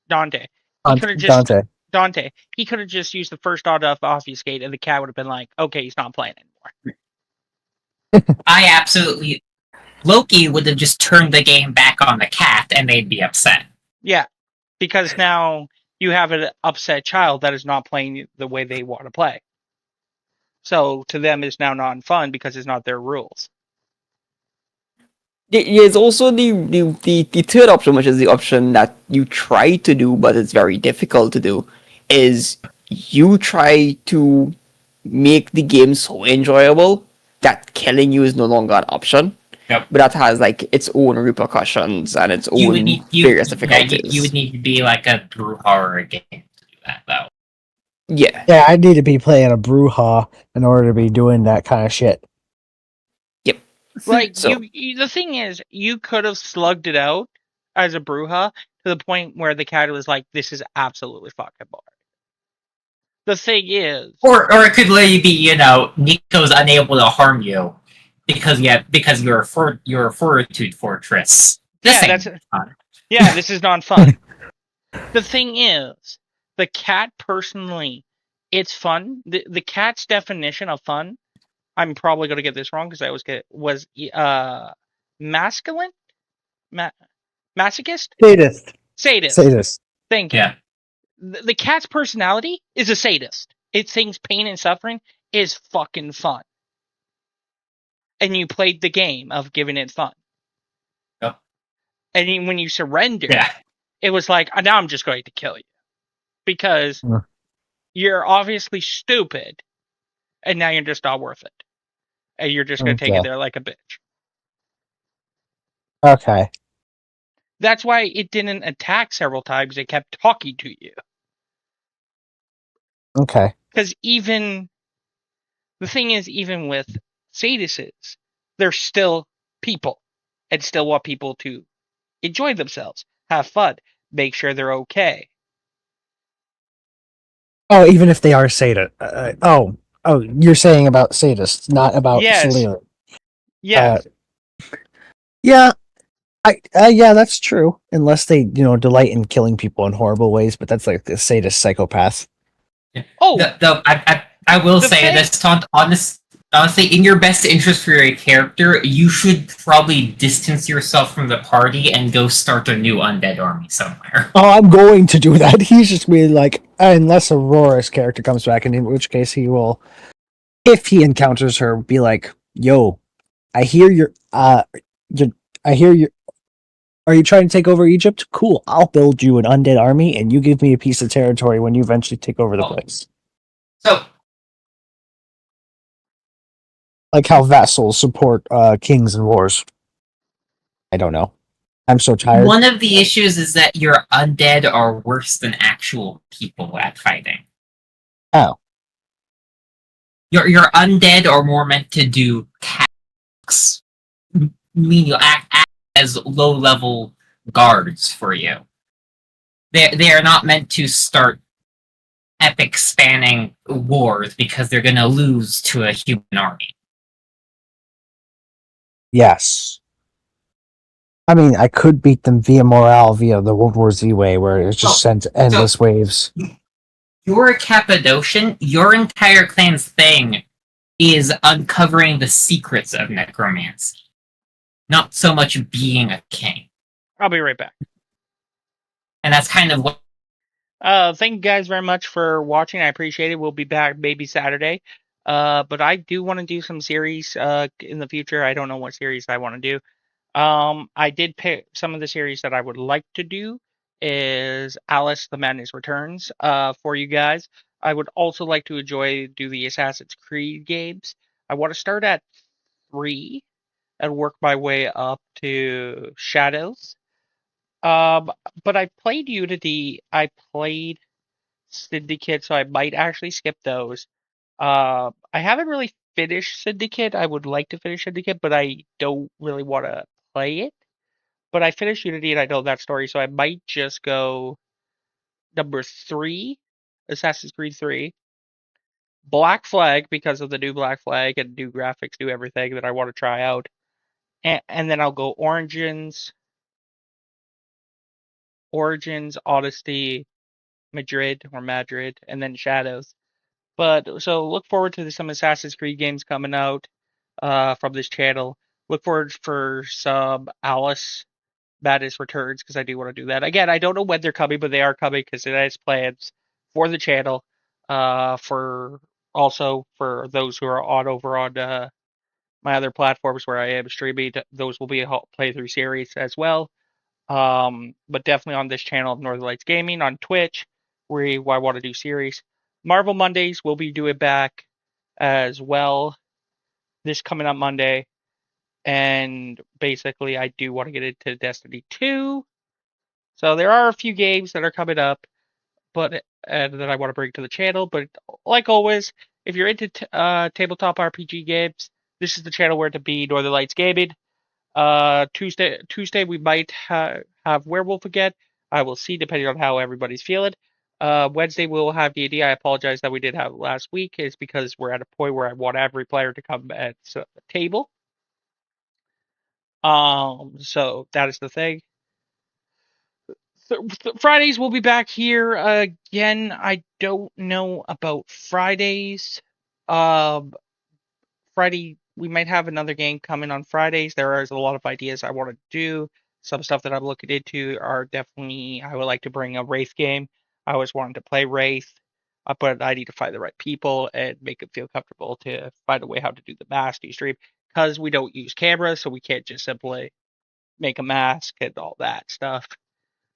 he could have just Dante. He could have just used the first auto of obfuscate, and the cat would have been like, "Okay, he's not playing anymore." I absolutely. Loki would have just turned the game back on the cat, and they'd be upset. Yeah, because now you have an upset child that is not playing the way they want to play. So to them, it's now not fun because it's not their rules. There's also the third option, which is the option that you try to do, but it's very difficult to do, is you try to make the game so enjoyable that killing you is no longer an option. Yep. But that has like its own repercussions and its own various difficulties. You would need to be like a true horror game to do that, though. Yeah. Yeah, I need to be playing a Brujah in order to be doing that kind of shit. Yep. Like, the thing is, you could have slugged it out as a Brujah to the point where the cat was like, "This is absolutely fucking boring." The thing is, or it could literally be, Nico's unable to harm you because you're a fortitude fortress. This is not fun. The thing is, the cat personally, it's fun. The cat's definition of fun, I'm probably going to get this wrong because I always get it, was masculine? Masochist? Sadist. Thank you. Yeah. The cat's personality is a sadist. It thinks pain and suffering is fucking fun. And you played the game of giving it fun. Yep. And when you surrendered, it was like, now I'm just going to kill you. Because you're obviously stupid, and now you're just not worth it. And you're just going to take it there like a bitch. Okay. That's why it didn't attack several times. It kept talking to you. Okay. Because the thing is, even with sadists, they're still people. And still want people to enjoy themselves, have fun, make sure they're okay. Oh, even if they are sadist. You're saying about sadists, not about Solera. Yes. Yeah, yeah, that's true. Unless they, delight in killing people in horrible ways, but that's like the sadist psychopath. Oh, I will say this, honestly, in your best interest for your character, you should probably distance yourself from the party and go start a new undead army somewhere. Oh, I'm going to do that. He's just be like, unless Aurora's character comes back, and in which case he will, if he encounters her, be like, "Yo, I hear you're. Are you trying to take over Egypt? Cool. I'll build you an undead army, and you give me a piece of territory when you eventually take over the place." So, Like how vassals support kings in wars. I don't know. I'm so tired. One of the issues is that your undead are worse than actual people at fighting. Oh. Your undead are more meant to do tasks. Mean you act as low level guards for you. They are not meant to start epic spanning wars because they're gonna lose to a human army. Yes. I mean, I could beat them via morale, via the World War Z way, where it just sent endless waves. You're a Cappadocian. Your entire clan's thing is uncovering the secrets of necromancy, not so much being a king. I'll be right back. And that's kind of what. Thank you guys very much for watching. I appreciate it. We'll be back maybe Saturday. But I do want to do some series in the future. I don't know what series I want to do. I did pick some of the series that I would like to do is Alice the Madness Returns for you guys. I would also like to do the Assassin's Creed games. I want to start at 3 and work my way up to Shadows. Um, but I played Unity, I played Syndicate, so I might actually skip those. I haven't really finished Syndicate. I would like to finish Syndicate, but I don't really want to play it. But I finished Unity and I know that story, so I might just go number 3, Assassin's Creed 3. Black Flag because of the new Black Flag and new graphics, new everything that I want to try out. And then I'll go Origins, Odyssey, Madrid, and then Shadows. But so look forward to some Assassin's Creed games coming out from this channel. Look forward for some Alice Madness Returns because I do want to do that. Again, I don't know when they're coming, but they are coming because it has plans for the channel. For also for those who are over on my other platforms where I am streaming, those will be a playthrough series as well. But definitely on this channel of Northern Lights Gaming on Twitch, where I want to do series. Marvel Mondays will be doing back as well this coming up Monday. And basically, I do want to get into Destiny 2. So there are a few games that are coming up, but that I want to bring to the channel. But like always, if you're into tabletop RPG games, this is the channel where to be. Northern Lights Gaming. Tuesday we might have Werewolf again. I will see depending on how everybody's feeling. Wednesday we'll have D&D. I apologize that we did have it last week. It's because we're at a point where I want every player to come at the table. So that is the thing. Fridays we'll be back here again. I don't know about Fridays. Um, Friday, we might have another game coming on Fridays. There is a lot of ideas I want to do. Some stuff that I'm looking into are definitely, I would like to bring a Wraith game. I always wanted to play Wraith, but I need to find the right people and make them feel comfortable to find a way how to do the mask do stream. Because we don't use cameras, so we can't just simply make a mask and all that stuff.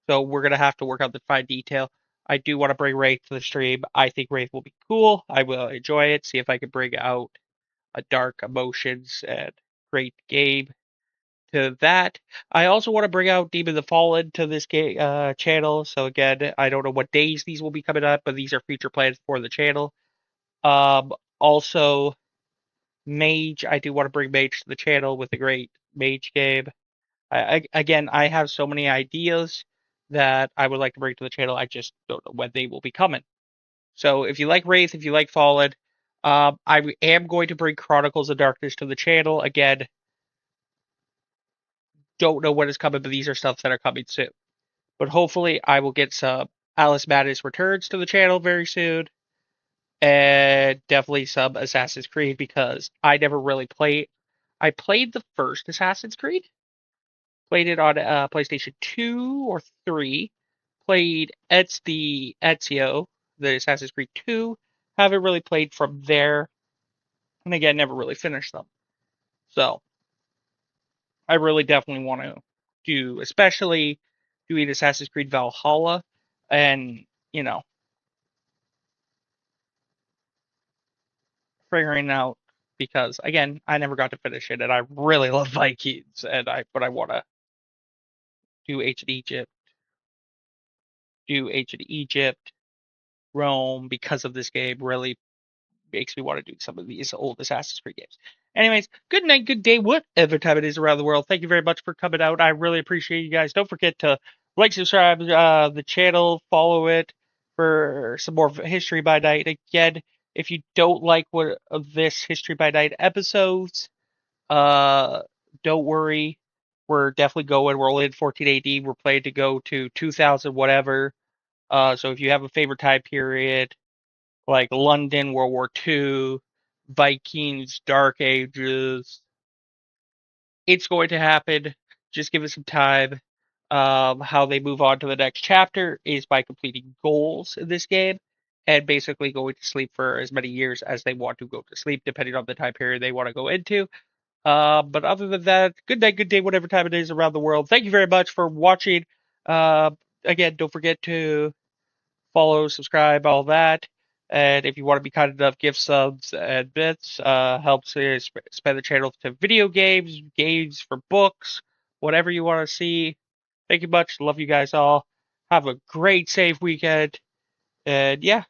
So we're going to have to work out the fine detail. I do want to bring Wraith to the stream. I think Wraith will be cool. I will enjoy it. See if I can bring out a dark emotions and great game to that. I also want to bring out Demon the Fallen to this channel. So again, I don't know what days these will be coming up, but these are future plans for the channel. Also, Mage. I do want to bring Mage to the channel with a great Mage game. Again, I have so many ideas that I would like to bring to the channel. I just don't know when they will be coming. So if you like Wraith, if you like Fallen, I am going to bring Chronicles of Darkness to the channel. Again, don't know when it's coming, but these are stuff that are coming soon. But hopefully I will get some Alice Madness Returns to the channel very soon. And definitely some Assassin's Creed because I never really played. I played the first Assassin's Creed. Played it on PlayStation 2 or 3. Played Ezio, the Assassin's Creed 2. Haven't really played from there. And again, never really finished them. So, I really definitely want to do, especially doing Assassin's Creed Valhalla and, you know, figuring out because again, I never got to finish it, and I really love Vikings, but I want to do ancient Egypt, Rome, because of this game. Really makes me want to do some of these old Assassin's Creed games. Anyways, good night, good day, whatever time it is around the world. Thank you very much for coming out. I really appreciate you guys. Don't forget to like, subscribe the channel, follow it for some more History by Night. Again, if you don't like one of this History by Night episodes, don't worry. We're definitely going. We're only in 14 AD. We're planning to go to 2000 whatever. So if you have a favorite time period, like London, World War II, Vikings, Dark Ages, it's going to happen. Just give it some time. How they move on to the next chapter is by completing goals in this game and basically going to sleep for as many years as they want to go to sleep, depending on the time period they want to go into. But other than that, good night, good day, whatever time it is around the world. Thank you very much for watching. Again, don't forget to follow, subscribe, all that. And if you want to be kind enough, give subs and bits. Helps expand the channel to video games, games for books, whatever you want to see. Thank you much. Love you guys all. Have a great, safe weekend. And yeah,